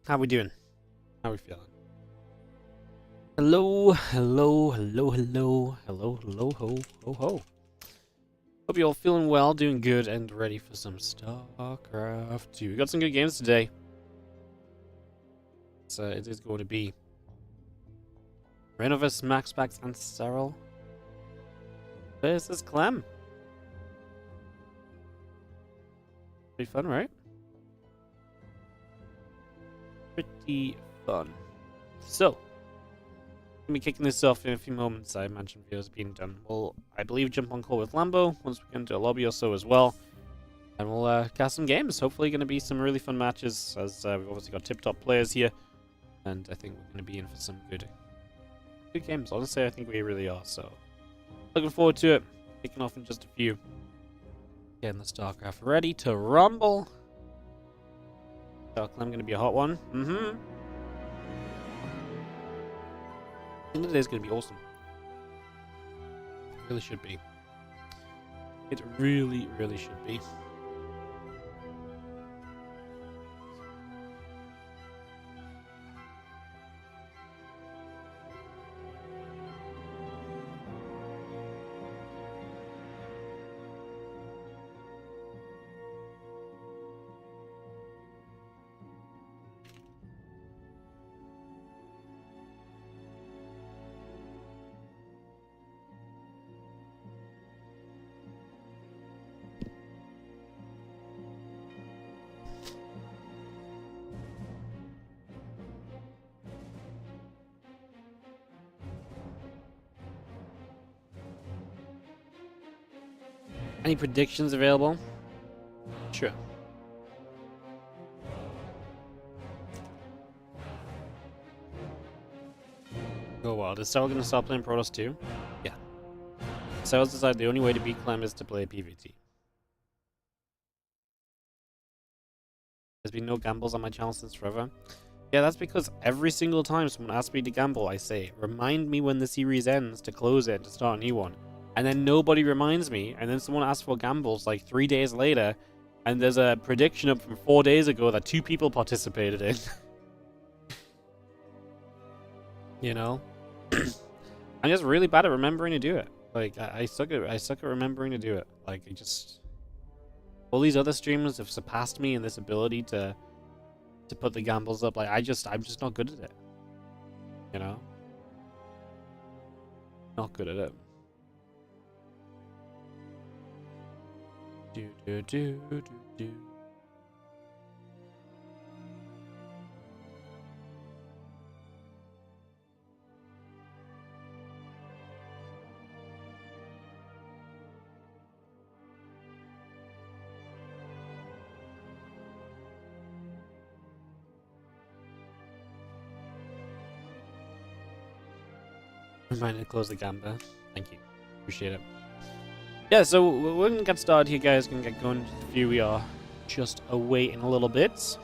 How we doing? How we feeling? Hello, hello, hello, hello, hello, hello, ho, ho, ho. Hope you're all feeling well, doing good, and ready for some Starcraft 2. We got some good games today. So it is going to be Reynor vs Maxpax and Serral versus Clem. Pretty fun, right? Pretty fun. So, gonna be kicking this off in a few moments. I mentioned videos being done. We'll, I believe, jump on call with Lambo once we get into a lobby or so as well, and we'll cast some games. Hopefully, going to be some really fun matches, as we've obviously got tip-top players here, and I think we're going to be in for some good games. Honestly, I think we really are. So, looking forward to it. Kicking off in just a few. Getting the Starcraft ready to rumble. Clem going to be a hot one. I think today's going to be awesome. It really should be. It really, really should be. Any predictions available? Sure. Oh well, is Serral gonna start playing Protoss too? Yeah. Serral's decided the only way to beat Clem is to play PvT. There's been no gambles on my channel since forever. Yeah, that's because every single time someone asks me to gamble, I say, remind me when the series ends to close it, to start a new one. And then nobody reminds me, and then someone asks for gambles like 3 days later, and there's a prediction up from 4 days ago that 2 people participated in. You know? I'm just really bad at remembering to do it. Like, I suck at remembering to do it. Like, all these other streamers have surpassed me in this ability to put the gambles up. Like, I'm just not good at it. You know? Not good at it. Do. Remind me to close the gamba. Thank you. Appreciate it. Yeah, so we're gonna get started here, guys. Gonna get going in just a few. We are just awaiting a little bit.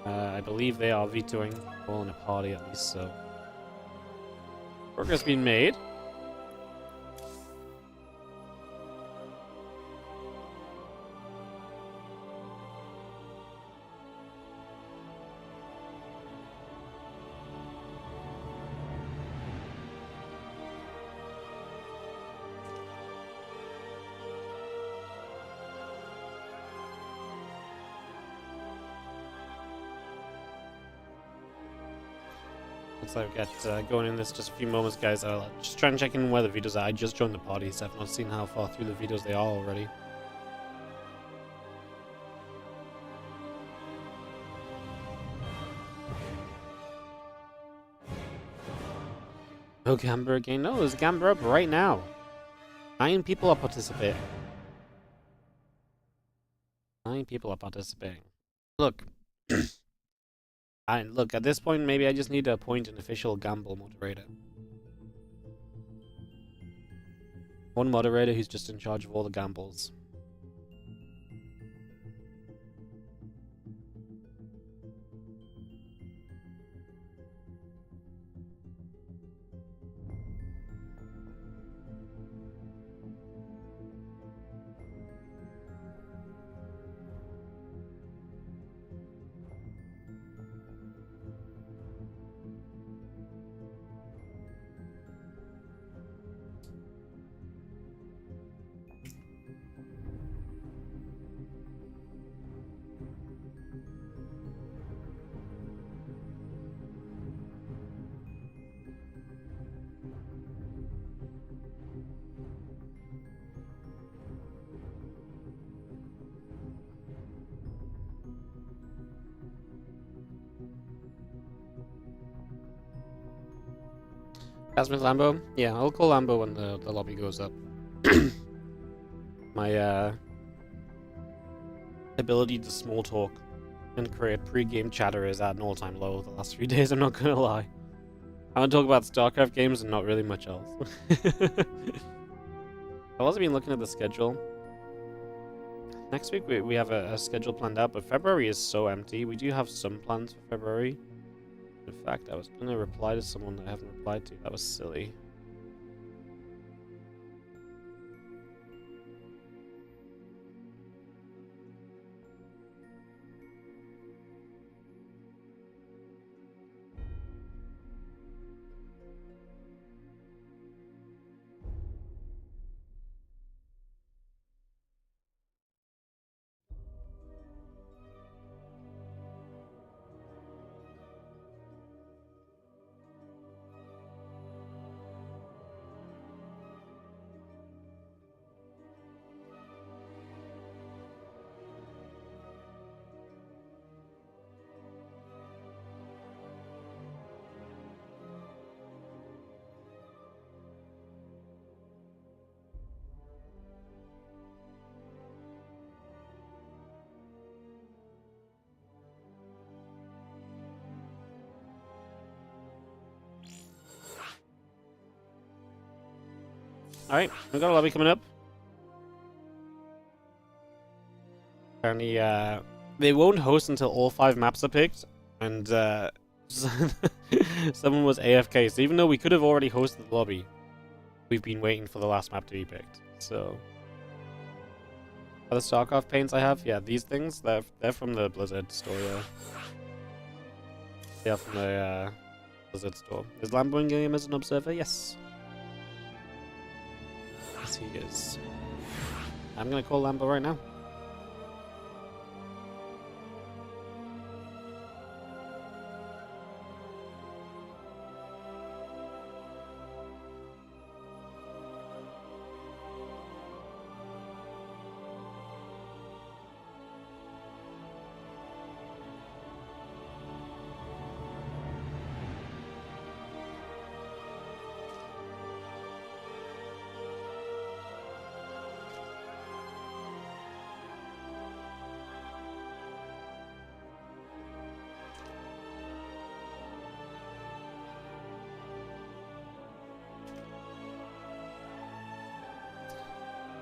I believe they are vetoing all in a party at least, so progress being made. Looks like we get going in this just a few moments, guys. I'll just try and check in where the videos are. I just joined the party, so I've not seen how far through the videos they are already. No Gamba again? No, there's Gamba up right now. 9 people are participating. 9 people are participating. Look. And look, at this point, maybe I just need to appoint an official gamble moderator. One moderator who's just in charge of all the gambles. Jasmine Lambo? Yeah, I'll call Lambo when the lobby goes up. My ability to small talk and create pre-game chatter is at an all-time low the last few days, I'm not gonna lie. I want to talk about Starcraft games and not really much else. I've also been looking at the schedule. Next week we have a schedule planned out, but February is so empty. We do have some plans for February. In fact, I was going to reply to someone that I haven't replied to. That was silly. Alright, we've got a lobby coming up. Apparently, they won't host until all 5 maps are picked, and someone was AFK, so even though we could have already hosted the lobby, we've been waiting for the last map to be picked, so... Other Starcraft paints I have? Yeah, these things, they're from the Blizzard store, yeah. They are from the Blizzard store. Is Lambo in game as an observer? Yes. Yes, he is. I'm gonna call Lambo right now.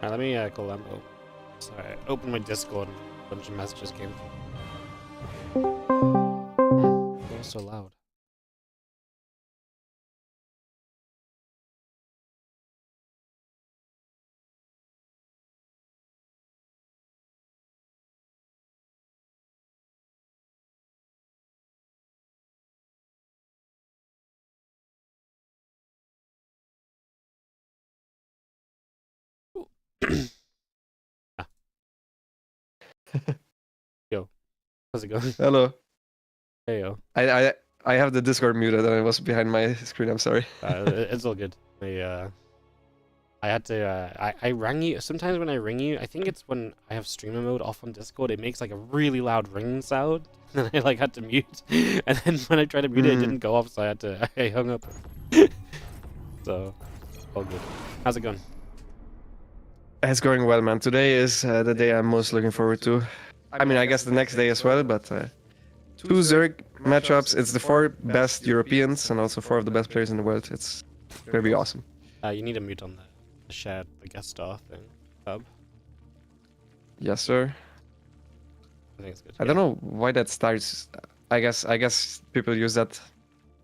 Alright, let me call Lambo. Sorry, I opened my Discord and a bunch of messages came through. It was so loud. Ah. Yo, how's it going? Hello. Hey yo. I have the Discord muted and I was behind my screen. I'm sorry. It's all good. I had to I rang you. Sometimes when I ring you, I think it's when I have streamer mode off on Discord, it makes like a really loud ring sound. And I like had to mute. And then when I tried to mute it, it didn't go off, so I hung up. So all good. How's it going? It's going well, man. Today is the day I'm most looking forward to. I mean, I guess the next day as well, but 2 Zerg matchups. It's the 4 best Europeans and also 4 of the best players in the world. It's gonna be awesome. You need a mute on the shared, the guest star thing. Hub. Yes, sir. I think it's good. I don't know why that starts. I guess people use that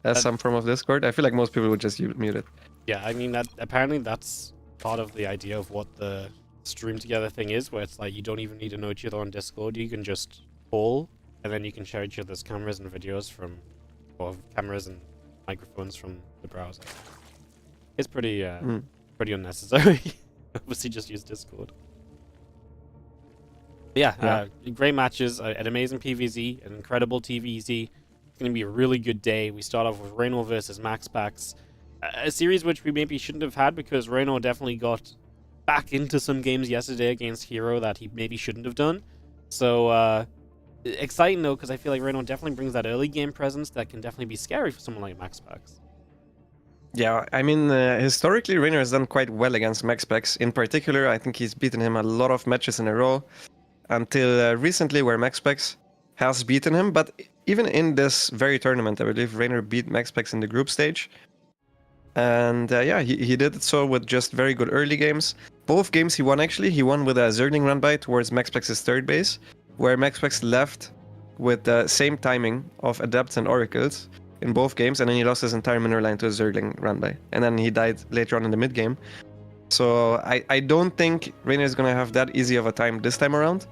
as some form of Discord. I feel like most people would just mute it. Yeah, I mean that apparently that's part of the idea of what the stream together thing is, where it's like you don't even need to know each other on Discord. You can just call, and then you can share each other's cameras and videos from, or cameras and microphones from the browser. It's pretty pretty unnecessary. Obviously, just use Discord. But yeah, great matches, an amazing PvZ, an incredible TVZ. It's going to be a really good day. We start off with Reynor versus Maxpax. A series which we maybe shouldn't have had because Reynor definitely got back into some games yesterday against Hero that he maybe shouldn't have done. So, exciting though, because I feel like Reynor definitely brings that early game presence that can definitely be scary for someone like Maxpax. Yeah, I mean, historically, Reynor has done quite well against Maxpax. In particular, I think he's beaten him a lot of matches in a row until recently, where Maxpax has beaten him. But even in this very tournament, I believe Reynor beat Maxpax in the group stage. And yeah, he did it so with just very good early games. Both games he won, actually. He won with a Zergling run by towards Maxpax's third base, where Maxpax left with the same timing of Adepts and Oracles in both games, and then he lost his entire mineral line to a Zergling run by. And then he died later on in the mid game. So I don't think Reynor is going to have that easy of a time this time around,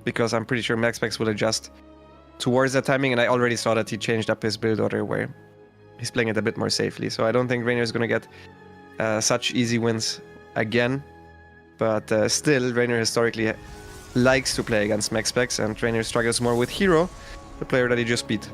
because I'm pretty sure Maxpax will adjust towards that timing, and I already saw that he changed up his build order where he's playing it a bit more safely. So I don't think Reynor is going to get such easy wins again. But still, Reynor historically likes to play against Maxpax, and Reynor struggles more with Hero, the player that he just beat.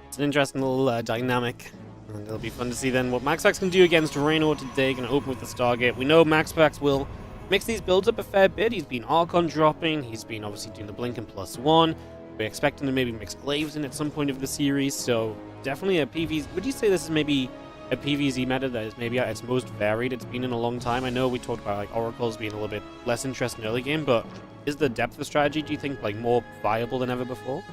It's an interesting little dynamic, and it'll be fun to see then what Maxpax can do against Reynor today. Going to open with the Stargate. We know Maxpax will mix these builds up a fair bit. He's been Archon dropping, he's been obviously doing the Blink and +1. We're expecting to maybe mix Glaives in at some point of the series, so definitely a PvZ. Would you say this is maybe a PvZ meta that is maybe at its most varied it's been in a long time? I know we talked about like Oracles being a little bit less interesting early game, but is the depth of strategy, do you think, like more viable than ever before?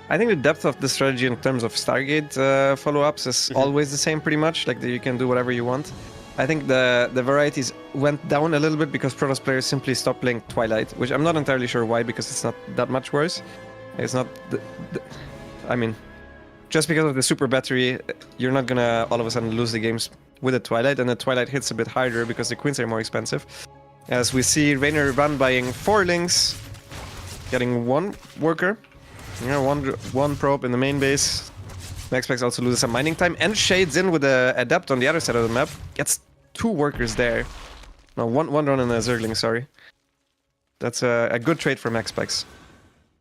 I think the depth of the strategy in terms of Stargate follow-ups is always the same pretty much, like you can do whatever you want. I think the varieties went down a little bit because Protoss players simply stopped playing Twilight, which I'm not entirely sure why, because it's not that much worse. It's not... I mean, just because of the super battery, you're not gonna all of a sudden lose the games with the Twilight, and the Twilight hits a bit harder because the Queens are more expensive. As we see Reynor run buying 4 links, getting 1 worker, you know, one probe in the main base. Maxpax also loses some mining time and shades in with a Adept on the other side of the map. Gets 2 workers there. No, one run and a Zergling, sorry. That's a good trade for Maxpax.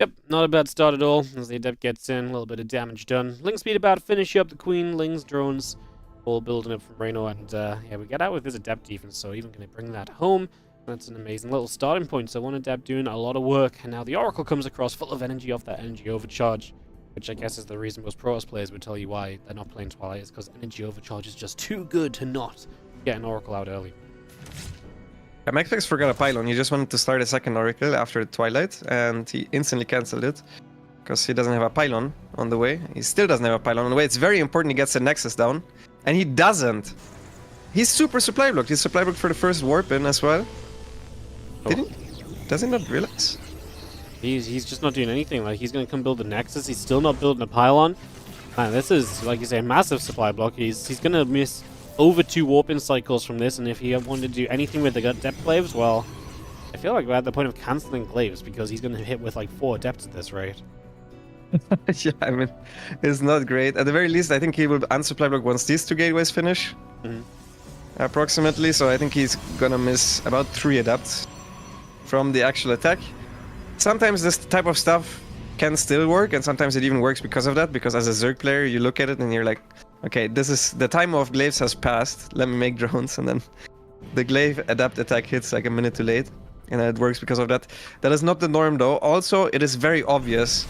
Yep, not a bad start at all, as the Adept gets in, a little bit of damage done. Link speed about to finish up the Queen, Lings, drones, all building up from Reynor, and yeah, we get out with his Adept defense, so even going to bring that home. That's an amazing little starting point, so one Adept doing a lot of work, and now the Oracle comes across full of energy off that energy overcharge, which I guess is the reason most Protoss players would tell you why they're not playing Twilight, is because energy overcharge is just too good to not get an Oracle out early. Yeah, Maxpax forgot a pylon. He just wanted to start a second Oracle after Twilight, and he instantly cancelled it because he doesn't have a pylon on the way. He still doesn't have a pylon on the way. It's very important he gets the Nexus down, and he doesn't. He's super supply blocked. He's supply blocked for the first warp in as well. Does he not realize? He's just not doing anything. Like, he's going to come build the Nexus. He's still not building a pylon. Man, this is, like you say, a massive supply block. He's going to miss over 2 warp-in cycles from this, and if he wanted to do anything with the Adept Glaives, well, I feel like we're at the point of cancelling Glaives, because he's going to hit with like 4 Adepts at this rate. Yeah, I mean, it's not great. At the very least, I think he will unsupply block once these 2 gateways finish. Approximately, so I think he's going to miss about 3 Adepts from the actual attack. Sometimes this type of stuff can still work, and sometimes it even works because of that, because as a Zerg player, you look at it and you're like, okay, this is the time of glaives has passed, let me make drones, and then the glaive Adept attack hits like a minute too late, and it works because of that. That is not the norm though. Also, it is very obvious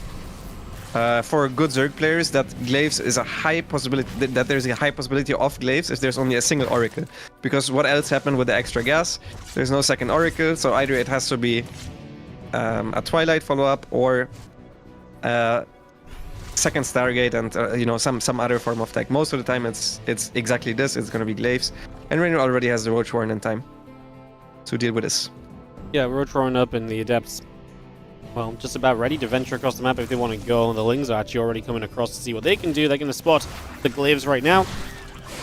for good Zerg players that glaives is a high possibility, that there's a high possibility of glaives if there's only a single Oracle. Because what else happened with the extra gas? There's no second Oracle, so either it has to be a Twilight follow-up or second Stargate and you know, some other form of tech. Most of the time it's exactly this. It's gonna be glaives, and Reynor already has the Roach Warren in time to deal with this. Yeah, Roach Warren up, and the Adepts, well, just about ready to venture across the map if they want to go. And the Lings are actually already coming across to see what they can do. They're going to spot the Glaives right now.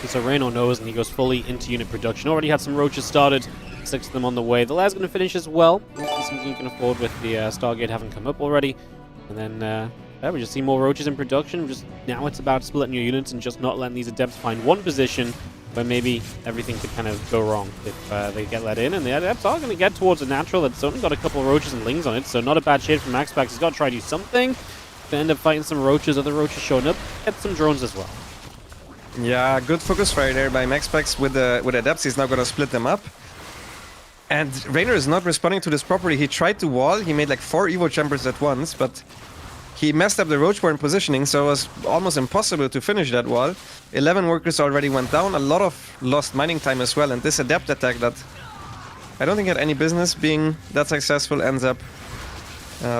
And so Reynor knows, and he goes fully into unit production. Already had some Roaches started, 6 of them on the way. The Lair's going to finish as well. Something you can afford with the Stargate having come up already. And then yeah, we just see more Roaches in production. Just now it's about splitting your units and just not letting these Adepts find one position where maybe everything could kind of go wrong if they get let in. And the Adepts are going to get towards a natural that's only got a couple of Roaches and Lings on it, so not a bad shade from Maxpax. He's got to try to do something. They end up fighting some Roaches, other Roaches showing up, get some drones as well. Yeah, good focus fire there by Maxpax with Adepts. He's now going to split them up. And Reynor is not responding to this properly. He tried to wall, he made like 4 Evo Chambers at once, but he messed up the Roachborn positioning, so it was almost impossible to finish that wall. 11 workers already went down, a lot of lost mining time as well, and this adept attack that I don't think had any business being that successful ends up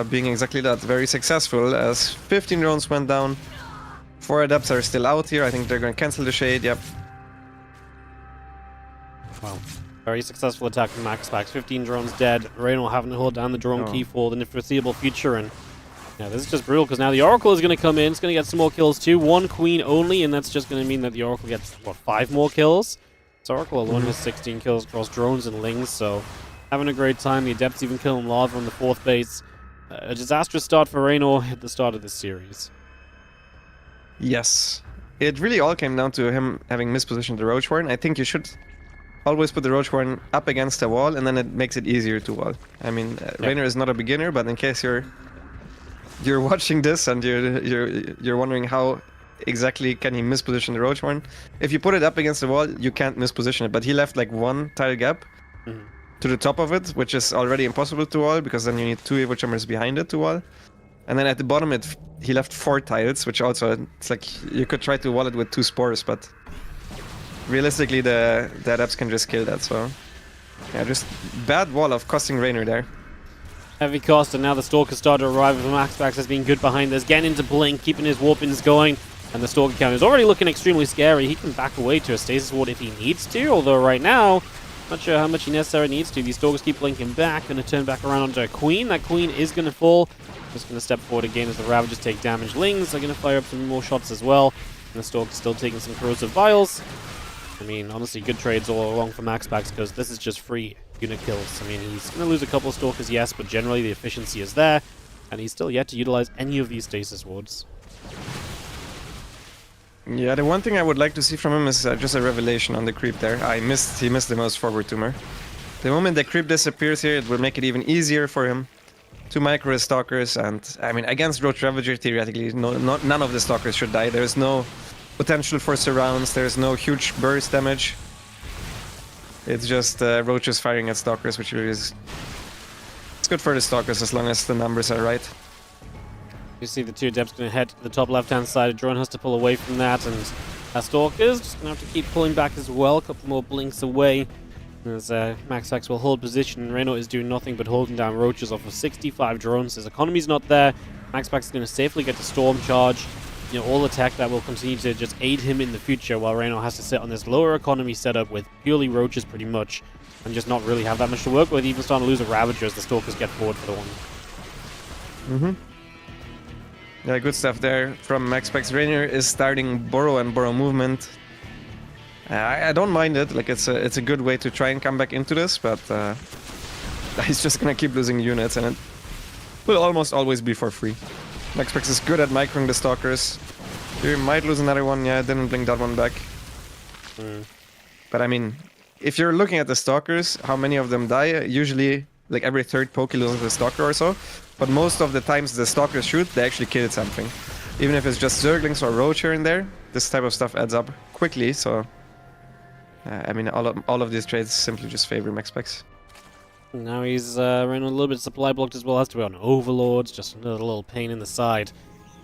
being exactly that, very successful, as 15 drones went down. 4 adepts are still out here. I think they're going to cancel the shade, yep. Wow. Very successful attack from Maxpax. 15 drones dead. Reynor having to hold down the drone key for the foreseeable future. And yeah, this is just brutal because now the Oracle is going to come in. It's going to get some more kills too. 1 queen only, and that's just going to mean that the Oracle gets, what, 5 more kills? So Oracle alone has 16 kills across drones and lings, so having a great time. The Adepts even killing Lava on the 4th base. A disastrous start for Reynor at the start of this series. Yes. It really all came down to him having mispositioned the Roachborn. I think you should always put the Roachborn up against the wall, and then it makes it easier to wall. I mean, Reynor is not a beginner, but in case you're watching this and you're wondering how exactly can he misposition the Roachborn, if you put it up against the wall, you can't misposition it. But he left like 1 tile gap to the top of it, which is already impossible to wall, because then you need 2 Evo Chambers behind it to wall. And then at the bottom, he left 4 tiles, which also, it's like, you could try to wall it with 2 spores, but realistically, the adepts can just kill that, so yeah, just bad wall of costing Reynor there. Heavy cost, and now the Stalker started to arrive. Maxpax has been good behind this, getting into Blink, keeping his warpins going, and the Stalker count is already looking extremely scary. He can back away to a Stasis Ward if he needs to, although right now, not sure how much he necessarily needs to. These Stalkers keep blinking back, going to turn back around onto a Queen. That Queen is going to fall. Just going to step forward again as the Ravagers take damage. Lings are going to fire up some more shots as well, and the Stalker's still taking some corrosive vials. I mean, honestly, good trades all along for Maxpax, because this is just free unit kills. I mean, he's going to lose a couple of Stalkers, yes, but generally the efficiency is there, and he's still yet to utilize any of these Stasis Wards. Yeah, the one thing I would like to see from him is just a revelation on the creep there. He missed the most forward tumor. The moment the creep disappears here, it will make it even easier for him to micro his Stalkers, and I mean, against Roach Ravager, theoretically, none of the Stalkers should die. There's no potential for surrounds, there's no huge burst damage. It's just Roaches firing at Stalkers, which really is... It's good for the Stalkers as long as the numbers are right. You see the 2 Adepts going to head to the top left-hand side. A drone has to pull away from that, and Stalkers just going to have to keep pulling back as well. A couple more blinks away as Maxpax will hold position. Reynor is doing nothing but holding down Roaches off of 65 drones. His economy's not there. Maxpax is going to safely get to Storm Charge. You know, all attack that will continue to just aid him in the future, while Reynor has to sit on this lower economy setup with purely Roaches pretty much, and just not really have that much to work with, even starting to lose a Ravager as the Stalkers get forward for the one. Yeah, good stuff there from Maxpax. Reynor is starting burrow and burrow movement. I don't mind it, like it's a good way to try and come back into this, but he's just gonna keep losing units, and it will almost always be for free. Maxpax is good at microing the Stalkers. You might lose another one, yeah, didn't blink that one back. But I mean, if you're looking at the Stalkers, how many of them die? Usually, like every 3rd poke loses a Stalker or so. But most of the times the Stalkers shoot, they actually kill something. Even if it's just Zerglings or Roach here and there, this type of stuff adds up quickly, so... I mean, all of these trades simply just favor Maxpax. Now he's running a little bit supply blocked as well. Has to be on Overlords, just another little pain in the side.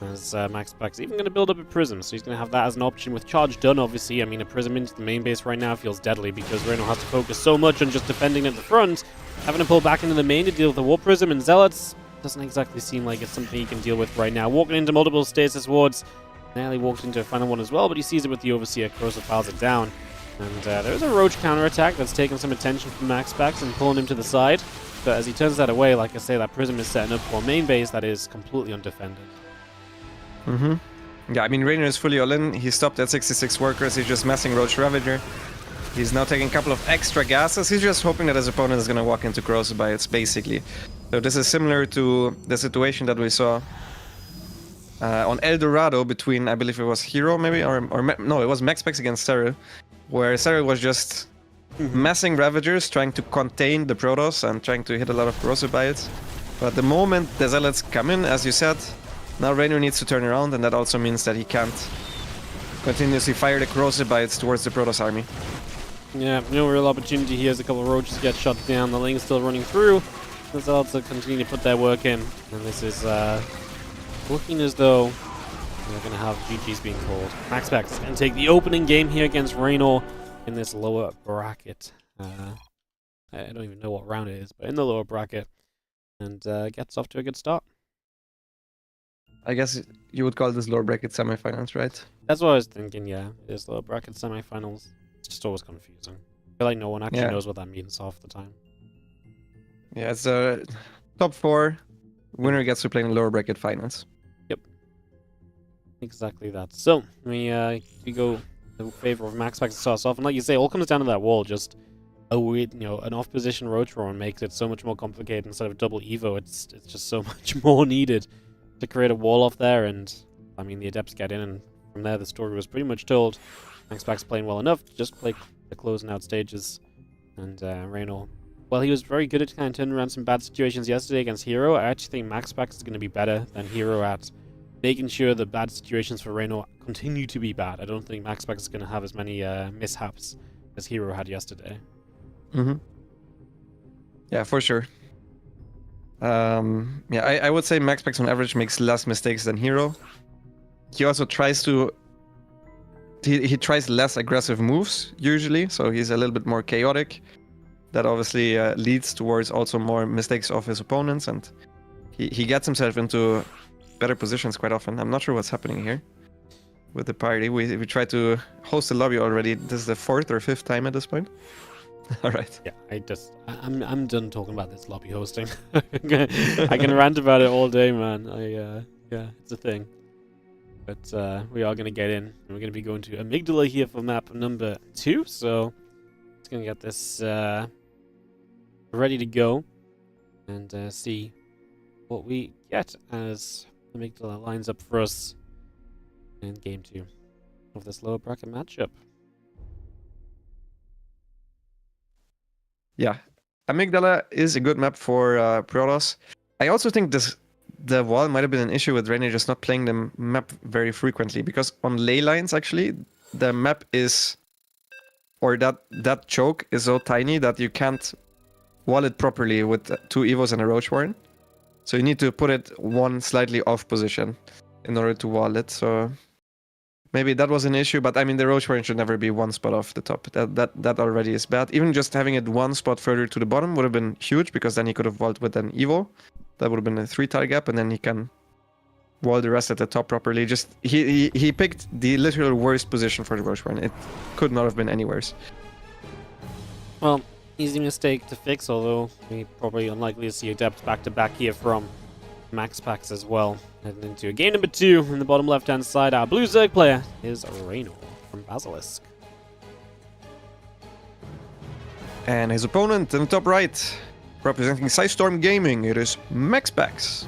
As Maxpax even going to build up a Prism, so he's going to have that as an option with charge done, obviously. I mean, a Prism into the main base right now feels deadly, because Reynor has to focus so much on just defending at the front. Having to pull back into the main to deal with the Warp Prism and Zealots doesn't exactly seem like it's something he can deal with right now. Walking into multiple Stasis Wards. Nearly walked into a final one as well, but he sees it with the Overseer. Corrosive piles it down. And there's a Roach counterattack that's taking some attention from Maxpax and pulling him to the side. But as he turns that away, like I say, that Prism is setting up for a main base that is completely undefended. Yeah, I mean, Reynor is fully all in. He stopped at 66 workers. He's just messing Roach Ravager. He's now taking a couple of extra gases. He's just hoping that his opponent is going to walk into corrosive bites, basically. So this is similar to the situation that we saw on El Dorado between, I believe it was Hero, maybe? No, it was Maxpax against Serral, where Serral was just messing Ravagers, trying to contain the Protoss and trying to hit a lot of corrosive bites. But the moment the Zealots come in, as you said, now Reynor needs to turn around, and that also means that he can't continuously fire the corrosive bites towards the Protoss army. Yeah, no real opportunity here as a couple of Roaches get shot down. The Ling's still running through. The Zealots continue to put their work in, and this is looking as though we're going to have GG's being called. Maxpax is going to take the opening game here against Reynor in this lower bracket. I don't even know what round it is, but in the lower bracket. And gets off to a good start. I guess you would call this lower bracket semifinals, right? That's what I was thinking, yeah. It is lower bracket semifinals. It's just always confusing. I feel like no one actually knows what that means half the time. Yeah, it's a top 4. Winner gets to play in lower bracket finals. Yep. Exactly that. So, we go in favor of Maxpax to start us off. And like you say, it all comes down to that wall. Just a weird, an off-position Rotron makes it so much more complicated. Instead of double Evo, it's just so much more needed to create a wall off there. And, I mean, the Adepts get in, and from there the story was pretty much told. Maxpax playing well enough to just play the closing out stages. And Reynor, well, he was very good at kind of turning around some bad situations yesterday against Hero. I actually think Maxpax is going to be better than Hero at making sure the bad situations for Reynor continue to be bad. I don't think Maxpax is going to have as many mishaps as Hero had yesterday. Mm-hmm. Yeah, for sure. Yeah, I would say Maxpax on average makes less mistakes than Hero. He also tries to... He tries less aggressive moves, usually, so he's a little bit more chaotic. That obviously leads towards also more mistakes of his opponents, and he gets himself into better positions quite often. I'm not sure what's happening here with the party. We tried to host the lobby already. This is the 4th or 5th time at this point. All right. Yeah, I'm done talking about this lobby hosting. I can rant about it all day, man. Yeah, it's a thing. But we are going to get in, and we're going to be going to Amygdala here for map number 2, so it's going to get this ready to go and see what we get as Amygdala lines up for us in game 2 of this lower bracket matchup. Yeah, Amygdala is a good map for Protoss. I also think the wall might have been an issue with Reynor just not playing the map very frequently, because on ley lines, actually, the map is... or that choke is so tiny that you can't wall it properly with 2 Evos and a Roach Warren. So you need to put it one slightly off position in order to wall it. So maybe that was an issue, but I mean the Roach Warren should never be one spot off the top. That already is bad. Even just having it one spot further to the bottom would have been huge, because then he could have walled with an Evo. That would have been a 3-tile gap, and then he can wall the rest at the top properly. Just he picked the literal worst position for the Roach Warren. It could not have been any worse. Well, easy mistake to fix, although we probably unlikely to see Adept back-to-back here from Maxpax as well. Heading into a game number 2 in the bottom left-hand side. Our blue Zerg player is Reynor from Basilisk. And his opponent in the top right, representing Storm Gaming, it is Maxpax.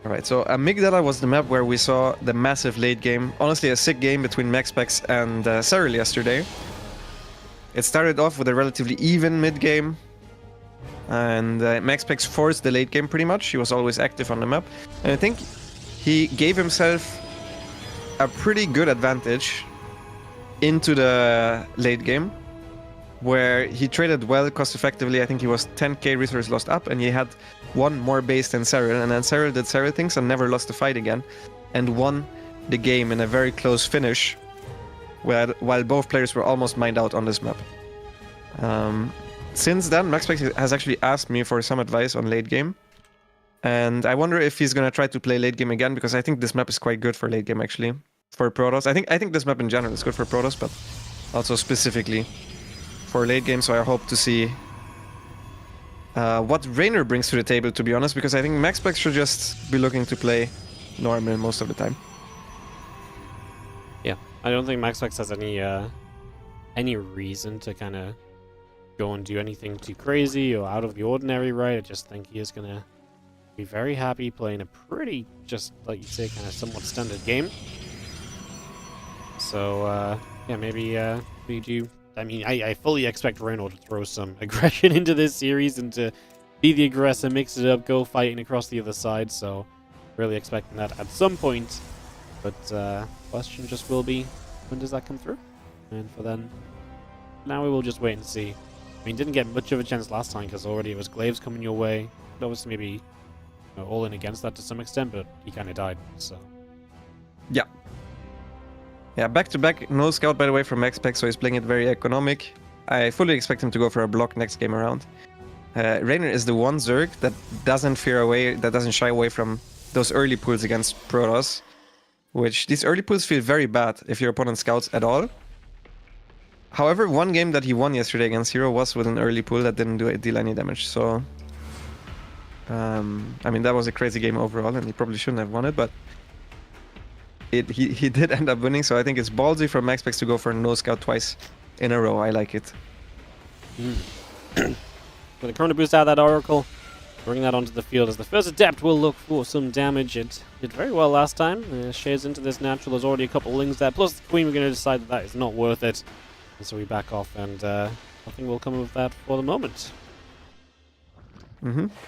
Alright, so Amygdala was the map where we saw the massive late game. Honestly, a sick game between Maxpax and Serral yesterday. It started off with a relatively even mid-game, and Maxpax forced the late game pretty much. He was always active on the map, and I think he gave himself a pretty good advantage into the late game, where he traded well, cost effectively. I think he was 10k resource lost up, and he had one more base than Serral, and then Serral did Serral things and never lost the fight again, and won the game in a very close finish, while both players were almost mined out on this map. Since then, Maxpax has actually asked me for some advice on late game, and I wonder if he's gonna try to play late game again, because I think this map is quite good for late game actually, for Protoss. I think this map in general is good for Protoss, but also specifically for late game, so I hope to see what Reynor brings to the table, to be honest, because I think Maxpax should just be looking to play normal most of the time. Yeah, I don't think Maxpax has any reason to kind of go and do anything too crazy or out of the ordinary, right? I just think he is going to be very happy playing a pretty, just like you say, kind of somewhat standard game. So, yeah, maybe we do... I mean, I fully expect Reynor to throw some aggression into this series and to be the aggressor, mix it up, go fighting across the other side. So, really expecting that at some point. But question just will be, when does that come through? And for then, Now we will just wait and see. I mean, didn't get much of a chance last time because already it was Glaives coming your way. Obviously, maybe all in against that to some extent, but he kind of died. So yeah. Yeah, back-to-back no scout, by the way, from Maxpax, so he's playing it very economic. I fully expect him to go for a block next game around. Reynor is the one Zerg that doesn't shy away from those early pulls against Protoss, which these early pulls feel very bad if your opponent scouts at all. However, one game that he won yesterday against Hero was with an early pull that didn't deal any damage, so... I mean, that was a crazy game overall, and he probably shouldn't have won it, but... He did end up winning, so I think it's ballsy from Maxpax to go for a no scout twice in a row. I like it. With a Chrono Boost out of that Oracle, bring that onto the field as the first Adept will look for some damage. It did very well last time. Shares into this natural. There's already a couple lings there. Plus the Queen, we're going to decide that is not worth it. And so we back off, and nothing will come of that for the moment.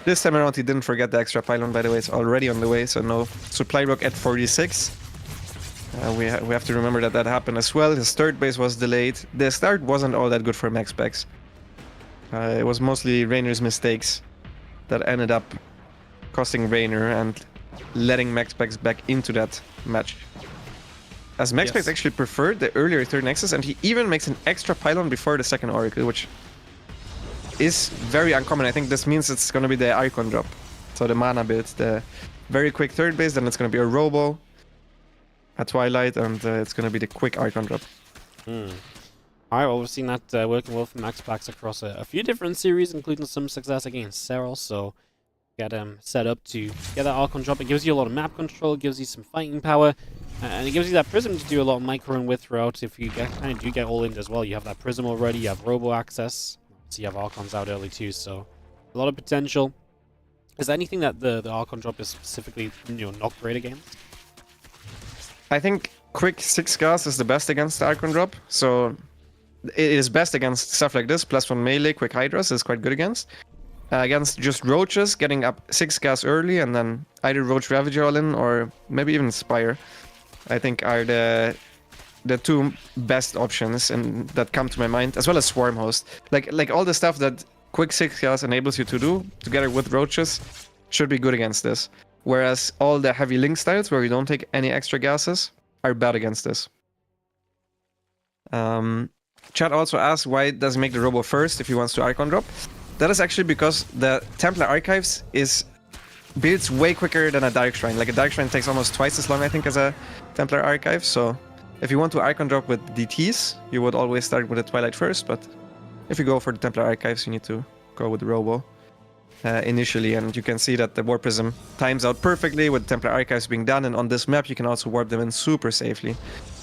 This time around, he didn't forget the extra pylon, by the way. It's already on the way, so no supply block at 46. We have to remember that happened as well. His third base was delayed. The start wasn't all that good for Maxpax. It was mostly Reynor's mistakes that ended up costing Reynor and letting Maxpax back into that match. As Maxpax actually preferred the earlier third Nexus, and he even makes an extra pylon before the second Oracle, which is very uncommon. I think this means it's going to be the Icon drop. So the mana build, the very quick third base, then it's going to be a Robo, a Twilight, and it's going to be the quick Icon drop. Alright, well, we've seen that working well for Maxpax across a few different series, including some success against Serral, so get set up to get that Archon drop. It gives you a lot of map control, gives you some fighting power, and it gives you that Prism to do a lot of microing with throughout. If you kind of do get all in as well, you have that Prism already, you have Robo access, so you have Archons out early too, so a lot of potential. Is there anything that the Archon drop is specifically not great against? I think quick 6 gas is the best against the Archon drop, so it is best against stuff like this. +1 melee, quick Hydras is quite good against. Against just Roaches, getting up 6 gas early and then either Roach Ravager all in or maybe even Spire, I think are the two best options and that come to my mind, as well as Swarm Host. Like all the stuff that quick 6 gas enables you to do, together with Roaches, should be good against this. Whereas all the heavy link styles, where you don't take any extra gases, are bad against this. Chad also asked why does he make the Robo first if he wants to Icon drop. That is actually because the Templar Archives builds way quicker than a Direct Shrine. Like a Direct Shrine takes almost twice as long, I think, as a Templar Archive. So if you want to Icon drop with DTs, you would always start with the Twilight first. But if you go for the Templar Archives, you need to go with the Robo initially. And you can see that the Warp Prism times out perfectly with Templar Archives being done. And on this map, you can also warp them in super safely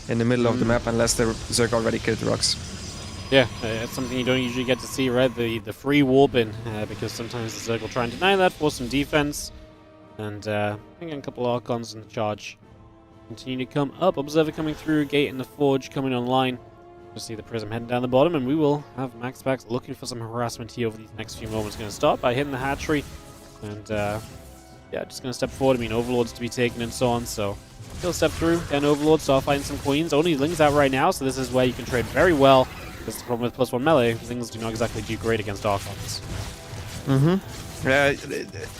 in the middle of the map, unless the Zerg already killed the rocks. Yeah, it's something you don't usually get to see, right? The free warping, because sometimes the Zerg will try and deny that for some defense. And again, a couple of Archons in the charge continue to come up. Observer coming through, Gate in the Forge coming online. You'll see the Prism heading down the bottom, and we will have Maxpax looking for some harassment here over these next few moments. Going to start by hitting the hatchery, and yeah, just going to step forward. I mean, Overlords to be taken and so on, so he'll step through, then Overlord, start fighting some Queens. Only Lings out right now, so this is where you can trade very well. That's the problem with +1 melee. Things do not exactly do great against Archons. Yeah,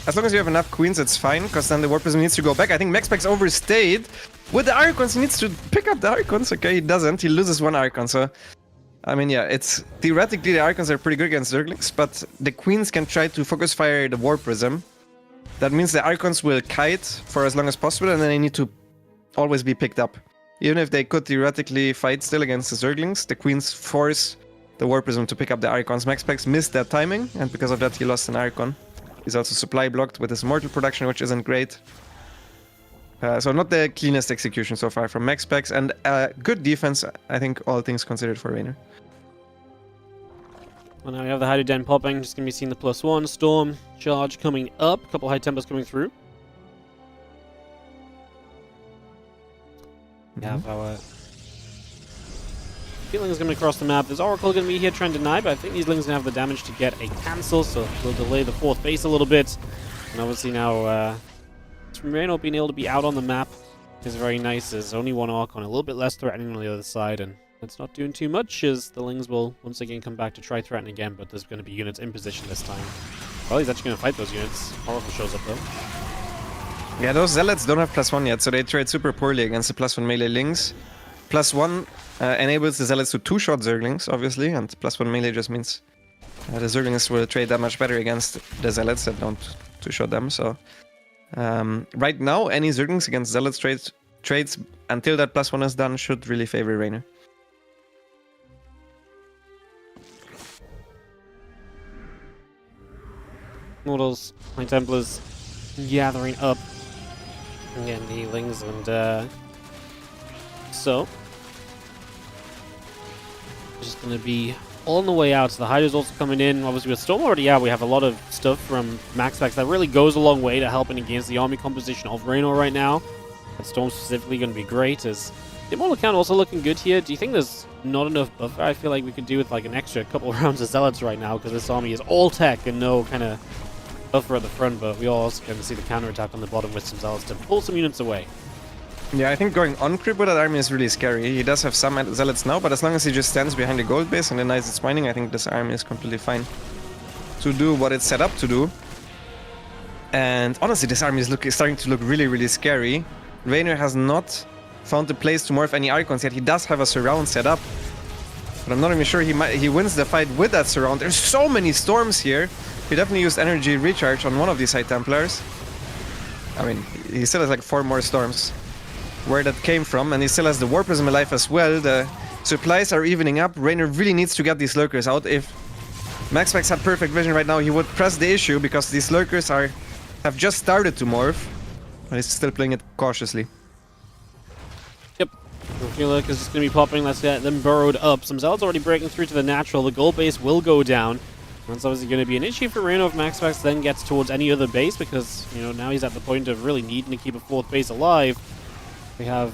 as long as you have enough Queens, it's fine, because then the Warp Prism needs to go back. I think Maxpax overstayed. With the Archons, he needs to pick up the Archons. Okay, he doesn't. He loses one Archon, so... I mean, yeah, it's... Theoretically, the Archons are pretty good against Zerglings, but the Queens can try to focus fire the Warp Prism. That means the Archons will kite for as long as possible, and then they need to always be picked up. Even if they could theoretically fight still against the Zerglings, the Queens force the Warp Prism to pick up the Archons. Maxpax missed that timing, and because of that he lost an Archon. He's also supply blocked with his Mortal production, which isn't great. So not the cleanest execution so far from Maxpax, and good defense, I think, all things considered for Reynor. Well, now we have the Hydro Den popping, just going to be seeing the +1, Storm, Charge coming up, a couple high tempers coming through. We have our Lings coming across the map. There's Oracle going to be here trying to deny, but I think these Lings going to have the damage to get a cancel, so we'll delay the fourth base a little bit. And obviously now, from Reynor being able to be out on the map is very nice. There's only one Archon, a little bit less threatening on the other side, and It's not doing too much, as the Lings will once again come back to try threaten again, but there's going to be units in position this time. Well, he's actually going to fight those units. Oracle shows up, though. Yeah, those Zealots don't have +1 yet, so they trade super poorly against the +1 melee Lings. +1 enables the Zealots to two-shot Zerglings, obviously, and +1 melee just means the Zerglings will trade that much better against the Zealots that don't two-shot them, so... right now, any Zerglings against Zealots trades until that +1 is done should really favor Reynor. Mortals, High Templars gathering up. Again, the Lings and so just gonna be on the way out. So the Hydra's also coming in. Obviously with Storm already out, we have a lot of stuff from Maxpax that really goes a long way to helping against the army composition of Reynor right now. And Storm specifically gonna be great, as the immortal count also looking good here. Do you think there's not enough buffer? I feel like we could do with like an extra couple rounds of Zealots right now, because this army is all tech and no kind of buffer at the front, but we also going to see the counterattack on the bottom with some Zealots to pull some units away. Yeah, I think going on creep with that army is really scary. He does have some Zealots now, but as long as he just stands behind the gold base and denies its mining, I think this army is completely fine to do what it's set up to do. And honestly, this army is starting to look really, really scary. Reynor has not found a place to morph any Archons yet. He does have a surround set up, but I'm not even sure he wins the fight with that surround. There's so many storms here. He definitely used energy recharge on one of these High Templars. I mean, he still has like 4 more storms. Where that came from, and he still has the War Prism alive as well. The supplies are evening up. Reynor really needs to get these lurkers out. If Maxpax had perfect vision right now, he would press the issue, because these lurkers have just started to morph. But he's still playing it cautiously. Yep. A few lurkers just going to be popping. Let's get them burrowed up. Some Zealots already breaking through to the natural. The gold base will go down. That's obviously going to be an issue for Reynor if Maxpax then gets towards any other base, because, you know, now he's at the point of really needing to keep a 4th base alive. We have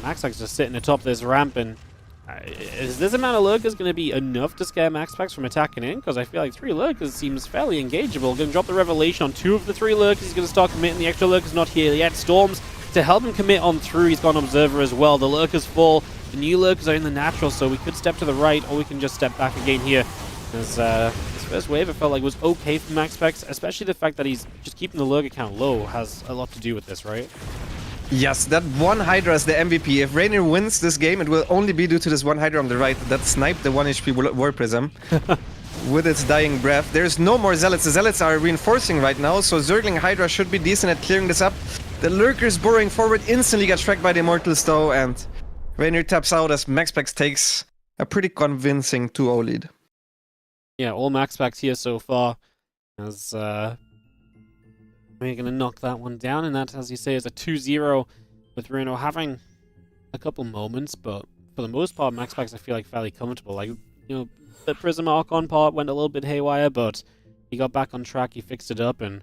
Maxpax just sitting atop this ramp, and is this amount of lurkers going to be enough to scare Maxpax from attacking in? Because I feel like 3 lurkers seems fairly engageable. Going to drop the Revelation on 2 of the 3 lurkers. He's going to start committing. The extra lurkers not here yet. Storms to help him commit on through. He's got an Observer as well. The lurkers fall. The new lurkers are in the natural, so we could step to the right, or we can just step back again here. As this first wave, I felt like was okay for Maxpax, especially the fact that he's just keeping the lurker count low has a lot to do with this, right? Yes, that one Hydra is the MVP. If Reynor wins this game, it will only be due to this one Hydra on the right that sniped the 1 HP War Prism with its dying breath. There's no more Zealots. The Zealots are reinforcing right now, so Zergling Hydra should be decent at clearing this up. The lurkers burrowing forward instantly get tracked by the Immortals though, and Reynor taps out as Maxpax takes a pretty convincing 2-0 lead. Yeah, all Maxpax here so far, as we're going to knock that one down, and that, as you say, is a 2-0, with Reynor having a couple moments, but for the most part, Maxpax I feel like fairly comfortable. Like, you know, the Prism Archon part went a little bit haywire, but he got back on track, he fixed it up, and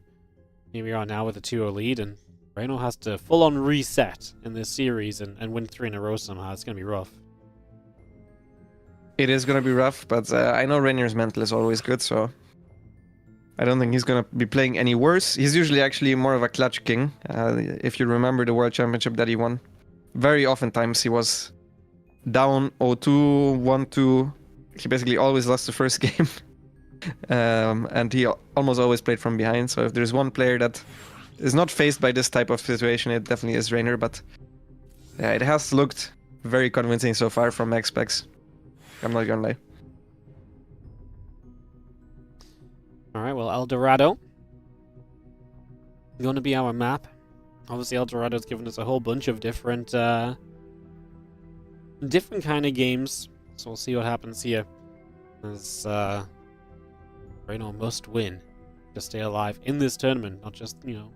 here we are now with a 2-0 lead, and Reynor has to full-on reset in this series and win 3 in a row somehow. It's going to be rough. It is going to be rough, but I know Reynor's mental is always good, so I don't think he's going to be playing any worse. He's usually actually more of a clutch king, if you remember the World Championship that he won. Very oftentimes he was down 0-2, 1-2. He basically always lost the first game. And he almost always played from behind, so if there's one player that is not faced by this type of situation, it definitely is Reynor, but yeah, it has looked very convincing so far from Maxpax. I'm not gonna lie. Alright, well, El Dorado going to be our map. Obviously, El Dorado's given us a whole bunch of different kind of games, so we'll see what happens here. As Reynor must win to stay alive in this tournament, not just, you know,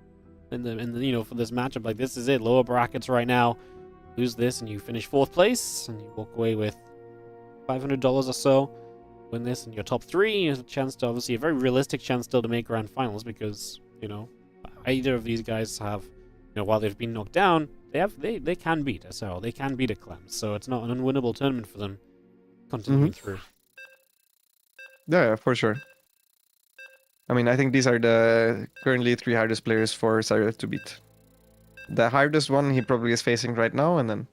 in the you know, for this matchup. Like, this is it, lower brackets right now. Lose this and you finish 4th place, and you walk away with $500 or so. Win this and you're top 3. You have a chance to, obviously, a very realistic chance still to make grand finals, because, you know, either of these guys have, you know, while they've been knocked down, they can beat a Serral, they can beat a Clem, so it's not an unwinnable tournament for them continuing through. Yeah, for sure. I mean, I think these are the currently 3 hardest players for Serral to beat. The hardest one he probably is facing right now, and then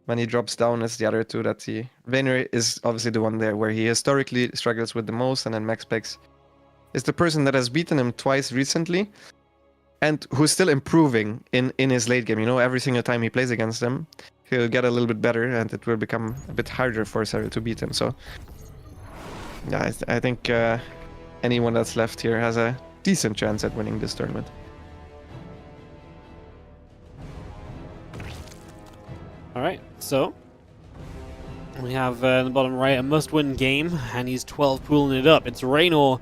when he drops down is the other two that he... Reynor is obviously the one there where he historically struggles with the most, and then Maxpax is the person that has beaten him twice recently and who's still improving in his late game. You know, every single time he plays against him, he'll get a little bit better and it will become a bit harder for Serral to beat him. So, yeah, I think anyone that's left here has a decent chance at winning this tournament. Alright, so we have in the bottom right a must-win game, and he's 12 pooling it up. It's Reynor,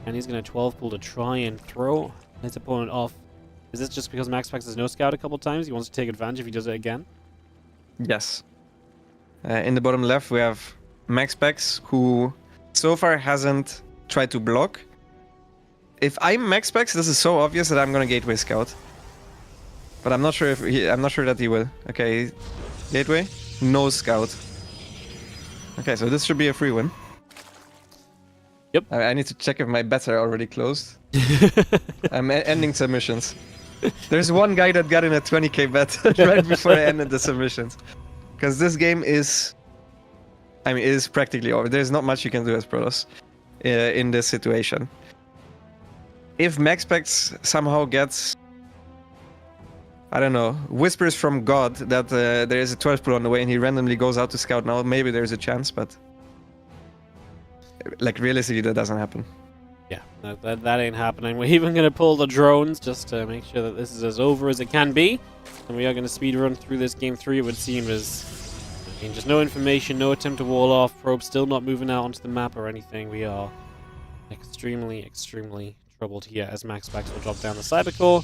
and he's going to 12 pool to try and throw his opponent off. Is this just because Maxpax has no scout a couple times? He wants to take advantage if he does it again? Yes. In the bottom left, we have Maxpax, who so far hasn't tried to block. If I'm Maxpax, this is so obvious that I'm going to gateway scout. But I'm not sure if I'm not sure that he will. Okay, gateway, no scout. Okay, so this should be a free win. Yep. I need to check if my bets are already closed. I'm ending submissions. There's one guy that got in a 20k bet right before I ended the submissions. Because this game is... I mean, it is practically over. There's not much you can do as Protoss in this situation. If Maxpax somehow gets... I don't know, whispers from God that there is a 12 pool on the way and he randomly goes out to scout now, maybe there's a chance, but... Like, realistically, that doesn't happen. Yeah, that ain't happening. We're even going to pull the drones just to make sure that this is as over as it can be. And we are going to speed run through this game 3, it would seem, as... I mean, just no information, no attempt to wall off, probe still not moving out onto the map or anything. We are extremely, extremely troubled here as Maxpax will drop down the cyber core,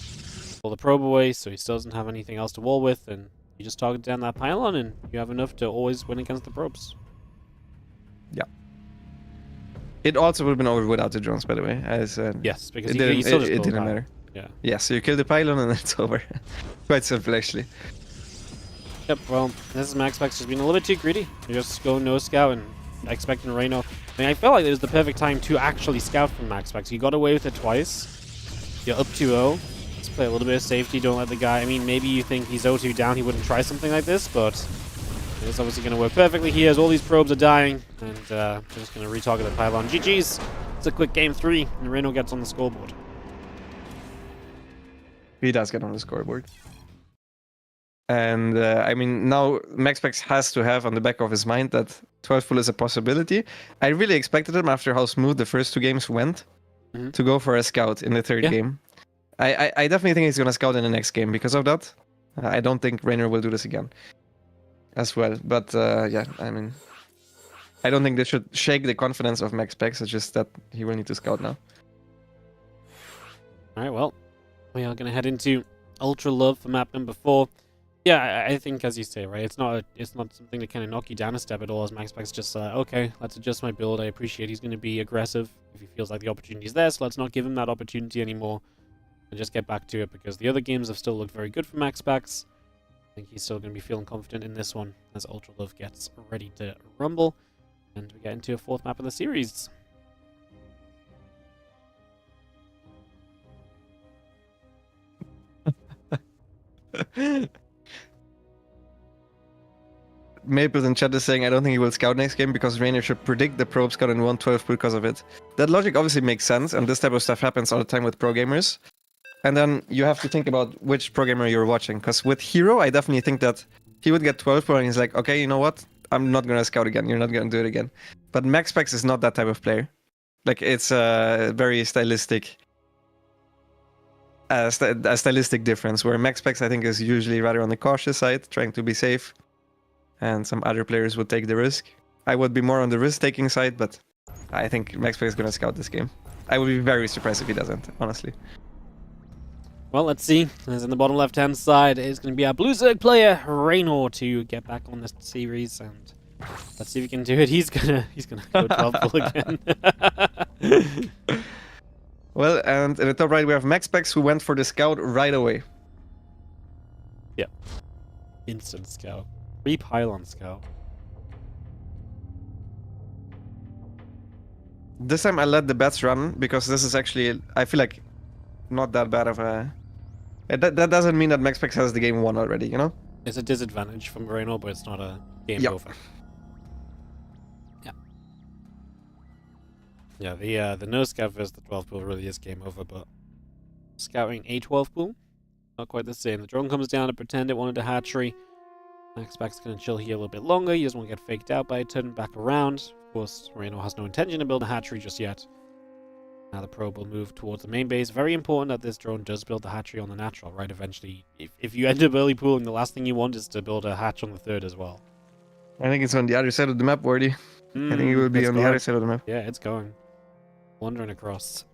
pull the probe away so he still doesn't have anything else to wall with, and you just target down that pylon and you have enough to always win against the probes. Yeah. It also would have been over without the drones, by the way. As yes, because it he still just didn't matter. Yeah. Yeah, so you kill the pylon and it's over. Quite simple, actually. Yep, well, this is Maxpax just being a little bit too greedy. You're just going no scout and expecting Reynor. I mean, I felt like it was the perfect time to actually scout from Maxpax. You got away with it twice. You're up 2-0. Let's play a little bit of safety. Don't let the guy... I mean, maybe you think he's 0-2 down. He wouldn't try something like this, but it's obviously going to work perfectly here as all these probes are dying. And we're just going to retarget the pylon. GG's. It's a quick game 3, and Reynor gets on the scoreboard. He does get on the scoreboard. And I mean, now Maxpax has to have on the back of his mind that 12 pool is a possibility. I really expected him after how smooth the first 2 games went to go for a scout in the third game. I definitely think he's going to scout in the next game because of that. I don't think Reynor will do this again as well. But yeah, I mean, I don't think this should shake the confidence of Maxpax. It's just that he will need to scout now. Alright, well, we are going to head into Ultra Love for map number 4. Yeah, I think, as you say, right, it's not something to kind of knock you down a step at all, as Maxpax just okay, let's adjust my build. I appreciate he's going to be aggressive if he feels like the opportunity is there, so let's not give him that opportunity anymore and just get back to it, because the other games have still looked very good for Maxpax. I think he's still going to be feeling confident in this one as Ultra Love gets ready to rumble, and we get into a 4th map of the series. Maple in chat is saying, I don't think he will scout next game because Reynor should predict the probe scout in 112 because of it. That logic obviously makes sense, and this type of stuff happens all the time with pro gamers. And then you have to think about which pro gamer you're watching, because with Hero, I definitely think that he would get 12 pro and he's like, okay, you know what? I'm not going to scout again. You're not going to do it again. But Maxpax is not that type of player. Like, it's a very stylistic... a stylistic difference, where Maxpax, I think, is usually rather on the cautious side, trying to be safe. And some other players would take the risk. I would be more on the risk-taking side, but I think Maxpax is going to scout this game. I would be very surprised if he doesn't, honestly. Well, let's see. As in the bottom left-hand side, it's going to be our Blue Zerg player, Reynor, to get back on this series, and let's see if he can do it. He's gonna go 12 full again. Well, and in the top right, we have Maxpax, who went for the scout right away. Yep. Instant scout. 3 pylon scout. This time I let the bets run, because this is actually, I feel like, not that bad of a... That doesn't mean that Maxpax has the game won already, you know? It's a disadvantage from Reynor, but it's not a game Yep. over. Yeah, the no scout versus the 12 pool really is game over, but scouting a 12 pool, not quite the same. The drone comes down to pretend it wanted a hatchery. Maxpax going to chill here a little bit longer. He doesn't want to get faked out by it, turning back around. Of course, Reynor has no intention to build a hatchery just yet. Now the probe will move towards the main base. Very important that this drone does build the hatchery on the natural, right? Eventually, if you end up early pooling, the last thing you want is to build a hatch on the third as well. I think it's on the other side of the map, Wardy. I think it will be it's on the going. other side of the map. Yeah, it's going. Wandering across.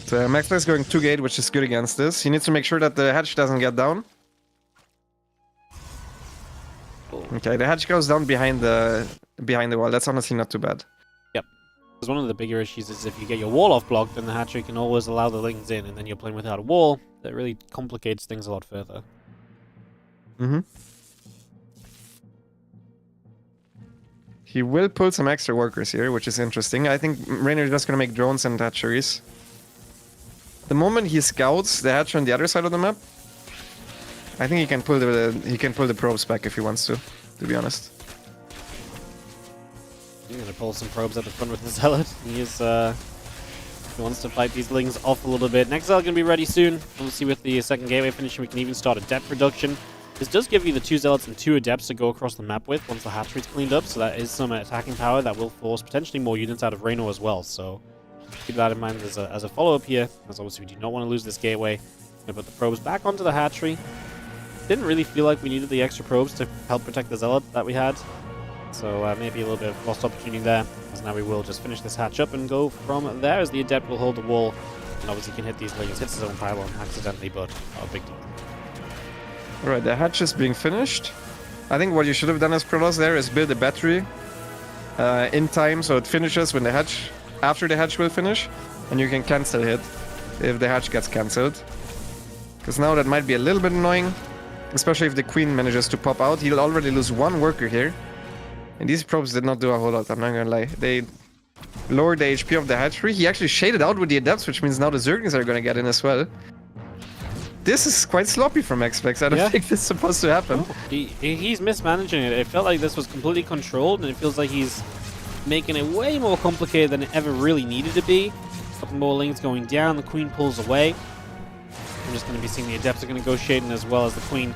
So Maxpax is going 2 gate, which is good against this. He needs to make sure that the hatch doesn't get down. Okay, the hatch goes down behind the wall. That's honestly not too bad. Yep. Because one of the bigger issues is if you get your wall off blocked, then the hatchery can always allow the lings in, and then you're playing without a wall. That really complicates things a lot further. Mm-hmm. He will pull some extra workers here, which is interesting. I think Reynor is just going to make drones and hatcheries. The moment he scouts the hatchery on the other side of the map, I think he can pull the probes back if he wants to be honest. He's going to pull some probes at the front with the Zealot. He wants to fight these lings off a little bit. Next Zealot going to be ready soon. We'll see with the second gateway finishing, we can even start a depth reduction. This does give you the 2 Zealots and 2 Adepts to go across the map with once the hatchery's cleaned up, so that is some attacking power that will force potentially more units out of Reynor as well, so keep that in mind as a follow-up here, as obviously we do not want to lose this gateway. Going to put the probes back onto the hatchery. Didn't really feel like we needed the extra probes to help protect the Zealot that we had, so maybe a little bit of lost opportunity there, as now we will just finish this hatch up and go from there, as the Adept will hold the wall, and obviously can hit these lings, hits his own pylon accidentally, but not a big deal. Alright, the hatch is being finished. I think what you should have done as Protoss there is build a battery in time so it finishes when the hatch, after the hatch will finish, and you can cancel it if the hatch gets cancelled. Because now that might be a little bit annoying, especially if the queen manages to pop out. He'll already lose 1 worker here. And these probes did not do a whole lot, I'm not gonna lie. They lowered the HP of the hatchery. He actually shaded out with the adepts, which means now the zerglings are gonna get in as well. This is quite sloppy from Maxpax. I don't think this is supposed to happen. Oh, he's mismanaging it. It felt like this was completely controlled, and it feels like he's making it way more complicated than it ever really needed to be. A couple more lings going down, the queen pulls away. I'm just going to be seeing the adepts are going to go shading as well as the queen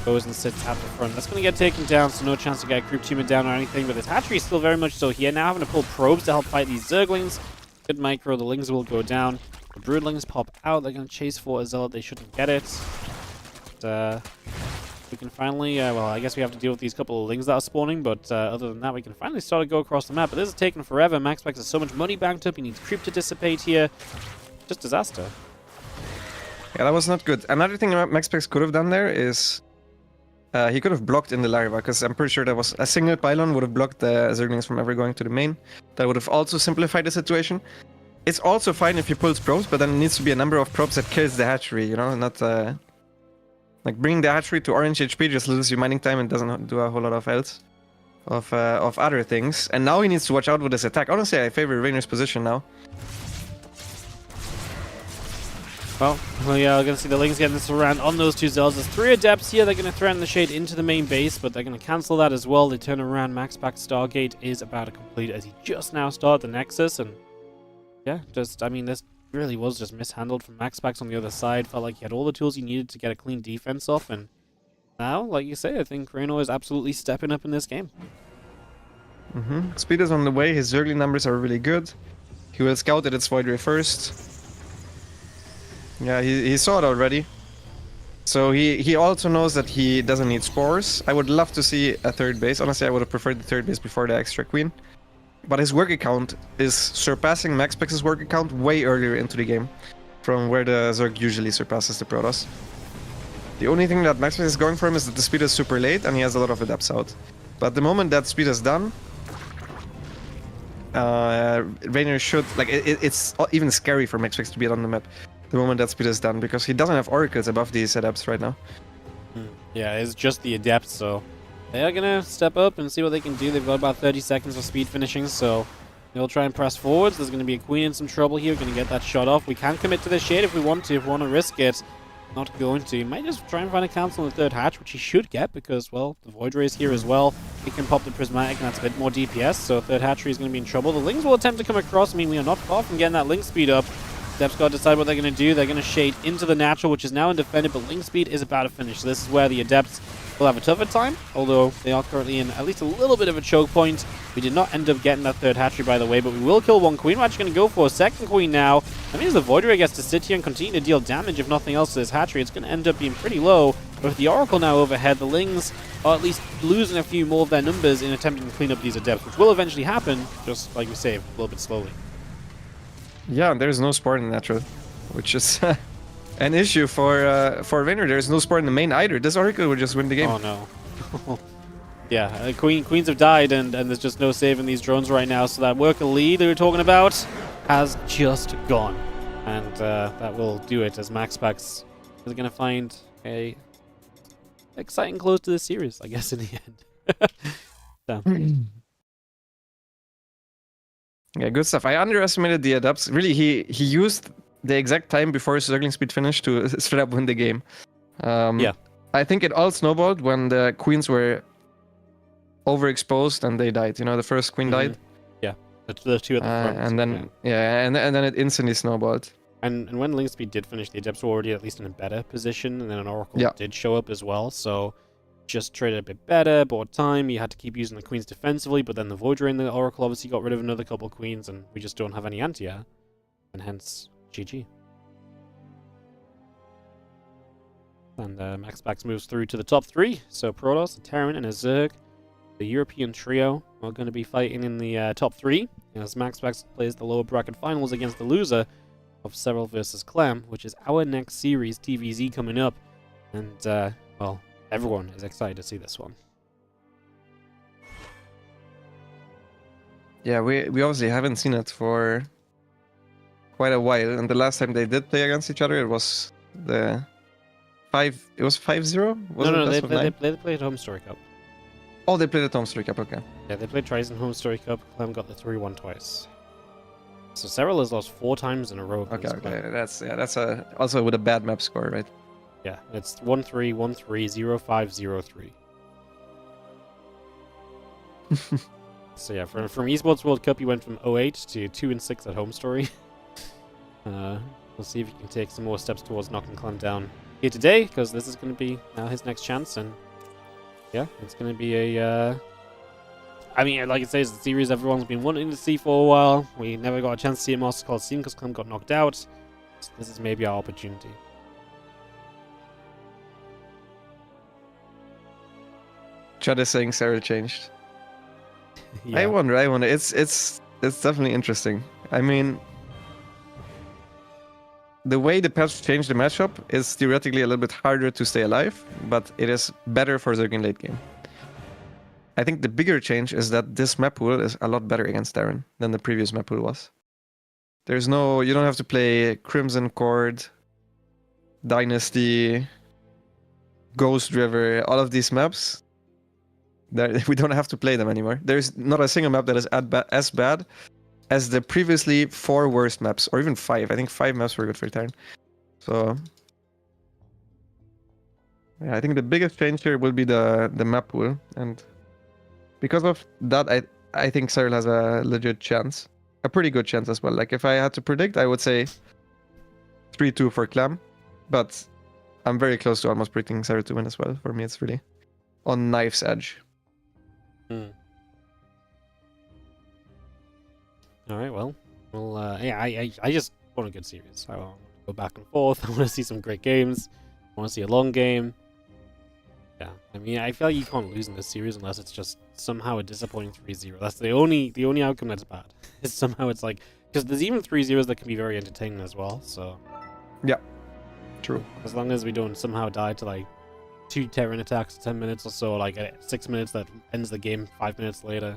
goes and sits at the front. That's going to get taken down, so no chance to get group teaming down or anything, but this hatchery is still very much so here. Now having to pull probes to help fight these zerglings. Good micro, the lings will go down. The broodlings pop out, they're going to chase for a Zealot, they shouldn't get it. But, we can finally, well, I guess we have to deal with these couple of lings that are spawning, but other than that, we can finally start to go across the map. But this is taking forever. Maxpax has so much money banked up, he needs creep to dissipate here. Just disaster. Yeah, that was not good. Another thing Maxpax could have done there is he could have blocked in the larva, because I'm pretty sure there was a single pylon would have blocked the zerglings from ever going to the main. That would have also simplified the situation. It's also fine if you pull probes, but then it needs to be a number of probes that kills the hatchery, you know, not like bringing the hatchery to orange HP just loses you mining time and doesn't do a whole lot of else of other things. And now he needs to watch out with this attack. Honestly, I favor Reynor's position now. Well, yeah, we're going to see the lings getting this around on those 2 Zealots. There's 3 Adepts here. They're going to threaten the shade into the main base, but they're going to cancel that as well. They turn around. Maxpax Stargate is about to complete as he just now started the Nexus, and yeah, just, I mean, this really was just mishandled from Maxpax on the other side. Felt like he had all the tools he needed to get a clean defense off, and now, like you say, I think Reynor is absolutely stepping up in this game. Speed is on the way, his Zergling numbers are really good. He will scout at its Void Ray first. Yeah, he saw it already. So he also knows that he doesn't need spores. I would love to see a 3rd base. Honestly, I would have preferred the 3rd base before the extra queen. But his work account is surpassing Maxpax's work account way earlier into the game, from where the Zerg usually surpasses the Protoss. The only thing that Maxpax is going for him is that the speed is super late and he has a lot of adepts out. But the moment that speed is done, Reynor should, like, it's even scary for Maxpax to be on the map the moment that speed is done, because he doesn't have oracles above these adepts right now. Yeah, it's just the adepts, so they are going to step up and see what they can do. They've got about 30 seconds for speed finishing, so they'll try and press forwards. There's going to be a queen in some trouble here. We're going to get that shot off. We can commit to the shade if we want to risk it. not going to. He might just try and find a cancel on the third hatch, which he should get because, well, the Void Ray is here as well. He can pop the Prismatic, and that's a bit more DPS, so third hatchery is going to be in trouble. The Lings will attempt to come across. I mean, we are not far from getting that Link speed up. Dep's got to decide what they're going to do. They're going to shade into the natural, which is now undefended, but Link speed is about to finish. So this is where the Adepts will have a tougher time, although they are currently in at least a little bit of a choke point. We did not end up getting that third hatchery, by the way, but we will kill one queen. We're actually going to go for a second queen now. That means the Void Ray gets to sit here and continue to deal damage, if nothing else, to this hatchery. It's going to end up being pretty low, but with the Oracle now overhead, the Lings are at least losing a few more of their numbers in attempting to clean up these Adepts, which will eventually happen, just like we say, a little bit slowly. Yeah, there's no support in natural, which is an issue for Reynor. There's no support in the main either. This Oracle would just win the game. Oh no. Yeah, queens have died, and there's just no saving these drones right now. So that worker lead that we were talking about has just gone, and that will do it. As Maxpax is going to find a exciting close to this series, I guess, in the end. So. Yeah, good stuff. I underestimated the Adepts. Really, he used the exact time before his circling speed finished to straight up win the game. Yeah. I think it all snowballed when the queens were overexposed and they died. You know, the first queen died. Yeah, the two at the front. And then and then it instantly snowballed. And when Link Speed did finish, the Adepts were already at least in a better position, and then an Oracle did show up as well. So just traded a bit better, bought time. You had to keep using the queens defensively, but then the Void Ray and the Oracle obviously got rid of another couple of queens, and we just don't have any anti-air, and hence GG. And Maxpax moves through to the top three. So Protoss, a Terran, and a Zerg, the European trio, are going to be fighting in the top three, as Maxpax plays the lower bracket finals against the loser of Serral versus Clem, which is our next series, TVZ, coming up. And, well, everyone is excited to see this one. Yeah, we obviously haven't seen it for quite a while, and the last time they did play against each other, it was the 5-0? No, they played Home Story Cup. Oh, they played at Home Story Cup, okay. Yeah, they played twice in Home Story Cup. Clem got the 3-1 twice. So Serral has lost 4 times in a row. Okay. That's also with a bad map score, right? Yeah, it's 1-3, 1-3, 0-5, 0-3. So yeah, from eSports World Cup, he went from 08 to 2-6 at Home Story. We'll see if he can take some more steps towards knocking Clem down here today, because this is going to be now his next chance, and yeah, it's going to be a... I mean, like I say, it's the series everyone's been wanting to see for a while. We never got a chance to see it Master Coliseum because Clem got knocked out. So this is maybe our opportunity. Chad is saying Serral changed. Yeah. I wonder. It's definitely interesting. I mean, the way the patch changed the matchup is theoretically a little bit harder to stay alive, but it is better for Zerg in late game. I think the bigger change is that this map pool is a lot better against Terran than the previous map pool was. You don't have to play Crimson Cord, Dynasty, Ghost River, all of these maps. We don't have to play them anymore. There's not a single map that is as bad as the previously 4 worst maps, or even 5. I think 5 maps were good for Terran. So yeah, I think the biggest change here will be the map pool, and because of that, I think Serral has a legit chance. A pretty good chance as well. Like, if I had to predict, I would say 3-2 for Clem. But I'm very close to almost predicting Serral to win as well. For me, it's really on knife's edge. Alright, well, yeah, I just want a good series. I want to go back and forth. I want to see some great games. I want to see a long game. Yeah, I mean, I feel like you can't lose in this series unless it's just somehow a disappointing 3-0. That's the only outcome that's bad. Is somehow it's like, because there's even 3-0s that can be very entertaining as well. So yeah, true. As long as we don't somehow die to like 2 Terran attacks in 10 minutes or so, like 6 minutes that ends the game 5 minutes later.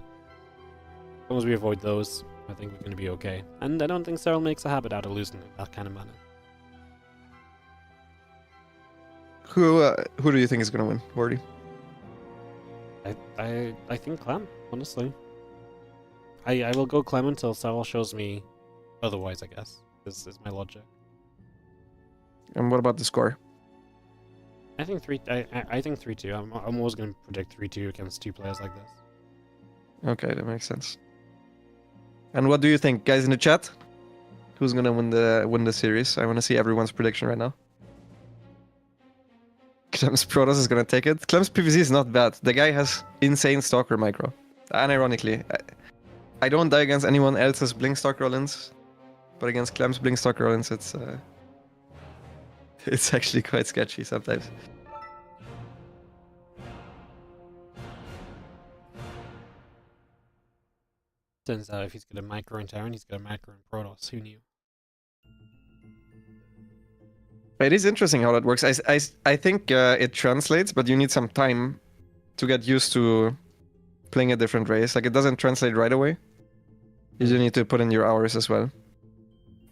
As long as we avoid those, I think we're going to be okay. And I don't think Serral makes a habit out of losing in that kind of manner. Who do you think is going to win, Wardy? I think Clem, honestly. I will go Clem until Serral shows me otherwise, I guess. This is my logic. And what about the score? I think I think 3-2. I'm always going to predict 3-2 against two players like this. Okay, that makes sense. And what do you think, guys in the chat? Who's gonna win the series? I want to see everyone's prediction right now. Clem's Protoss is gonna take it. Clem's PVZ is not bad. The guy has insane Stalker micro. Unironically, I don't die against anyone else's Blink Stalker roll-ins, but against Clem's Blink Stalker roll-ins, it's actually quite sketchy sometimes. Turns out if he's got a micro in Terran, he's got a micro in Protoss. Who knew? It is interesting how that works. I think it translates, but you need some time to get used to playing a different race. Like, it doesn't translate right away. You do need to put in your hours as well.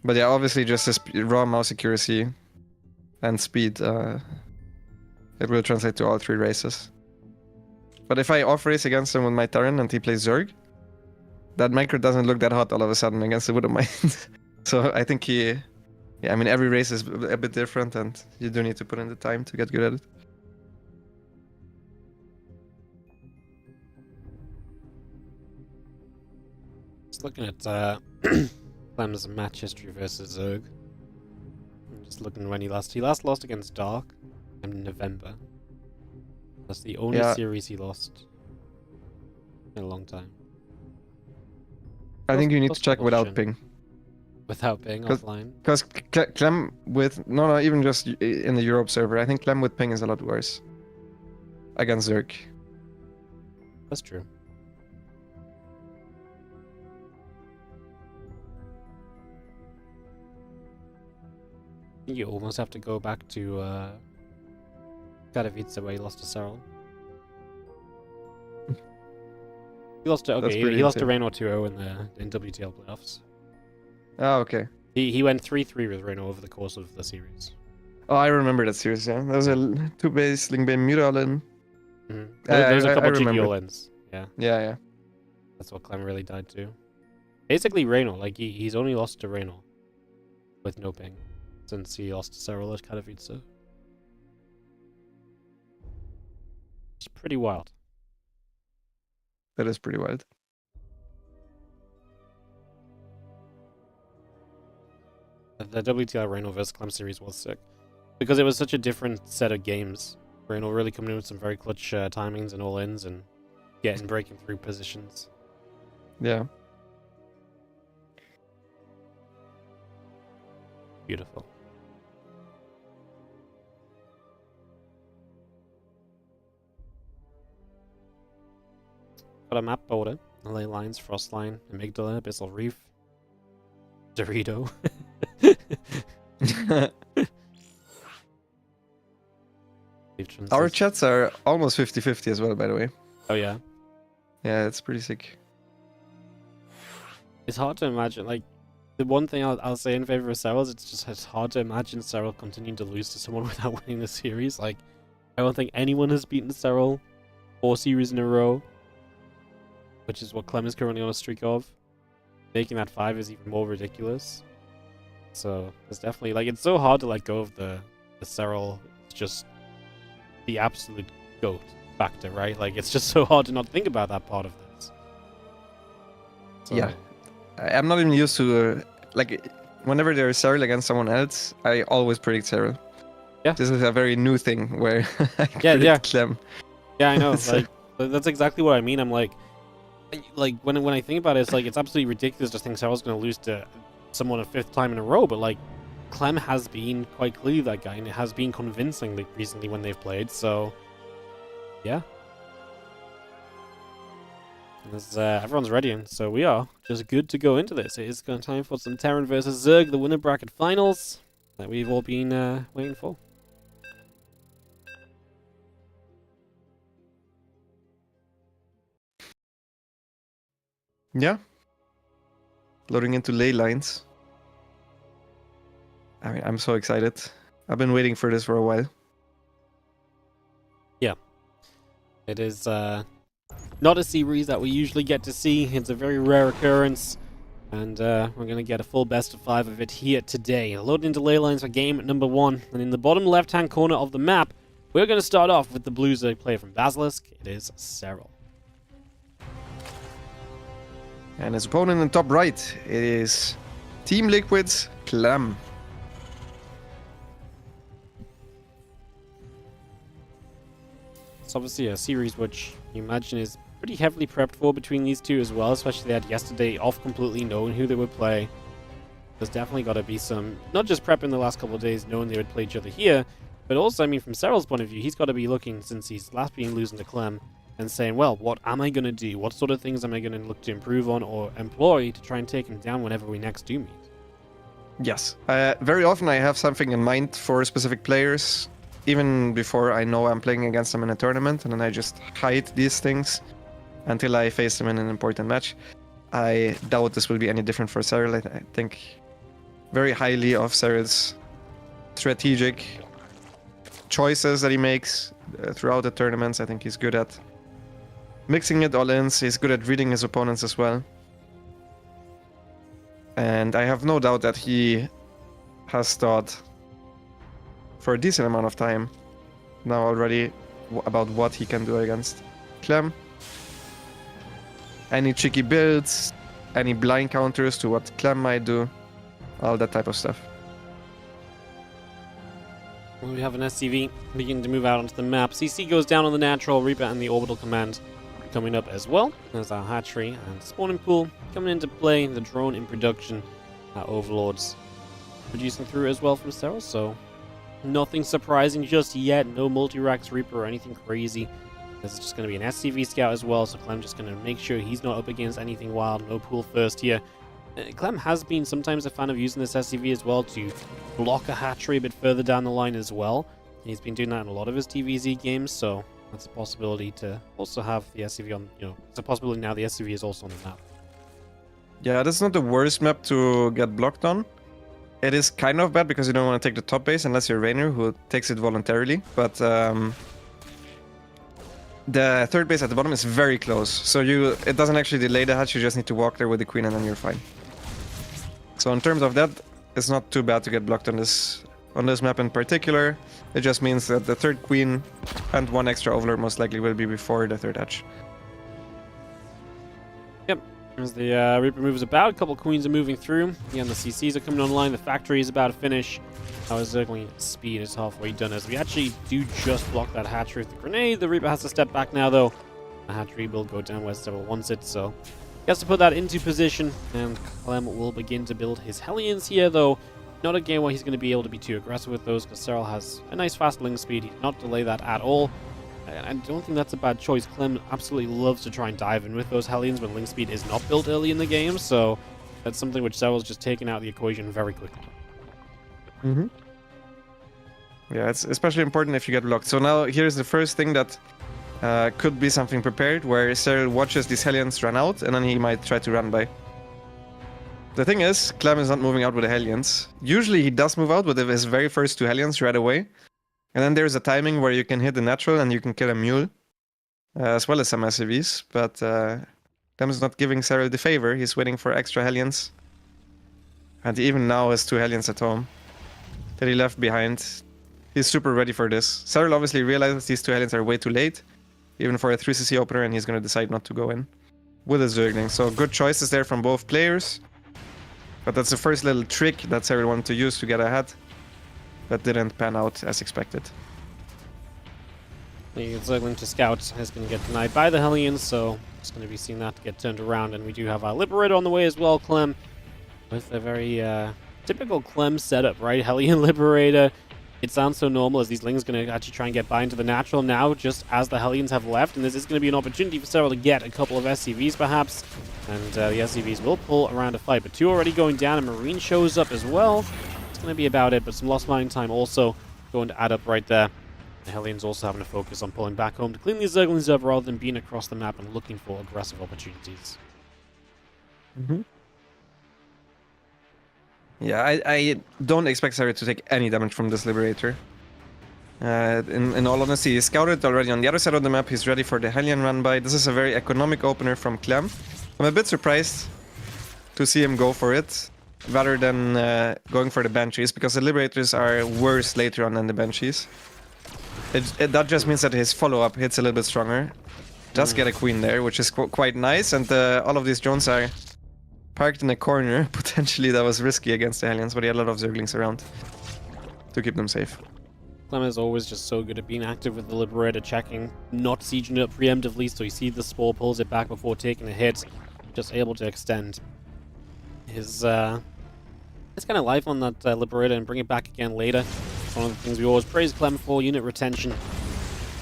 But yeah, obviously just the raw mouse accuracy and speed, it will translate to all three races. But if I off-race against him with my Terran and he plays Zerg, that micro doesn't look that hot all of a sudden against the Widowmine. So I think yeah, I mean, every race is a bit different, and you do need to put in the time to get good at it. Just looking at Clem's match history versus Zerg. I'm just looking when he last lost against Dark in November. That's the only series he lost in a long time. I think you need to check without ping. Without ping offline? Because Clem with... No, even just in the Europe server. I think Clem with ping is a lot worse. Against Zerg. That's true. You almost have to go back to Katowice where he lost to Serral. He lost to he lost to Reynor 2-0 in WTL playoffs. Oh, okay. He went 3-3 with Reynor over the course of the series. Oh, I remember that series. Yeah, that was a 2-base Lingbane Muralin. There's a couple of GG all-ins. Yeah. Yeah. That's what Clem really died to. Basically, Reynor, like he's only lost to Reynor with no ping since he lost to Serral at Katowice. It's pretty wild. That is pretty wild. The WTL Reynor vs Clem series was sick because it was such a different set of games. Reynor really coming in with some very clutch timings and all-ins and breaking through positions. Yeah. Beautiful. Got a map border, ley lines, Frostline, Amygdala, Abyssal Reef, Dorito. Our chats are almost 50-50 as well, by the way. Oh yeah? Yeah, it's pretty sick. It's hard to imagine, like, the one thing I'll say in favor of Serral is it's hard to imagine Serral continuing to lose to someone without winning the series. Like, I don't think anyone has beaten Serral 4 series in a row, which is what Clem is currently on a streak of. Making that 5 is even more ridiculous. So, it's definitely, like, it's so hard to let go of the Serral. It's just the absolute GOAT factor, right? Like, it's just so hard to not think about that part of this. So, yeah. I'm not even used to, like, whenever there's Serral against someone else, I always predict Serral. Yeah. This is a very new thing where I predict Clem. Yeah, I know. Like, that's exactly what I mean. I'm like when I think about it, it's like it's absolutely ridiculous to think Serral's going to lose to someone a 5th time in a row, but like Clem has been quite clearly that guy, and it has been convincing like, recently when they've played. So, yeah. As everyone's ready, and so we are just good to go into this. It is going time for some Terran versus Zerg, the winner bracket finals that we've all been waiting for. Yeah. Loading into ley lines. I mean, I'm so excited. I've been waiting for this for a while. Yeah. It is not a series that we usually get to see. It's a very rare occurrence. And we're going to get a full best of 5 of it here today. Loading into ley lines for game number 1. And in the bottom left-hand corner of the map, We're going to start off with the blue Zerg player from Basilisk. It is Serral. And his opponent in top right is Team Liquid's Clem. It's obviously a series which you imagine is pretty heavily prepped for between these two as well, especially they had yesterday off completely knowing who they would play. There's definitely got to be some, not just prep in the last couple of days knowing they would play each other here, but also, I mean, from Serral's point of view, he's got to be looking, since he's last been losing to Clem, and saying, well, what am I going to do? What sort of things am I going to look to improve on or employ to try and take him down whenever we next do meet? Yes. Very often I have something in mind for specific players, even before I know I'm playing against them in a tournament, and then I just hide these things until I face them in an important match. I doubt this will be any different for Serral. I think very highly of Serral's strategic choices that he makes throughout the tournaments. I think he's good at mixing it all in. He's good at reading his opponents as well. And I have no doubt that he has thought for a decent amount of time now already about what he can do against Clem. Any cheeky builds, any blind counters to what Clem might do, all that type of stuff. We have an SCV beginning to move out onto the map. CC goes down on the natural, Reaper and the orbital command coming up as well. There's our hatchery and spawning pool coming into play. The drone in production, overlords producing through as well from Serral, so nothing surprising just yet. No multi-racks Reaper or anything crazy. This is just going to be an SCV scout as well, so Clem just going to make sure he's not up against anything wild. No pool first here. Clem has been sometimes a fan of using this SCV as well to block a hatchery a bit further down the line as well. He's been doing that in a lot of his TVZ games, so that's a possibility to also have the SCV on, it's a possibility now the SCV is also on the map. Yeah, this is not the worst map to get blocked on. It is kind of bad because you don't want to take the top base unless you're Reynor, who takes it voluntarily, but the third base at the bottom is very close, so it doesn't actually delay the hatch, you just need to walk there with the queen and then you're fine. So in terms of that, it's not too bad to get blocked on this map in particular. It just means that the third queen and one extra overlord most likely will be before the third hatch. Yep, as the Reaper moves about, a couple queens are moving through. Again, the CCs are coming online, the factory is about to finish. Our Zergling speed is halfway done as we actually do just block that hatchery with the grenade. The Reaper has to step back now though. The hatchery will go down where Serral wants it, so he has to put that into position, and Clem will begin to build his Hellions here though. Not a game where he's going to be able to be too aggressive with those because Serral has a nice fast ling speed. He did not delay that at all. And I don't think that's a bad choice. Clem absolutely loves to try and dive in with those Hellions when ling speed is not built early in the game, so that's something which Serral's just taken out of the equation very quickly. Mm-hmm. Yeah, it's especially important if you get blocked. So now here's the first thing that could be something prepared, where Serral watches these Hellions run out, and then he might try to run by. The thing is, Clem is not moving out with the Hellions. Usually he does move out with his very first two Hellions right away. And then there's a timing where you can hit the natural and you can kill a mule, as well as some SCVs. But Clem is not giving Serral the favor. He's waiting for extra Hellions. And he even now has two Hellions at home that he left behind. He's super ready for this. Serral obviously realizes these two Hellions are way too late, even for a 3cc opener, and he's going to decide not to go in with his Zergling. So good choices there from both players. But that's the first little trick that Serral wanted to use to get ahead. That didn't pan out as expected. The Zergling to scout is going to get denied by the Hellions, so it's going to be seeing that get turned around. And we do have our Liberator on the way as well, Clem, with a very typical Clem setup, right? Hellion Liberator. It sounds so normal as these Lings going to actually try and get by into the natural now, just as the Hellions have left. And this is going to be an opportunity for Serral to get a couple of SCVs, perhaps. And the SCVs will pull around a fight. But two already going down, and Marine shows up as well. It's going to be about it, but some lost mining time also going to add up right there. The Hellions also having to focus on pulling back home to clean these Zerglings up rather than being across the map and looking for aggressive opportunities. Mm-hmm. Yeah, I don't expect Serral to take any damage from this Liberator. In all honesty, he's scouted already on the other side of the map. He's ready for the Hellion run by. This is a very economic opener from Clem. I'm a bit surprised to see him go for it rather than going for the Banshees, because the Liberators are worse later on than the Banshees. That just means that his follow-up hits a little bit stronger. Does get a queen there, which is quite nice, and all of these drones are parked in a corner. Potentially that was risky against the Hellions, but he had a lot of Zerglings around to keep them safe. Clem is always just so good at being active with the Liberator, checking, not sieging it preemptively, so you see the Spore, pulls it back before taking a hit, just able to extend his kind of life on that Liberator and bring it back again later. It's one of the things we always praise Clem for, unit retention.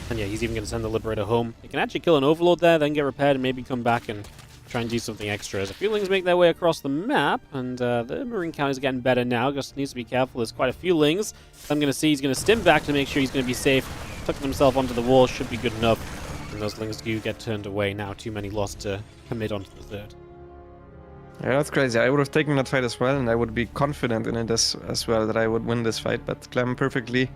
And yeah, he's even going to send the Liberator home. He can actually kill an Overlord there, then get repaired and maybe come back and try and do something extra. As a few lings make their way across the map, and the Marine count is getting better now. Just needs to be careful. There's quite a few lings. I'm going to see he's going to stim back to make sure he's going to be safe. Tucking himself onto the wall should be good enough. And those lings do get turned away. Now too many lost to commit onto the third. Yeah, that's crazy. I would have taken that fight as well, and I would be confident in it as well that I would win this fight. But Clem perfectly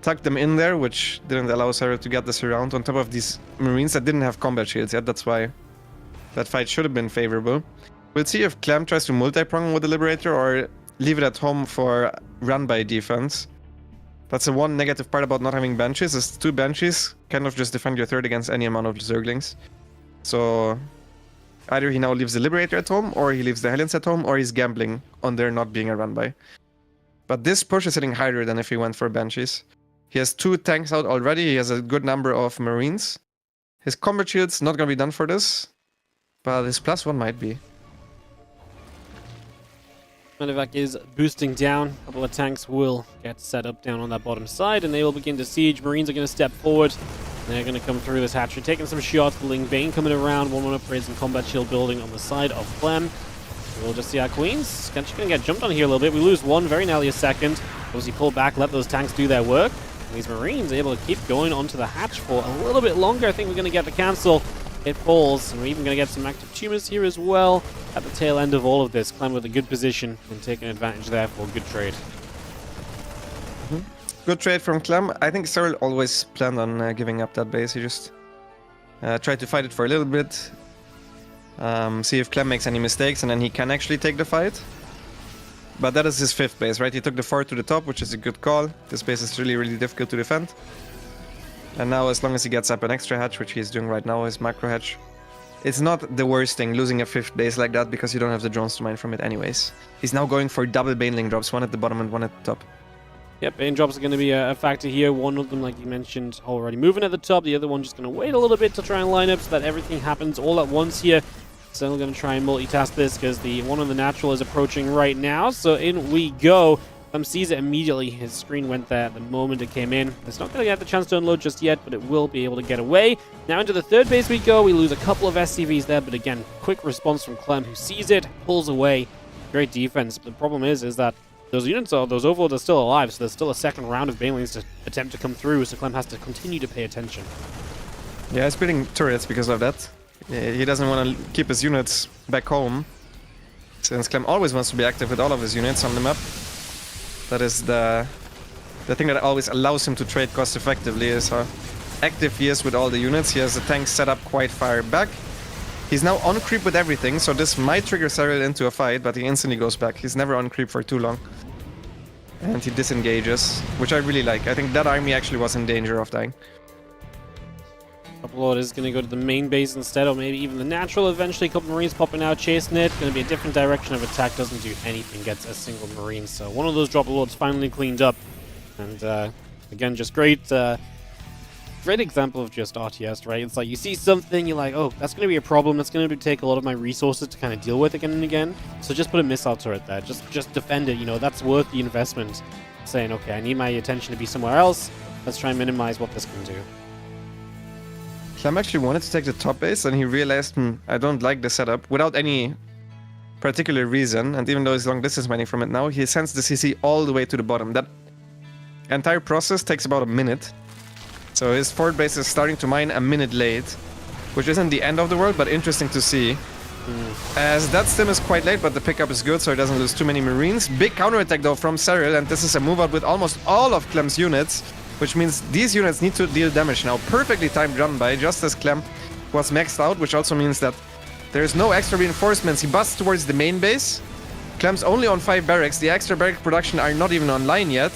tucked them in there, which didn't allow Serral to get this around on top of these Marines that didn't have combat shields yet. That's why that fight should have been favorable. We'll see if Clem tries to multi-prong with the Liberator or leave it at home for run-by defense. That's the one negative part about not having benches, is 2 benches kind of just defend your third against any amount of Zerglings. So either he now leaves the Liberator at home, or he leaves the Hellions at home, or he's gambling on there not being a run-by. But this push is hitting higher than if he went for benches. He has 2 tanks out already, he has a good number of Marines. His combat shield's not gonna be done for this, but his +1 might be. Medevac is boosting down. A couple of tanks will get set up down on that bottom side, and they will begin to siege. Marines are going to step forward. They're going to come through this hatchery, taking some shots. The Ling Bane coming around. 1-1 upgrades and combat shield building on the side of Clem. We'll just see our Queens. Actually going to get jumped on here a little bit. We lose one, very nearly a second. Obviously pull back, let those tanks do their work. And these Marines are able to keep going onto the hatch for a little bit longer. I think we're going to get the cancel. It falls, and we're even going to get some active tumors here as well at the tail end of all of this. Clem with a good position and taking advantage there for a good trade. Good trade from Clem. I think Serral always planned on giving up that base. He just tried to fight it for a little bit, see if Clem makes any mistakes, and then he can actually take the fight. But that is his 5th base, right? He took the 4 to the top, which is a good call. This base is really, really difficult to defend. And now, as long as he gets up an extra hatch, which he's doing right now, his macro hatch, it's not the worst thing losing a 5th base like that, because you don't have the drones to mine from it anyways. He's now going for double Baneling drops, one at the bottom and one at the top. Yep, Bane drops are going to be a factor here. One of them, like you mentioned, already moving at the top. The other one just going to wait a little bit to try and line up so that everything happens all at once here. So we're going to try and multitask this because the one on the natural is approaching right now. So in we go. Clem sees it immediately. His screen went there the moment it came in. It's not going to get the chance to unload just yet, but it will be able to get away. Now into the 3rd base we go. We lose a couple of SCVs there, but again, quick response from Clem, who sees it, pulls away. Great defense. But the problem is that those units, those overlords are still alive, so there's still a second round of Banelings to attempt to come through, so Clem has to continue to pay attention. Yeah, he's building turrets because of that. He doesn't want to keep his units back home, since Clem always wants to be active with all of his units on the map. That is the thing that always allows him to trade cost effectively, is how active he is with all the units. He has the tanks set up quite far back. He's now on creep with everything, so this might trigger Serral into a fight, but he instantly goes back. He's never on creep for too long. And he disengages, which I really like. I think that army actually was in danger of dying. Overlord is going to go to the main base instead, or maybe even the natural eventually. A couple Marines popping out, chasing it. Going to be a different direction of attack. Doesn't do anything, gets a single Marine. So one of those drop lords finally cleaned up. And again, just great example of just RTS, right? It's like you see something, you're like, oh, that's going to be a problem. That's going to take a lot of my resources to kind of deal with again and again. So just put a missile turret there. Just defend it. You know, that's worth the investment. Saying, okay, I need my attention to be somewhere else. Let's try and minimize what this can do. Clem actually wanted to take the top base, and he realized, I don't like the setup, without any particular reason. And even though he's long distance mining from it now, he sends the CC all the way to the bottom. That entire process takes about a minute. So his 4th base is starting to mine a minute late, which isn't the end of the world, but interesting to see. As that stim is quite late, but the pickup is good, so he doesn't lose too many Marines. Big counterattack though from Serral, and this is a move out with almost all of Clem's units, which means these units need to deal damage now. Perfectly timed run by, just as Clem was maxed out, which also means that there's no extra reinforcements. He busts towards the main base. Clem's only on 5 barracks. The extra barrack production are not even online yet.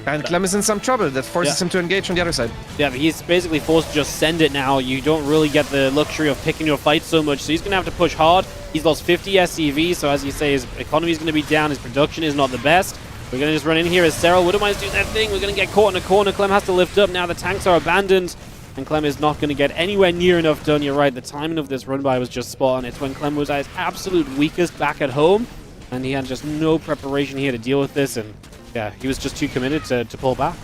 And Clem is in some trouble. That forces him to engage on the other side. Yeah, but he's basically forced to just send it now. You don't really get the luxury of picking your fight so much, so he's going to have to push hard. He's lost 50 SCV, so as you say, his economy is going to be down. His production is not the best. We're going to just run in here as Serral. Widowmine's doing that thing. We're going to get caught in a corner. Clem has to lift up. Now the tanks are abandoned, and Clem is not going to get anywhere near enough done. You're right, the timing of this run-by was just spot on. It's when Clem was at his absolute weakest back at home, and he had just no preparation here to deal with this, and yeah, he was just too committed to pull back.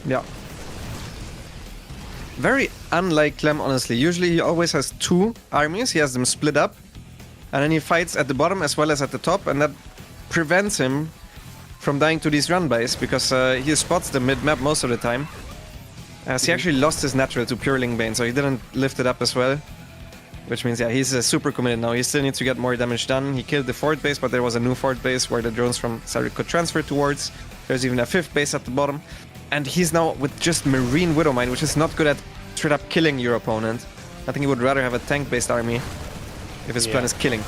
Yeah. Very unlike Clem, honestly. Usually he always has two armies. He has them split up, and then he fights at the bottom as well as at the top, and that prevents him from dying to these run-bys, because he spots the mid-map most of the time. As he actually lost his natural to Pure Ling Bane, so he didn't lift it up as well. Which means, yeah, he's super committed now. He still needs to get more damage done. He killed the fourth base, but there was a new fourth base where the drones from Serral could transfer towards. There's even a fifth base at the bottom. And he's now with just Marine Widowmine, which is not good at straight up killing your opponent. I think he would rather have a tank-based army if his plan is killing.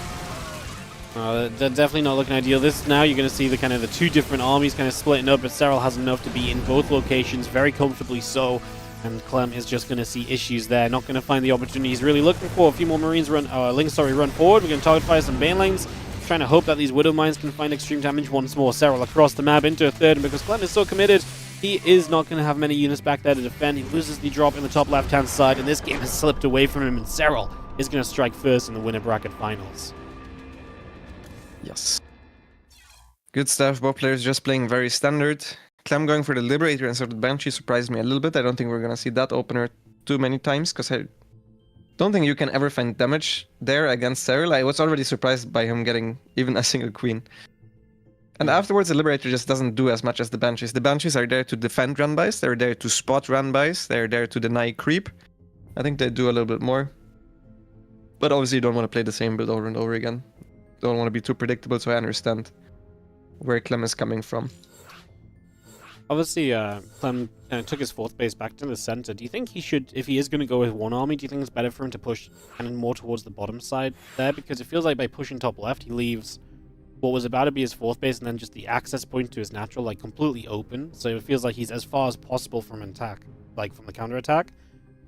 They're definitely not looking ideal. This now you're going to see the the two different armies kind of splitting up, but Serral has enough to be in both locations, very comfortably so. And Clem is just going to see issues there, not going to find the opportunity he's really looking for. A few more Marines run forward. We're going to target fire some Banelings, trying to hope that these Widow Mines can find extreme damage once more. Serral across the map into a third, and because Clem is so committed, he is not going to have many units back there to defend. He loses the drop in the top left-hand side, and this game has slipped away from him, and Serral is going to strike first in the winner bracket finals. Yes. Good stuff. Both players just playing very standard. Clem going for the Liberator instead of the Banshee surprised me a little bit. I don't think we're going to see that opener too many times, because I don't think you can ever find damage there against Serral. I was already surprised by him getting even a single queen. And afterwards, the Liberator just doesn't do as much as the Banshees. The Banshees are there to defend run-bys, they're there to spot run-bys, they're there to deny creep. I think they do a little bit more. But obviously you don't want to play the same build over and over again. Don't want to be too predictable, so I understand where Clem is coming from. Obviously, Clem took his fourth base back to the center. Do you think he should, if he is going to go with one army, do you think it's better for him to push more towards the bottom side there? Because it feels like by pushing top left, he leaves what was about to be his fourth base and then just the access point to his natural, completely open. So it feels like he's as far as possible from attack, from the counter attack. Do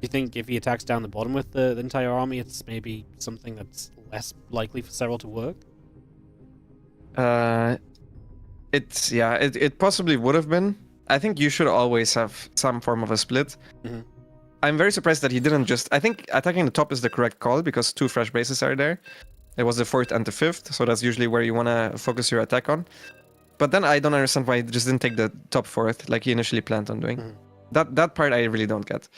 you think if he attacks down the bottom with the entire army, it's maybe something that's less likely for Serral to work? It possibly would have been. I think you should always have some form of a split. Mm-hmm. I'm very surprised that he didn't just... I think attacking the top is the correct call, because two fresh bases are there. It was the fourth and the fifth, so that's usually where you want to focus your attack on. But then I don't understand why he just didn't take the top fourth, like he initially planned on doing. Mm-hmm. That part I really don't get.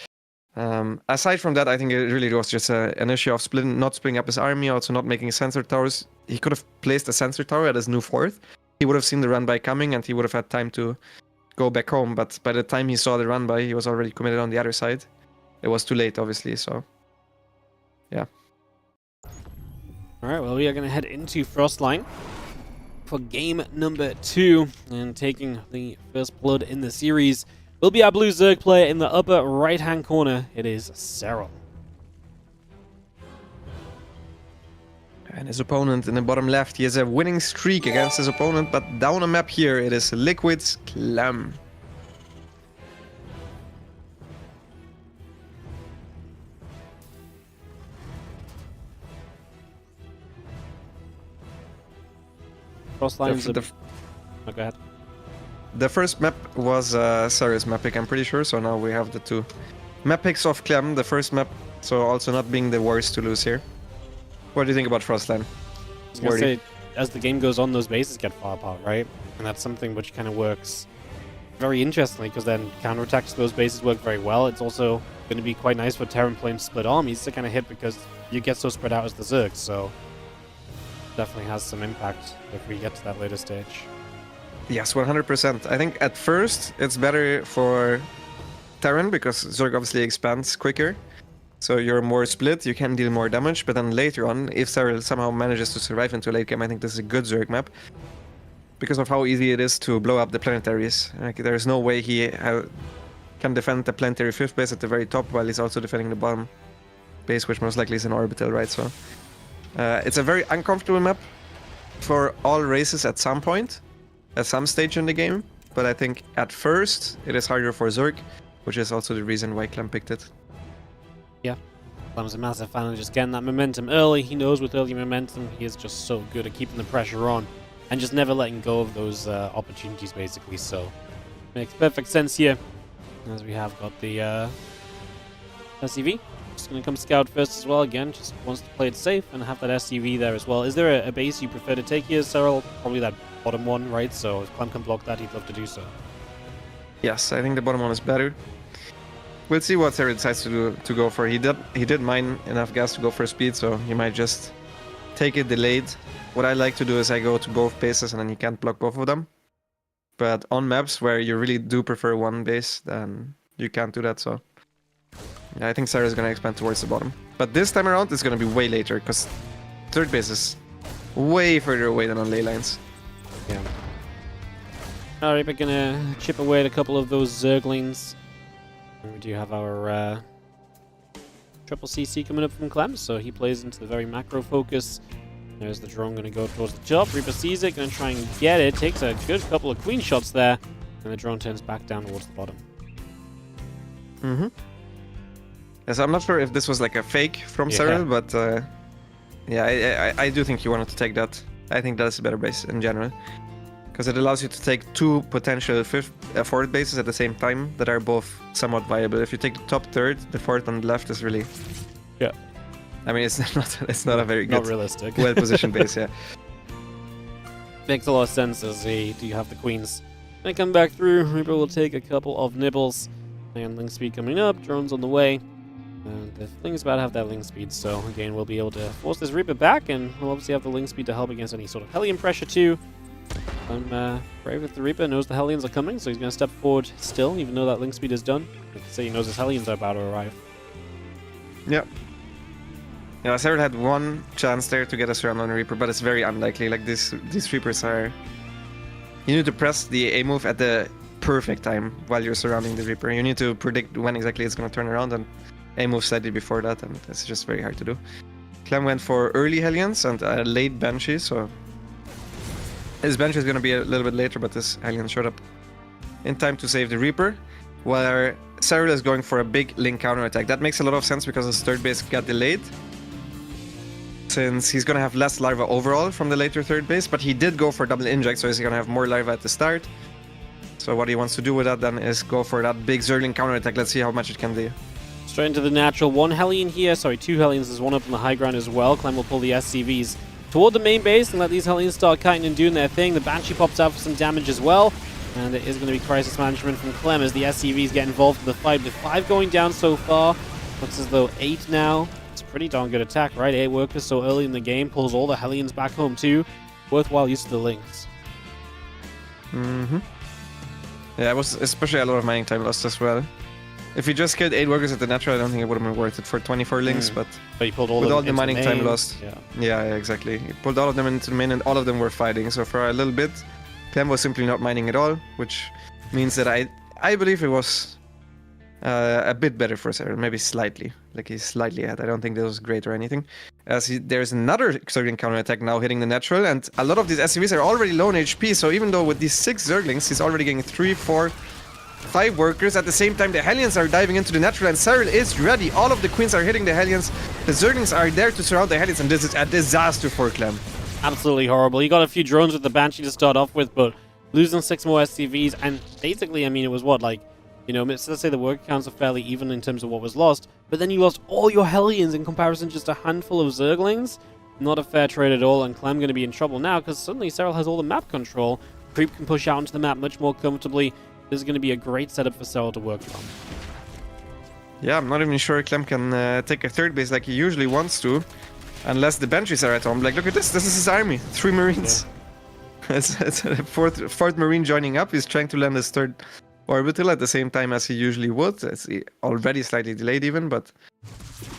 Aside from that, I think it really was just an issue of not splitting up his army, also not making sensor towers. He could have placed a sensor tower at his new fourth. He would have seen the run-by coming, and he would have had time to go back home, but by the time he saw the run-by, he was already committed on the other side. It was too late, obviously, so... yeah. Alright, well, we are going to head into Frostline for game number 2, and taking the first blood in the series will be our blue Zerg player in the upper right-hand corner. It is Serral. And his opponent in the bottom left, he has a winning streak against his opponent, but down a map here, it is Liquid's Clem. Frostline's go ahead. The first map was Serral's map pick, I'm pretty sure, so now we have the two map picks of Clem, the first map, so also not being the worst to lose here. What do you think about Frostline? I was going to say, as the game goes on, those bases get far apart, right? And that's something which kind of works very interestingly, because then counterattacks to those bases work very well. It's also going to be quite nice for Terran Flame split armies to kind of hit, because you get so spread out as the Zerg, so definitely has some impact if we get to that later stage. Yes, 100%. I think at first it's better for Terran, because Zerg obviously expands quicker. So you're more split, you can deal more damage, but then later on, if Serral somehow manages to survive into a late game, I think this is a good Zerg map. Because of how easy it is to blow up the planetaries. There's no way he can defend the planetary 5th base at the very top while he's also defending the bottom base, which most likely is an orbital, right? So it's a very uncomfortable map for all races at some point, at some stage in the game. but I think at first it is harder for Zerg, which is also the reason why Clem picked it. Yeah. Clem's a massive fan of just getting that momentum early. He knows with early momentum, he is just so good at keeping the pressure on and just never letting go of those opportunities, basically. So, makes perfect sense here, as we have got the SCV. Just going to come scout first as well. Again, just wants to play it safe and have that SCV there as well. Is there a base you prefer to take here, Serral? Probably that bottom one, right? So if Clem can block that, he'd love to do so. Yes, I think the bottom one is better. We'll see what Serral decides to go for. He did mine enough gas to go for speed, so he might just take it delayed. What I like to do is I go to both bases and then he can't block both of them. But on maps where you really do prefer one base, then you can't do that, so... Yeah, I think Sarah is going to expand towards the bottom. But this time around, it's going to be way later, because third base is way further away than on ley lines. Yeah. Alright, we're going to chip away at a couple of those Zerglings. We do have our triple CC coming up from Clem, so he plays into the very macro focus. There's the drone going to go towards the top. Reaper sees it, going to try and get it. Takes a good couple of queen shots there, and the drone turns back down towards the bottom. Mm-hmm. Yes, I'm not sure if this was like a fake from Serral, but yeah, I do think he wanted to take that. I think that is a better base in general, because it allows you to take two potential fourth bases at the same time that are both somewhat viable. If you take the top third, the fourth on the left is really... Yeah. I mean, it's not a very good, not realistic, well-positioned base, yeah. Makes a lot of sense as they do have the queens. They come back through, Reaper will take a couple of nibbles, and link speed coming up, drones on the way. The thing's about to have that link speed, so again, we'll be able to force this Reaper back, and we'll obviously have the link speed to help against any sort of Hellion pressure too. Brave with the Reaper, knows the Hellions are coming, so he's going to step forward still, even though that link speed is done. Like I say, he knows his Hellions are about to arrive. Yeah. Yeah, Serral had one chance there to get us around on the Reaper, but it's very unlikely. Like, these Reapers are... You need to press the A move at the perfect time while you're surrounding the Reaper. You need to predict when exactly it's going to turn around, and A move slightly before that, and it's just very hard to do. Clem went for early Hellions and a late Banshee, so... His Banshee is going to be a little bit later, but this Hellion showed up in time to save the Reaper, where Serral is going for a big link counterattack. That makes a lot of sense because his third base got delayed, since he's going to have less larva overall from the later third base, but he did go for double inject, so he's going to have more larva at the start. So what he wants to do with that then is go for that big Zergling counterattack. Let's see how much it can do. Straight into the natural. One Hellion here, sorry, two Hellions. There's one up on the high ground as well. Clem will pull the SCVs toward the main base and let these Hellions start kiting and doing their thing. The Banshee pops out for some damage as well, and it is going to be crisis management from Clem as the SCVs get involved in the fight. With 5 going down so far, looks as though 8 now. It's a pretty darn good attack, right? 8 workers so early in the game, pulls all the Hellions back home too. Worthwhile use of the links. Mm-hmm. Yeah, it was especially a lot of mining time lost as well. If he just killed 8 workers at the natural, I don't think it would have been worth it for 24 links, but he pulled all with of all them the mining into time lost. Yeah, exactly. He pulled all of them into the main and all of them were fighting, so for a little bit, Clem was simply not mining at all, which means that I believe it was a bit better for Serral, maybe slightly. Like, he's slightly ahead. I don't think that was great or anything. As there's another Zergling counterattack now hitting the natural, and a lot of these SCVs are already low on HP, so even though with these 6 Zerglings, he's already getting 3, 4, 5 workers. At the same time, the Hellions are diving into the natural, and Serral is ready. All of the Queens are hitting the Hellions. The Zerglings are there to surround the Hellions, and this is a disaster for Clem. Absolutely horrible. He got a few drones with the Banshee to start off with, but losing 6 more SCVs, and basically, I mean, it was what, like, you know, let's say the work counts are fairly even in terms of what was lost, but then you lost all your Hellions in comparison to just a handful of Zerglings. Not a fair trade at all, and Clem going to be in trouble now, because suddenly Serral has all the map control. Creep can push out into the map much more comfortably. This is going to be a great setup for Serral to work from. Yeah, I'm not even sure Clem can take a third base like he usually wants to, unless the Banshees are at home. Like, look at this. This is his army. 3 Marines. Yeah. It's a fourth Marine joining up. He's trying to land his third orbital at the same time as he usually would. It's already slightly delayed even, but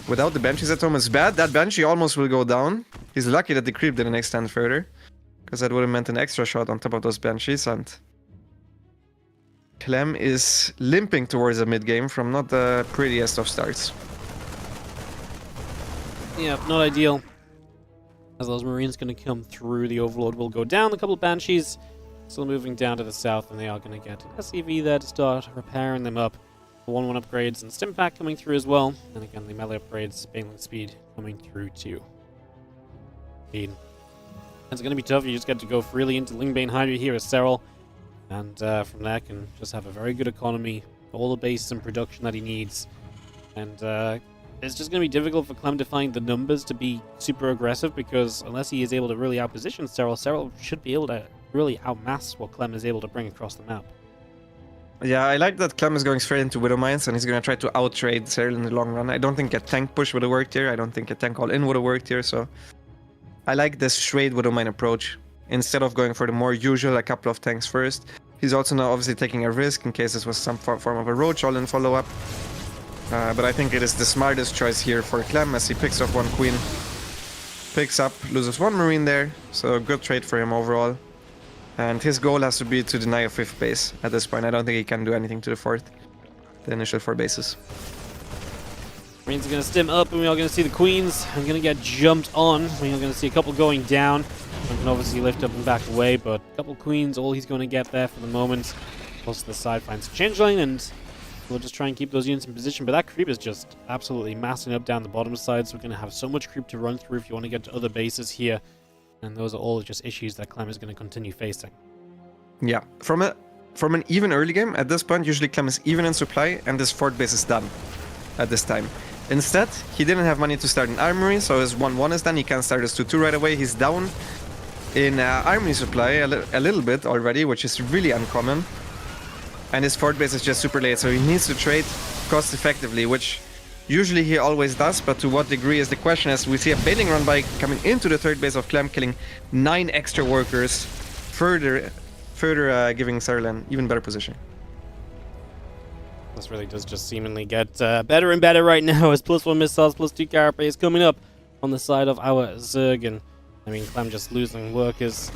without the Banshees at home, it's bad. That Banshee almost will go down. He's lucky that the creep didn't extend further, because that would have meant an extra shot on top of those Banshees, and Clem is limping towards a mid-game from not the prettiest of starts. Yeah, not ideal. As those Marines going to come through, the Overlord will go down. A couple of Banshees Still moving down to the south, and they are going to get an SCV there to start repairing them up. The 1-1 upgrades and stim pack coming through as well. And again, the melee upgrades, Baneling speed coming through too. It's going to be tough. You just get to go freely into Lingbane Hydra here as Serral. And from there can just have a very good economy, all the bases and production that he needs. And it's just going to be difficult for Clem to find the numbers to be super aggressive, because unless he is able to really outposition Serral, Serral should be able to really outmass what Clem is able to bring across the map. Yeah, I like that Clem is going straight into Widow Mines, and he's going to try to out-trade Serral in the long run. I don't think a tank push would have worked here. I don't think a tank all-in would have worked here, so... I like this trade Widow Mine approach. Instead of going for the more usual, a couple of tanks first. He's also now obviously taking a risk in case this was some form of a roach all-in follow-up. But I think it is the smartest choice here for Clem, as he picks off one queen. Picks up, loses one marine there, so a good trade for him overall. And his goal has to be to deny a 5th base at this point. I don't think he can do anything to the 4th. The initial 4 bases. Marines are going to stim up, and we are going to see the queens. I'm going to get jumped on. We are going to see a couple going down. I can obviously lift up and back away, but a couple queens, all he's going to get there for the moment. Close to the side finds a changeling, and we'll just try and keep those units in position. But that creep is just absolutely massing up down the bottom side, so we're going to have so much creep to run through if you want to get to other bases here. And those are all just issues that Clem is going to continue facing. Yeah, from an even early game, at this point, usually Clem is even in supply, and this 4th base is done at this time. Instead, he didn't have money to start an armory, so his 1-1 is done. He can't start his 2-2 right away. He's down in armory supply a little bit already, which is really uncommon. And his 4th base is just super late, so he needs to trade cost effectively, which usually he always does, but to what degree is the question, as we see a baiting run by coming into the 3rd base of Clem, killing 9 extra workers, further giving Serral an even better position. This really does just seemingly get better and better right now, as +1 missiles, +2 carapace coming up on the side of our Zerg. I mean, Clem just losing workers.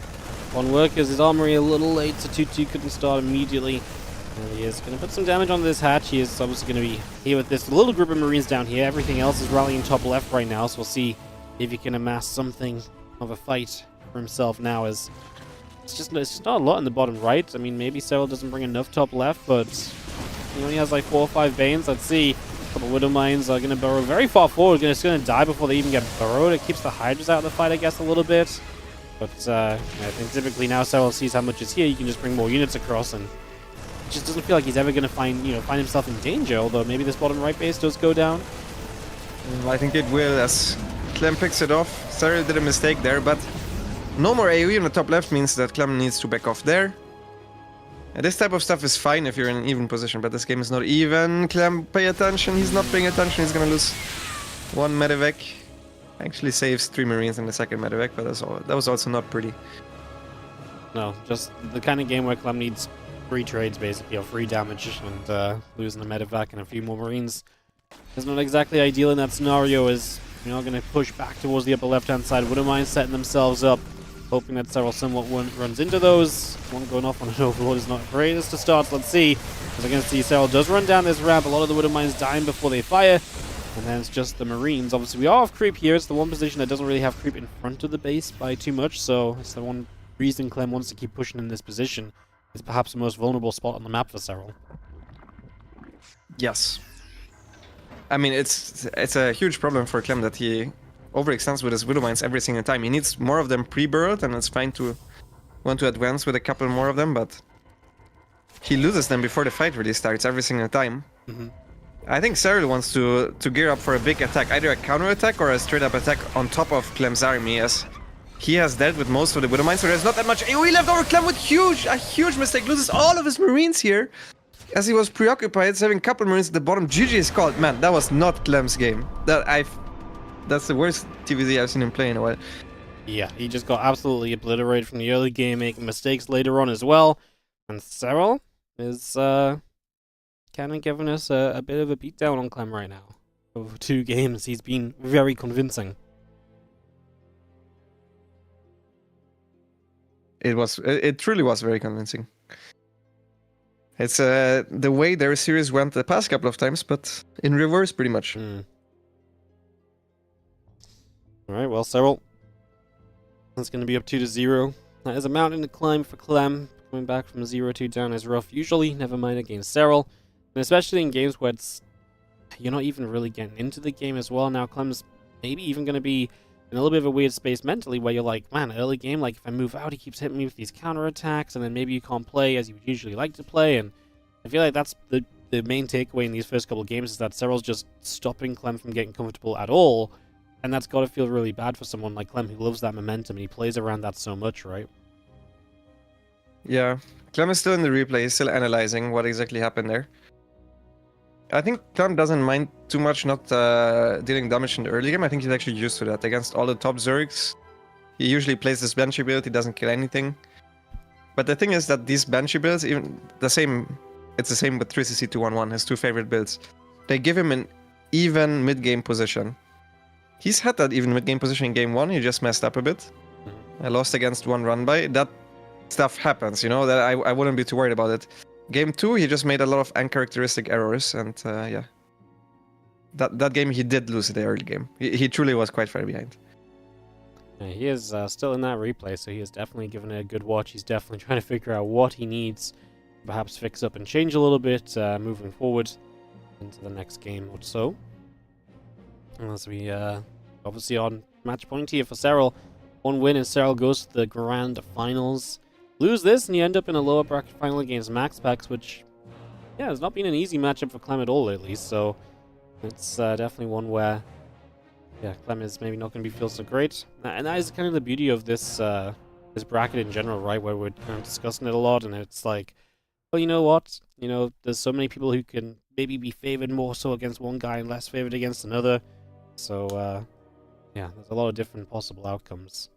One workers, his armory a little late, so 2-2 couldn't start immediately. And he is going to put some damage on this hatch. He is obviously going to be here with this little group of Marines down here. Everything else is rallying top left right now, so we'll see if he can amass something of a fight for himself now, as it's just not a lot in the bottom right. I mean, maybe Serral doesn't bring enough top left, but he only has like 4 or 5 Banes. Let's see. A couple Widow Mines are going to burrow very far forward. It's going to die before they even get burrowed. It keeps the Hydras out of the fight, I guess, a little bit. But I think typically now Serral sees how much is here. You can just bring more units across, and it just doesn't feel like he's ever going to find himself in danger. Although maybe this bottom right base does go down. I think it will, as Clem picks it off. Serral did a mistake there, but no more AoE on the top left means that Clem needs to back off there. And this type of stuff is fine if you're in an even position, but this game is not even. Clem, pay attention. He's not paying attention. He's gonna lose 1 medevac. Actually saves 3 Marines in the second medevac, but that was also not pretty. No, just the kind of game where Clem needs free trades, basically, or free damage, and losing a medevac and a few more Marines is not exactly ideal in that scenario, as we're now going to push back towards the upper left-hand side. Widow Mines setting themselves up, hoping that Serral somewhat runs into those. One going off on an Overlord is not greatest to start. Let's see. As I can see, Serral does run down this ramp. A lot of the Widow Mines dying before they fire. And then it's just the Marines. Obviously, we are off creep here. It's the one position that doesn't really have creep in front of the base by too much. So it's the one reason Clem wants to keep pushing in this position. It's perhaps the most vulnerable spot on the map for Serral. Yes. I mean, it's a huge problem for Clem that he overextends with his Widow Mines every single time. He needs more of them pre-burrowed, and it's fine to want to advance with a couple more of them, but he loses them before the fight really starts every single time. Mm-hmm. I think Serral wants to gear up for a big attack, either a counter attack or a straight up attack on top of Clem's army, as he has dealt with most of the Widow Mines, so there's not that much AoE left over. Clem with a huge mistake, loses all of his Marines here, as he was preoccupied having a couple Marines at the bottom. GG is called. Man, that was not Clem's game. That's the worst TVZ I've seen him play in a while. Yeah, he just got absolutely obliterated from the early game, making mistakes later on as well. And Serral is kind of giving us a bit of a beatdown on Clem right now. Over 2 games, he's been very convincing. It truly was very convincing. It's the way their series went the past couple of times, but in reverse pretty much. Alright, well, Serral, that's going to be up 2-0. That is a mountain to climb for Clem. Coming back from 0-2 down is rough usually, never mind against Serral. And especially in games where you're not even really getting into the game as well. Now Clem's maybe even going to be in a little bit of a weird space mentally where you're like, man, early game, like if I move out, he keeps hitting me with these counterattacks, and then maybe you can't play as you would usually like to play. And I feel like that's the main takeaway in these first couple of games is that Serral's just stopping Clem from getting comfortable at all. And that's got to feel really bad for someone like Clem who loves that momentum and he plays around that so much, right? Yeah, Clem is still in the replay, he's still analyzing what exactly happened there. I think Clem doesn't mind too much not dealing damage in the early game. I think he's actually used to that. Against all the top Zergs, he usually plays this Banshee build, he doesn't kill anything. But the thing is that these Banshee builds, even it's the same with 3CC211, his two favorite builds. They give him an even mid-game position. He's had that even mid-game position in game 1, he just messed up a bit. I lost against one run-by. That stuff happens, you know, that I wouldn't be too worried about it. Game 2, he just made a lot of uncharacteristic errors, and yeah. That game, he did lose the early game. He truly was quite far behind. Yeah, he is still in that replay, so he is definitely given it a good watch. He's definitely trying to figure out what he needs, perhaps fix up and change a little bit moving forward into the next game or so. As we obviously on match point here for Serral. One win and Serral goes to the grand finals. Lose this and you end up in a lower bracket final against Maxpax, which, yeah, has not been an easy matchup for Clem at all lately. So it's definitely one where, yeah, Clem is maybe not going to feel so great. And that is kind of the beauty of this this bracket in general, right? Where we're kind of discussing it a lot, and it's like, well, you know what? You know, there's so many people who can maybe be favored more so against one guy and less favored against another. So, yeah, there's a lot of different possible outcomes.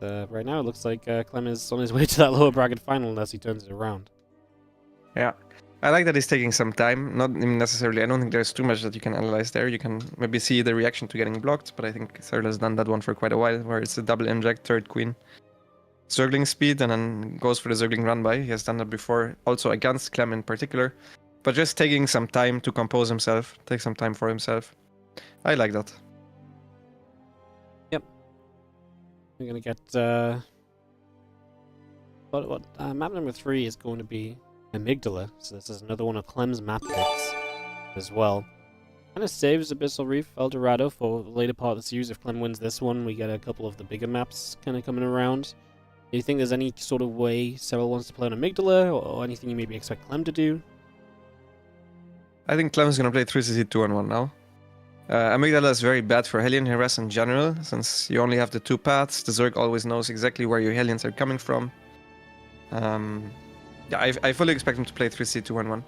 Right now, it looks like Clem is on his way to that lower bracket final unless he turns it around. Yeah. I like that he's taking some time. Not even necessarily, I don't think there's too much that you can analyze there. You can maybe see the reaction to getting blocked, but I think Serral has done that one for quite a while, where it's a double inject, third queen. Zergling speed, and then goes for the Zergling run-by. He has done that before, also against Clem in particular. But just taking some time to compose himself, take some time for himself. I like that. Yep. We're going to get... map number 3 is going to be Amygdala, so this is another one of Clem's map picks as well. Kind of saves Abyssal Reef, Eldorado for the later part of the series. If Clem wins this one, we get a couple of the bigger maps kind of coming around. Do you think there's any sort of way Serral wants to play on Amygdala, or anything you maybe expect Clem to do? I think Clem's going to play 3CC2-1 now. Amygdala is very bad for Hellion harass in general, since you only have the two paths. The Zerg always knows exactly where your Hellions are coming from. Yeah, I fully expect him to play 3C2-1-1.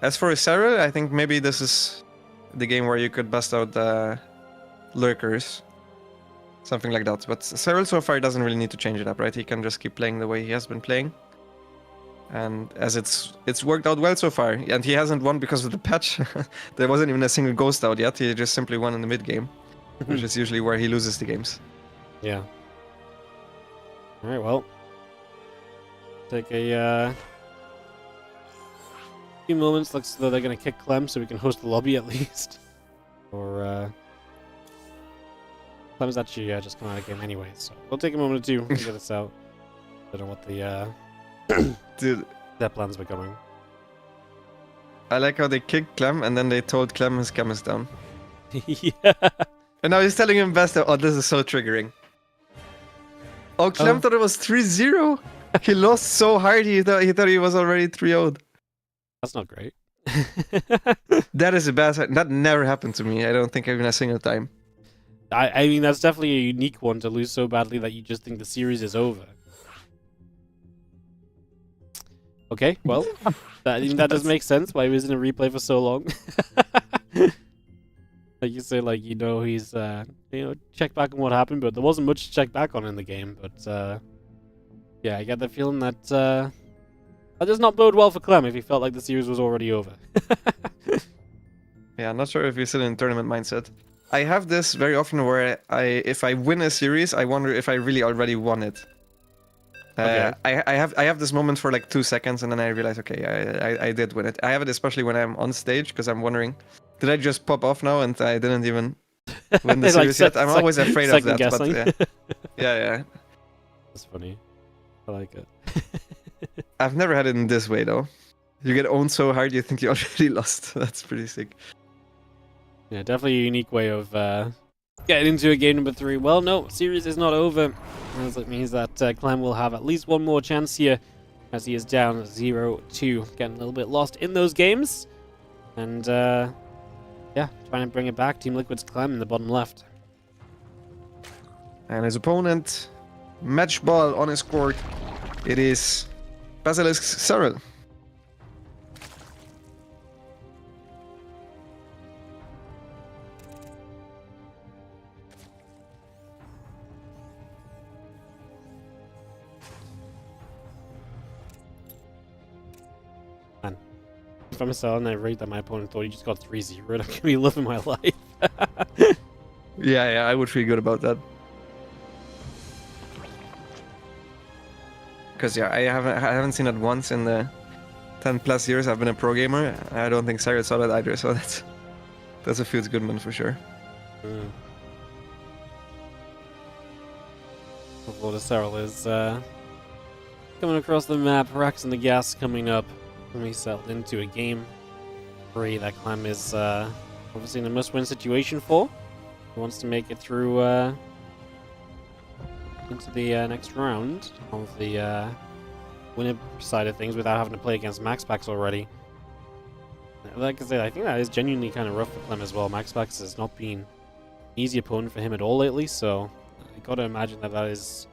As for Serral, I think maybe this is the game where you could bust out the lurkers. Something like that. But Serral so far doesn't really need to change it up, right? He can just keep playing the way he has been playing. And as it's worked out well so far. And he hasn't won because of the patch. There wasn't even a single ghost out yet. He just simply won in the mid game. Which is usually where he loses the games. Yeah. Alright, well. Take a few moments. Looks as though they're going to kick Clem so we can host the lobby at least. Or, Clem's actually just come out of the game anyway, so we'll take a moment or two to get this out. I don't know what the Dude, their plans were coming. I like how they kicked Clem and then they told Clem his cam is down. Yeah. And now he's telling him best. Oh, this is so triggering. Oh, Clem thought it was 3-0. He lost so hard. He thought he was already 3-0'd. That's not great. That is a bad sign. That never happened to me. I don't think even a single time. I mean, that's definitely a unique one to lose so badly that you just think the series is over. Okay, well, that does make sense why he was in a replay for so long. Like you say, like, you know, he's, check back on what happened, but there wasn't much to check back on in the game. But, yeah, I get the feeling that does not bode well for Clem if he felt like the series was already over. Yeah, I'm not sure if he's still in tournament mindset. I have this very often where if I win a series, I wonder if I really already won it. Okay. I have this moment for like 2 seconds, and then I realize, okay, I did win it. I have it especially when I'm on stage, because I'm wondering, did I just pop off now and I didn't even win the series yet? I'm always afraid of that. But, yeah. That's funny. I like it. I've never had it in this way though. You get owned so hard you think you already lost. That's pretty sick. Yeah, definitely a unique way of getting into a game number 3. Well, no, series is not over. As it means that Clem will have at least one more chance here, as he is down 0-2, getting a little bit lost in those games. And yeah, trying to bring it back. Team Liquid's Clem in the bottom left. And his opponent, match ball on his court. It is Basilisk's Serral. If I'm Serral and I read that my opponent thought he just got 3-0, I'm gonna be living my life. Yeah, I would feel good about that. Because yeah, I haven't seen it once in the 10+ years I've been a pro gamer. I don't think Serral saw that either, so that's a feels good one for sure. Florida Serral is coming across the map. Racks and the gas coming up. And we settled into a game 3 that Clem is obviously in a must-win situation for. He wants to make it through into the next round of the winner side of things without having to play against Maxpax already. Like I said, I think that is genuinely kind of rough for Clem as well. Maxpax has not been an easy opponent for him at all lately, so I gotta imagine that is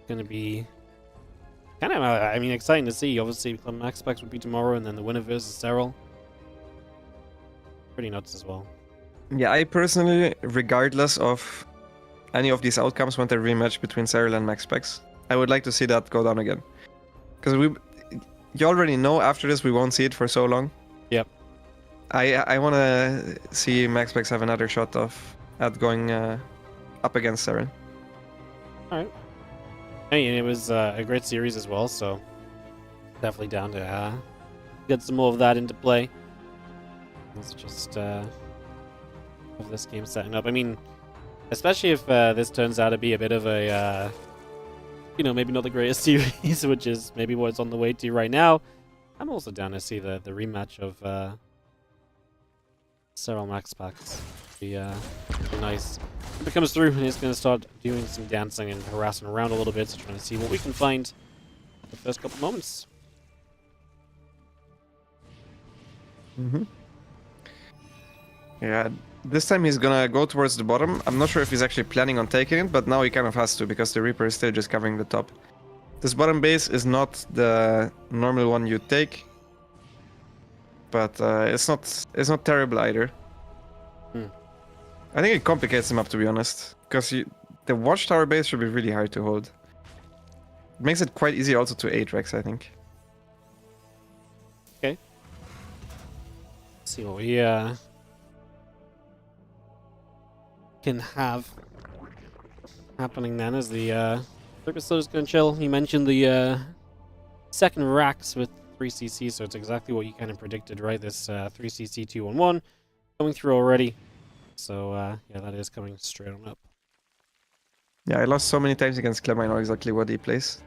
going to be kind of, I mean, exciting to see. Obviously, Clem Maxpax would be tomorrow, and then the winner versus Serral. Pretty nuts as well. Yeah, I personally, regardless of any of these outcomes, want a rematch between Serral and Maxpax. I would like to see that go down again. Because you already know after this we won't see it for so long. Yep. I want to see Maxpax have another shot at going up against Serral. Alright. Hey, and it was a great series as well, so definitely down to get some more of that into play. Let's just have this game setting up. I mean, especially if this turns out to be a bit of a, you know, maybe not the greatest series, which is maybe what it's on the way to right now. I'm also down to see the rematch of Serral Maxpax. Be nice. If it comes through, and he's going to start doing some dancing and harassing around a little bit, so trying to see what we can find the first couple moments. Yeah, this time he's gonna go towards the bottom. I'm not sure if he's actually planning on taking it, but now he kind of has to because the Reaper is still just covering the top. This bottom base is not the normal one you take, but it's not terrible either. I think it complicates him up, to be honest, because the watchtower base should be really hard to hold. It makes it quite easy also to 8-Rex, I think. Okay. Let's see what we can have happening then as the Episode is going to chill. You mentioned the second racks with 3cc, so it's exactly what you kind of predicted, right? This 3cc 2-1-1 coming through already. So, yeah, that is coming straight on up. Yeah, I lost so many times against Clem, I know exactly what he plays.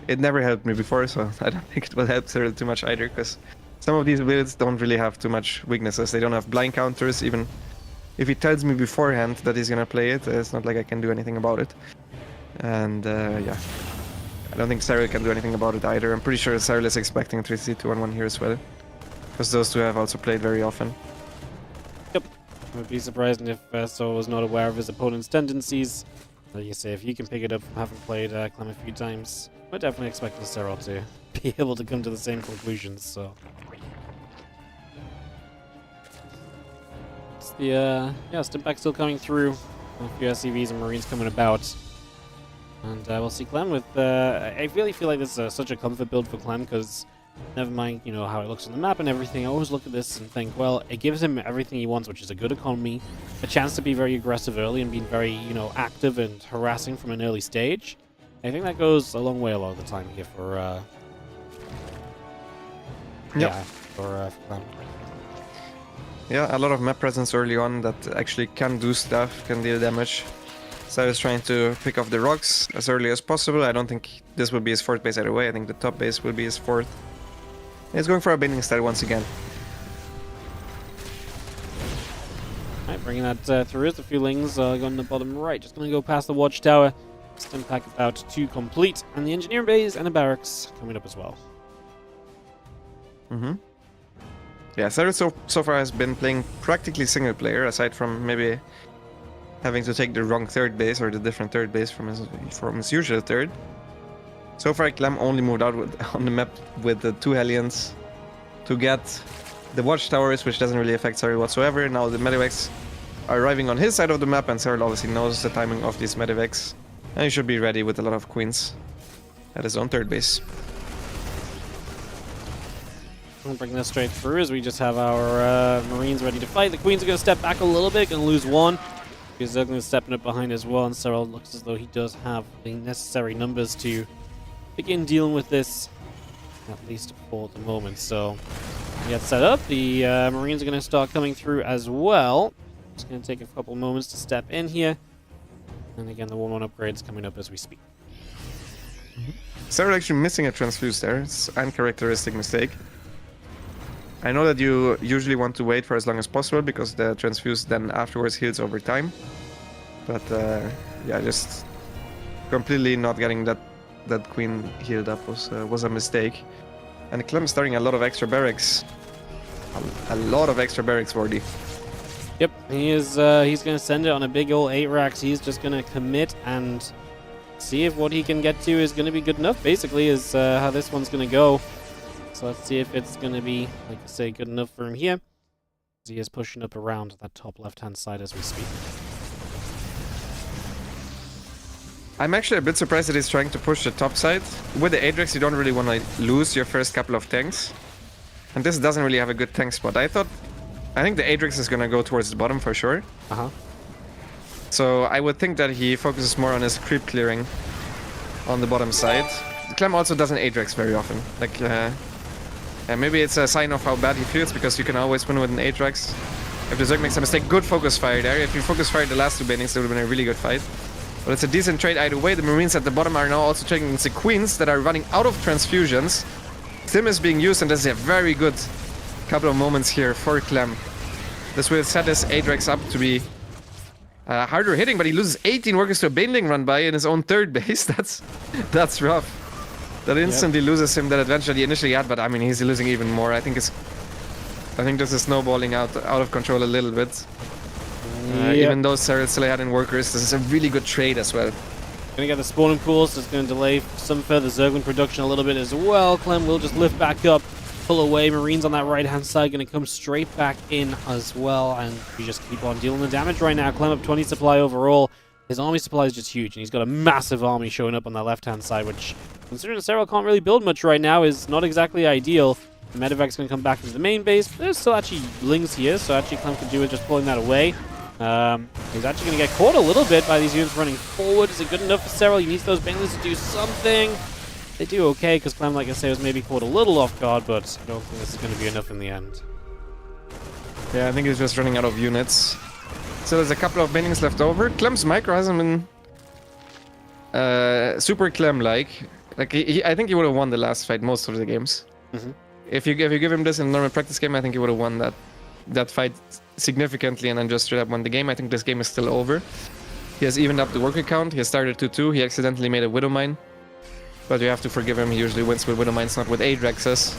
It never helped me before, so I don't think it will help Serral too much either, because some of these builds don't really have too much weaknesses. They don't have blind counters, even if he tells me beforehand that he's gonna play it, it's not like I can do anything about it. And, yeah. I don't think Serral can do anything about it either. I'm pretty sure Serral is expecting 3C 2-1-1 here as well, because those two have also played very often. Yep. I would be surprised if Serral was not aware of his opponent's tendencies. Like you say, if you can pick it up from having played Clem a few times, we're definitely expecting Serral to be able to come to the same conclusions, so. It's the, yeah, Stimpack still coming through. A few SCVs and Marines coming about. And we'll see Clem with, I really feel like this is such a comfort build for Clem, because never mind, you know, how it looks on the map and everything, I always look at this and think, well, it gives him everything he wants, which is a good economy, a chance to be very aggressive early and being very, you know, active and harassing from an early stage. I think that goes a long way a lot of the time here for, yeah, for Clem. Yeah, a lot of map presence early on that actually can do stuff, can deal damage. So I was trying to pick off the rocks as early as possible. I don't think this will be his fourth base either way. I think the top base will be his fourth. He's going for a bending style once again. Alright, bringing that through. The feelings going on the bottom right. Just going to go past the watchtower. Stim pack about to complete. And the engineering bays and the barracks coming up as well. Yeah, Serral so far has been playing practically single player, aside from maybe having to take the wrong third base or the different third base from his usual third. So far, Clem only moved out on the map with the 2 Hellions to get the watchtowers, which doesn't really affect Serral whatsoever. Now the medivacs are arriving on his side of the map, and Serral obviously knows the timing of these medivacs. And he should be ready with a lot of queens at his own third base. We'll bring this straight through as we just have our Marines ready to fight. The Queens are going to step back a little bit, going to lose one. He's going to step up behind as well, and Serral looks as though he does have the necessary numbers to begin dealing with this, at least for the moment. So, we get set up. The Marines are going to start coming through as well. Just going to take a couple moments to step in here. And again, the 1-1 upgrade is coming up as we speak. Serral actually missing a transfuse there. It's an uncharacteristic mistake. I know that you usually want to wait for as long as possible because the transfuse then afterwards heals over time. But yeah, just completely not getting that queen healed up was a mistake. And Clem starting a lot of extra barracks. A lot of extra barracks, Wardy. Yep, he is. He's going to send it on a big old 8 racks. He's just going to commit and see if what he can get to is going to be good enough. Basically, is how this one's going to go. So let's see if it's going to be, like I say, good enough for him here. He is pushing up around that top left-hand side as we speak. I'm actually a bit surprised that he's trying to push the top side. With the Adrax, you don't really want to lose your first couple of tanks. And this doesn't really have a good tank spot. I think the Adrax is going to go towards the bottom for sure. So I would think that he focuses more on his creep clearing on the bottom side. Clem also doesn't Adrax very often. Like, maybe it's a sign of how bad he feels, because you can always win with an Atrax. If the Zerg makes a mistake, good focus fire there. If you focus fire the last 2 bannings, it would have been a really good fight. But it's a decent trade either way. The Marines at the bottom are now also checking the Queens that are running out of transfusions. Stim is being used, and there's a very good couple of moments here for Clem. This will set his Atrax up to be harder hitting, but he loses 18 workers to a baneling run by in his own third base. That's rough. That instantly loses him that advantage that he initially had, but I mean, he's losing even more. I think this is snowballing out of control a little bit. Even though Serral still had in workers, this is a really good trade as well. Gonna get the spawning pools, so it's gonna delay some further Zerglin production a little bit as well. Clem will just lift back up, pull away. Marines on that right-hand side gonna come straight back in as well, and we just keep on dealing the damage right now. Clem up 20 supply overall. His army supply is just huge, and he's got a massive army showing up on that left-hand side, which, considering Serral can't really build much right now, is not exactly ideal. The medevac's going to come back into the main base, but there's still actually Lings here, so actually Clem could do with just pulling that away. He's actually going to get caught a little bit by these units running forward. Is it good enough for Serral? He needs those banelings to do something. They do okay, because Clem, like I say, was maybe caught a little off guard, but I don't think this is going to be enough in the end. Yeah, I think he's just running out of units. So there's a couple of banings left over. Clem's micro hasn't been super Clem-like. I think he would have won the last fight most of the games. If you give him this in a normal practice game, I think he would have won that fight significantly and then just straight up won the game. I think this game is still over. He has evened up the worker count. He has started 2-2. He accidentally made a Widow Mine. But you have to forgive him. He usually wins with Widow Mines, not with Adraxes.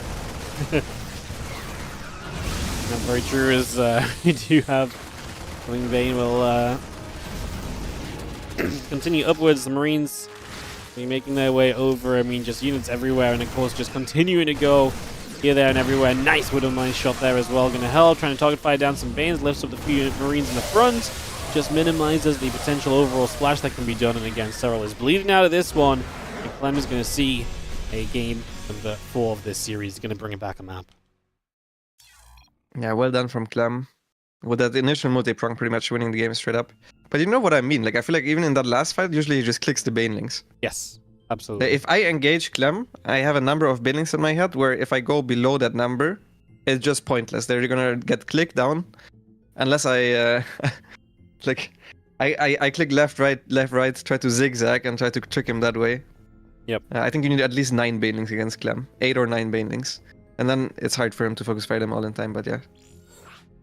Very true, is we do have Wing Bane will continue upwards. The Marines be making their way over. I mean, just units everywhere, and of course just continuing to go here, there, and everywhere. Nice Widow Mine shot there as well. Going to help, trying to target fire down some Banes, lifts up the few Marines in the front, just minimizes the potential overall splash that can be done. And again, Serral is bleeding out of this one, and Clem is going to see a game number 4 of this series. He's going to bring it back a map. Yeah, well done from Clem. With that initial multi-prong pretty much winning the game straight up. But you know what I mean? Like, I feel like even in that last fight, usually he just clicks the banelings. Yes, absolutely. If I engage Clem, I have a number of banelings in my head where if I go below that number, it's just pointless. They're gonna get clicked down unless I like I click left, right, try to zigzag and try to trick him that way. Yep. I think you need at least 9 banelings against Clem. 8 or 9 banelings. And then it's hard for him to focus fire them all in time, but yeah.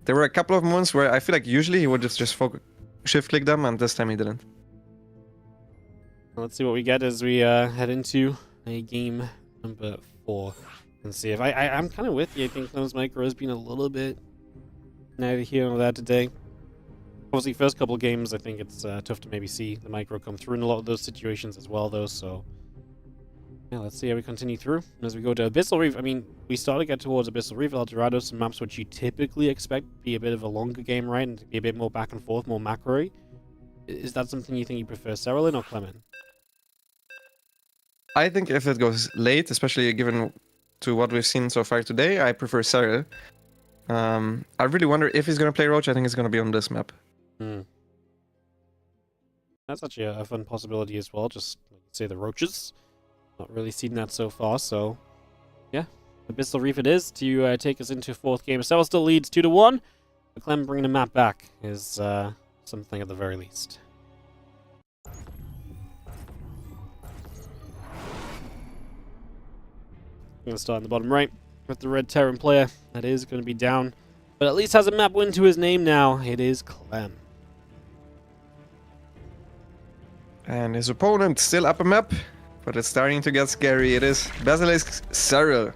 There were a couple of moments where I feel like usually he would just shift click them, and this time he didn't. Let's see what we get as we head into a game number 4. And see if I'm kind of with you. I think Clem's micro has been a little bit neither here nor there today. Obviously, first couple of games, I think it's tough to maybe see the micro come through in a lot of those situations as well, though. So, yeah, let's see how we continue through. As we go to Abyssal Reef, I mean, we start to get towards Abyssal Reef, El Dorado, some maps which you typically expect to be a bit of a longer game, right? And to be a bit more back and forth, more macro-y. Is that something you think you prefer Serral in or Clem in? I think if it goes late, especially given to what we've seen so far today, I prefer Serral. I really wonder if he's going to play Roach. I think it's going to be on this map. That's actually a fun possibility as well. Just like you say, the Roaches. Not really seen that so far, so yeah. Abyssal Reef it is to take us into 4th game. Serral still leads 2-1, but Clem bringing the map back is something at the very least. Going to start in the bottom right with the red Terran player. That is going to be down, but at least has a map win to his name now. It is Clem. And his opponent still up a map, but it's starting to get scary. It is Basilisk Serral.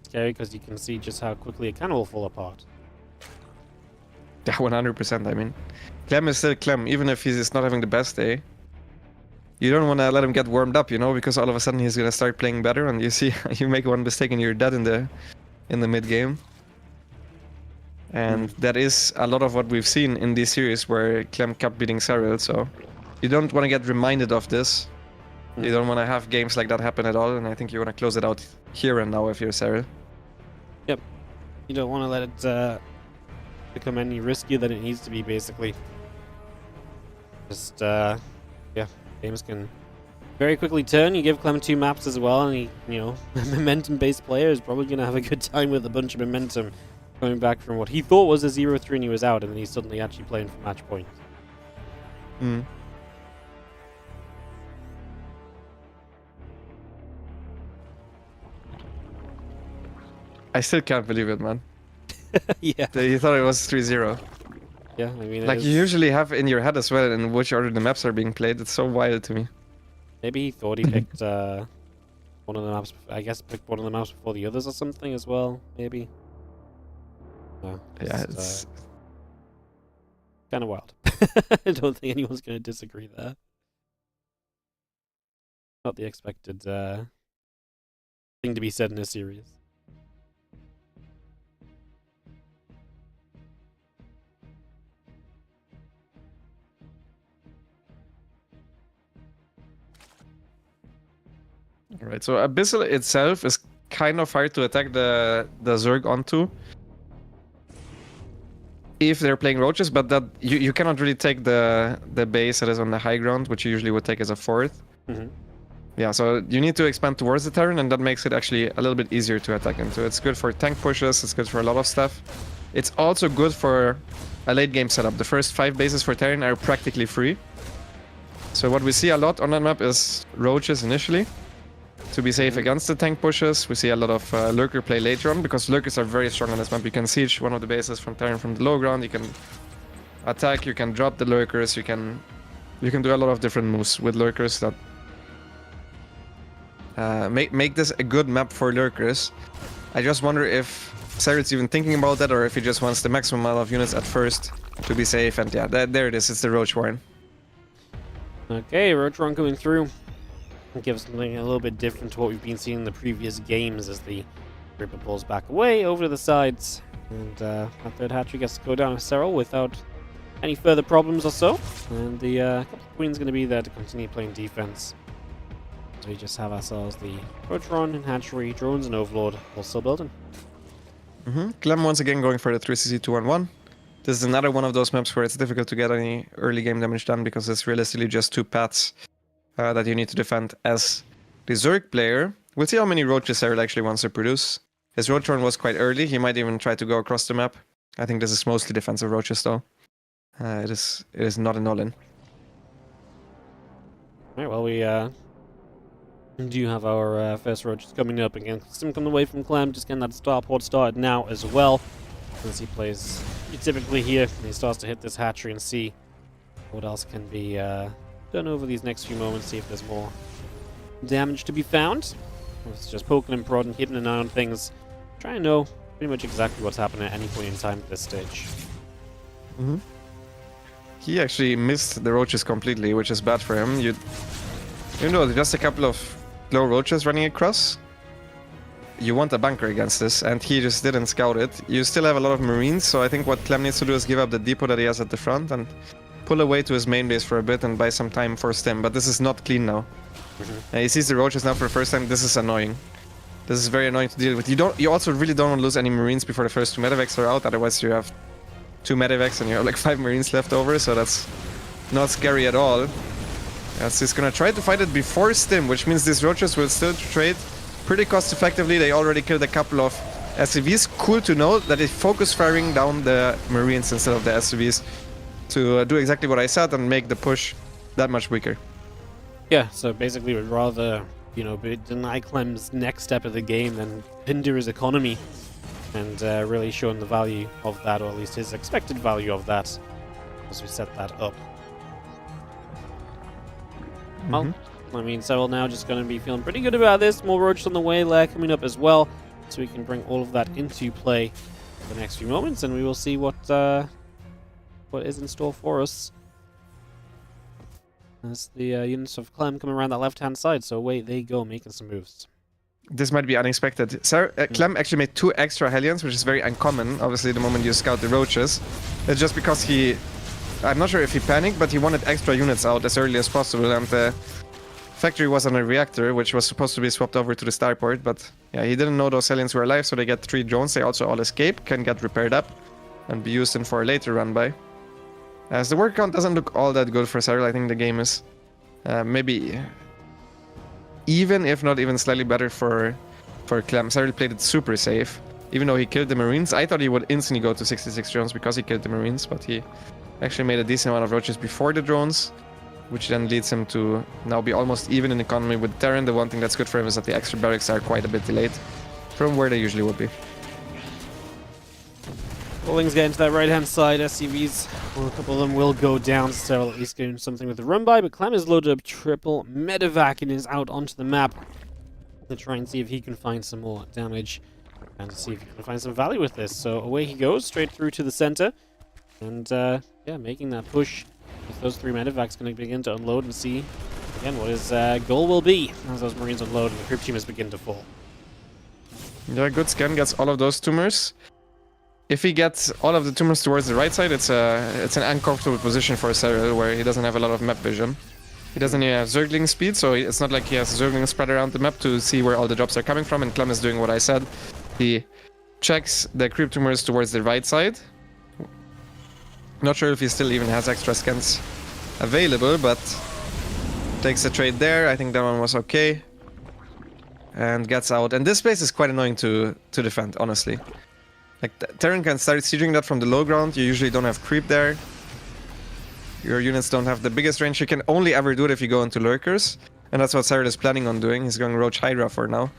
Scary because you can see just how quickly it can all fall apart. Yeah, 100%. I mean, Clem is still Clem, even if he's not having the best day. You don't want to let him get warmed up, you know, because all of a sudden he's gonna start playing better, and you see you make one mistake and you're dead in the mid game. And that is a lot of what we've seen in this series where Clem kept beating Serral, so you don't want to get reminded of this. You don't want to have games like that happen at all, and I think you want to close it out here and now if you're Serral. Yep. You don't want to let it become any riskier than it needs to be, basically. Just, yeah, games can very quickly turn. You give Clem 2 maps as well, and he, you know, a momentum-based player is probably going to have a good time with a bunch of momentum. Coming back from what he thought was a 0-3 and he was out, and then he's suddenly actually playing for match point. I still can't believe it, man. Yeah. You thought it was 3-0. Yeah, I mean, like you usually have in your head as well in which order the maps are being played. It's so wild to me. Maybe he thought he picked one of the maps. I guess picked one of the maps before the others or something as well. Maybe. Yeah, it's kind of wild. I don't think anyone's going to disagree there. Not the expected thing to be said in a series. Alright, so Abyssal itself is kind of hard to attack the Zerg onto if they're playing Roaches, but that you cannot really take the base that is on the high ground, which you usually would take as a 4th. Yeah, so you need to expand towards the Terran, and that makes it actually a little bit easier to attack into. It's good for tank pushes, it's good for a lot of stuff. It's also good for a late game setup. The first 5 bases for Terran are practically free. So what we see a lot on that map is Roaches initially, to be safe against the tank pushes. We see a lot of Lurker play later on, because Lurkers are very strong on this map. You can siege one of the bases from Terran from the low ground, you can attack, you can drop the Lurkers, you can do a lot of different moves with Lurkers that make this a good map for Lurkers. I just wonder if Serral's even thinking about that, or if he just wants the maximum amount of units at first to be safe. And yeah, there it is, it's the Roach Warren. Okay, Roach Warren coming through. Gives something a little bit different to what we've been seeing in the previous games as the Ripper pulls back away over to the sides. And that third hatchery gets to go down to Serral without any further problems or so. And the couple of Queen's going to be there to continue playing defense. So we just have ourselves the Roach Warren and hatchery, drones and Overlord all still building. Clem once again going for the 3CC 2-1-1. This is another one of those maps where it's difficult to get any early game damage done, because it's realistically just 2 paths that you need to defend as the Zerg player. We'll see how many Roaches Serral actually wants to produce His roach run was quite early. He might even try to go across the map. I think this is mostly defensive roaches though. It is not a null-in. Alright, well, we do have our first roaches coming up again. Some coming away from Clem, just getting that starport started now as well. As he plays typically here, and he starts to hit this hatchery and see what else can be done over these next few moments, see if there's more damage to be found. It's just poking and prodding, keeping an eye on things, trying to know pretty much exactly what's happening at any point in time at this stage. Mm-hmm. He actually missed the roaches completely, which is bad for him. You know, just a couple of low roaches running across. You want a bunker against this, and he just didn't scout it. You still have a lot of marines, so I think what Clem needs to do is give up the depot that he has at the front and pull away to his main base for a bit and buy some time for Stim. But this is not clean now. He sees the roaches now for the first time. This is annoying. This is very annoying to deal with. You also really don't want to lose any marines before the first 2 medevacs are out, otherwise you have 2 medevacs and you have like 5 marines left over, so that's not scary at all. Yes, he's gonna try to fight it before Stim, which means these roaches will still trade pretty cost effectively. They already killed a couple of SCVs. Cool to know that they focus firing down the marines instead of the SCVs to do exactly what I said and make the push that much weaker. Yeah, so basically we'd rather, you know, deny Clem's next step of the game than hinder his economy, and really showing the value of that, or at least his expected value of that, as we set that up. Well, I mean, Serral now just going to be feeling pretty good about this. More roaches on the way, lair coming up as well, so we can bring all of that into play for the next few moments, and we will see what is in store for us. As the units of Clem come around that left-hand side, so away they go, making some moves. This might be unexpected. Clem actually made 2 extra Hellions, which is very uncommon, obviously, the moment you scout the roaches. It's just because I'm not sure if he panicked, but he wanted extra units out as early as possible, and the factory was on a reactor, which was supposed to be swapped over to the starport, but yeah, he didn't know those Hellions were alive, so they get 3 drones. They also all escape, can get repaired up, and be used in for a later run-by. As the work count doesn't look all that good for Serral, I think the game is maybe even, if not even slightly better for Clem. Serral played it super safe. Even though he killed the marines, I thought he would instantly go to 66 drones because he killed the marines, but he actually made a decent amount of roaches before the drones, which then leads him to now be almost even in economy with Terran. The one thing that's good for him is that the extra barracks are quite a bit delayed from where they usually would be. Bullings get into that right-hand side. SCVs, well, a couple of them will go down. Serral at least getting something with the run-by, but Clem has loaded up triple medevac and is out onto the map to try and see if he can find some more damage and to see if he can find some value with this. So away he goes, straight through to the center, and yeah, making that push with those 3 medevacs going to begin to unload and see again what his goal will be as those marines unload and the crypt teamers begin to fall. Yeah, good scan gets all of those tumors. If he gets all of the tumors towards the right side, it's an uncomfortable position for Serral, where he doesn't have a lot of map vision. He doesn't even have Zergling speed, so it's not like he has Zergling spread around the map to see where all the drops are coming from, and Clem is doing what I said. He checks the creep tumors towards the right side. Not sure if he still even has extra scans available, but takes a trade there. I think that one was okay. And gets out. And this space is quite annoying to defend, honestly. Like, Terran can start sieging that from the low ground. You usually don't have creep there. Your units don't have the biggest range. You can only ever do it if you go into lurkers. And that's what Serral is planning on doing. He's going Roach Hydra for now.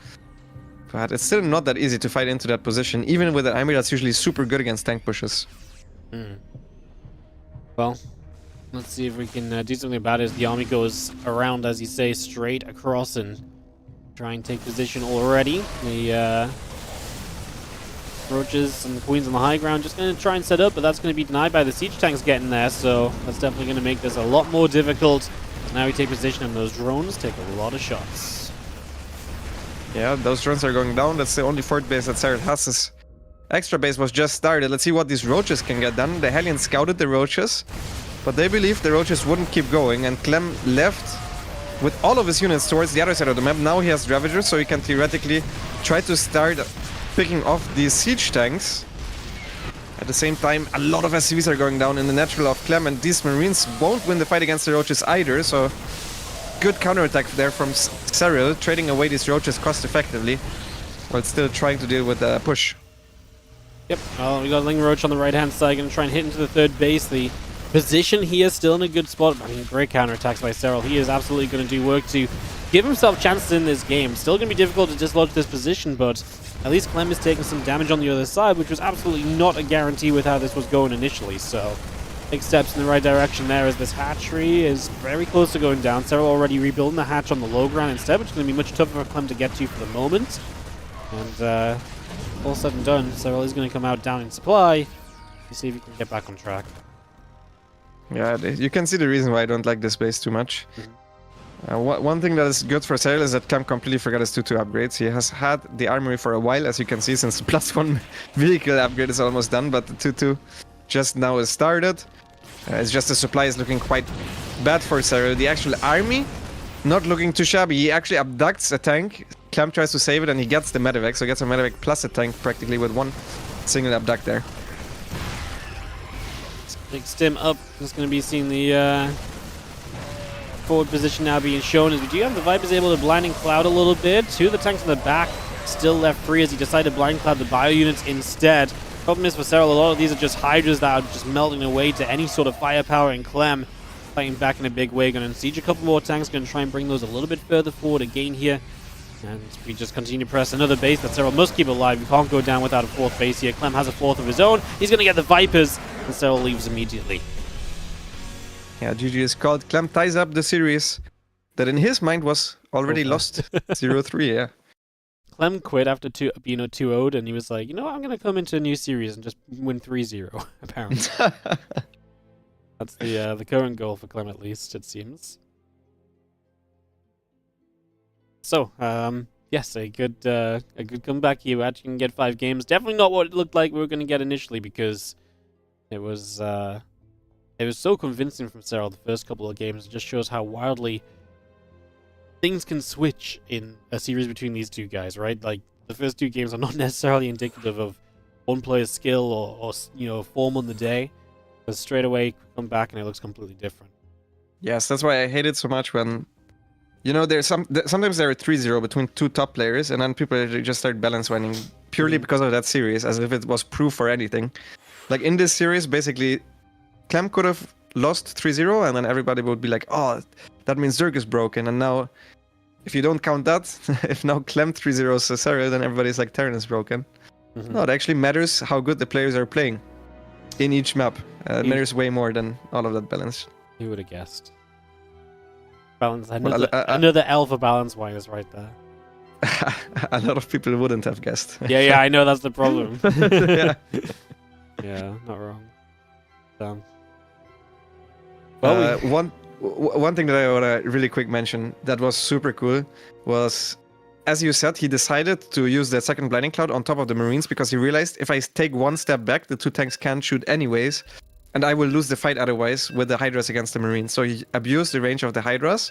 But it's still not that easy to fight into that position, even with an army that's usually super good against tank pushes. Well, let's see if we can do something about it as the army goes around, as you say, straight across and try and take position already. The Roaches and the Queens on the high ground just going to try and set up, but that's going to be denied by the siege tanks getting there, so that's definitely going to make this a lot more difficult. Now we take position and those drones take a lot of shots. Yeah, those drones are going down. That's the only fort base that Serral has. His extra base was just started. Let's see what these Roaches can get done. The Hellions scouted the Roaches, but they believed the Roaches wouldn't keep going, and Clem left with all of his units towards the other side of the map. Now he has Ravagers, so he can theoretically try to start picking off these siege tanks. At the same time, a lot of SCVs are going down in the natural of Clem, and these Marines won't win the fight against the Roaches either, so good counterattack there from Serral, trading away these Roaches cost effectively. while still trying to deal with the push. Yep, well, we got Ling Roach on the right-hand side, going to try and hit into the third base. The position here is still in a good spot. I mean, great counterattacks by Serral. He is absolutely going to do work to give himself chances in this game. Still going to be difficult to dislodge this position, but at least Clem is taking some damage on the other side, which was absolutely not a guarantee with how this was going initially. So, big steps in the right direction there as this hatchery is very close to going down. Serral already rebuilding the hatch on the low ground instead, which is going to be much tougher for Clem to get to for the moment. And, all said and done, Serral is going to come out down in supply to see if he can get back on track. Yeah, you can see the reason why I don't like this base too much. One thing that is good for Serral is that Clem completely forgot his 2-2 upgrades. He has had the armory for a while, as you can see, since the +1 vehicle upgrade is almost done, but the 2-2 just now is started. It's just the supply is looking quite bad for Serral. The actual army, not looking too shabby. He actually abducts a tank. Clem tries to save it and he gets the medevac, so he gets a medevac plus a tank practically with one single abduct there. Big stim up. Just going to be seeing the forward position now being shown as we do have the Vipers able to blinding cloud a little bit. Two of the tanks in the back still left free as he decided to blind cloud the bio units instead. Problem is for Serral, a lot of these are just Hydras that are just melting away to any sort of firepower, and Clem fighting back in a big way. Going to siege a couple more tanks, going to try and bring those a little bit further forward again here. And we just continue to press another base that Serral must keep alive. We can't go down without a fourth base here. Clem has a fourth of his own. He's going to get the Vipers, and Serral leaves immediately. Yeah, GG is called. Clem ties up the series that in his mind was already lost. 0-3, yeah. Clem quit after being 2-0'd, and he was like, you know what, I'm going to come into a new series and just win 3-0, apparently. That's the current goal for Clem, at least, it seems. So, yes, a good comeback here. We actually can get 5 games. Definitely not what it looked like we were going to get initially, because it was so convincing from Serral the first couple of games. It just shows how wildly things can switch in a series between these two guys, right? Like, the first 2 games are not necessarily indicative of one player's skill or form on the day, but straight away come back and it looks completely different. Yes, that's why I hate it so much when, you know, sometimes there are 3-0 between 2 top players, and then people just start balance winning purely because of that series, as if it was proof or anything. Like in this series, basically, Clem could have lost 3-0, and then everybody would be like, oh, that means Zerg is broken. And now, if you don't count that, if now Clem 3-0s Serral, then everybody's like, Terran is broken. No, it actually matters how good the players are playing in each map. It matters way more than all of that balance. Who would have guessed? Balance. Another L for balance wine is right there. A lot of people wouldn't have guessed. Yeah, I know that's the problem. Yeah. Yeah, not wrong. One thing that I want to really quick mention that was super cool was, as you said, he decided to use the second blinding cloud on top of the Marines because he realized if I take one step back, the 2 tanks can't shoot anyways, and I will lose the fight otherwise with the Hydras against the Marines. So he abused the range of the Hydras,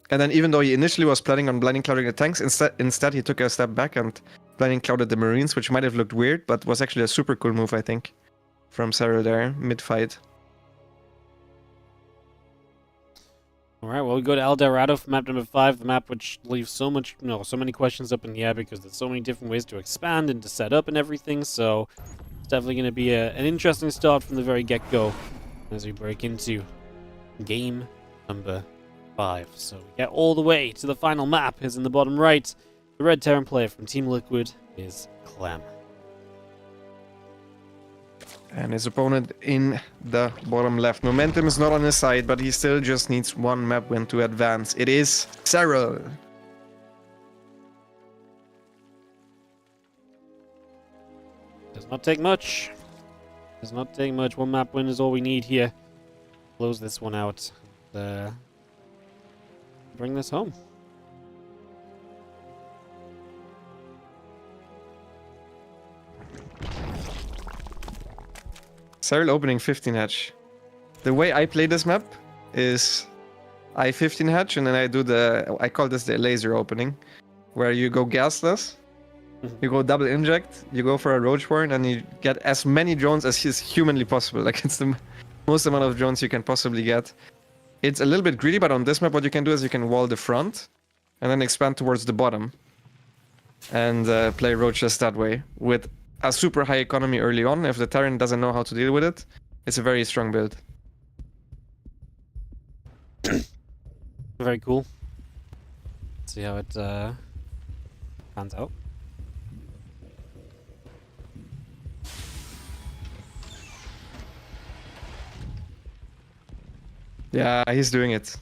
and then even though he initially was planning on blinding clouding the tanks, instead he took a step back and blinding clouded the Marines, which might have looked weird, but was actually a super cool move, I think, from Serral there, mid-fight. Alright, well, we go to El Dorado for map number 5, the map which leaves so many questions up in the air because there's so many different ways to expand and to set up and everything, so it's definitely going to be an interesting start from the very get-go as we break into game number 5. So we get all the way to the final map, is in the bottom right. The red Terran player from Team Liquid is Clem. And his opponent in the bottom left. Momentum is not on his side, but he still just needs 1 map win to advance. It is Serral. Does not take much. Does not take much. 1 map win is all we need here. Close this one out. Bring this home. Serral opening 15 hatch. The way I play this map is I 15 hatch and then I call this the laser opening, where you go gasless, you go double inject, you go for a roach warren, and you get as many drones as is humanly possible. Like, it's the most amount of drones you can possibly get. It's a little bit greedy, but on this map what you can do is you can wall the front and then expand towards the bottom. and play roaches that way with a super high economy early on. If the Terran doesn't know how to deal with it, it's a very strong build. Very cool. Let's see how it pans out. Yeah, he's doing it.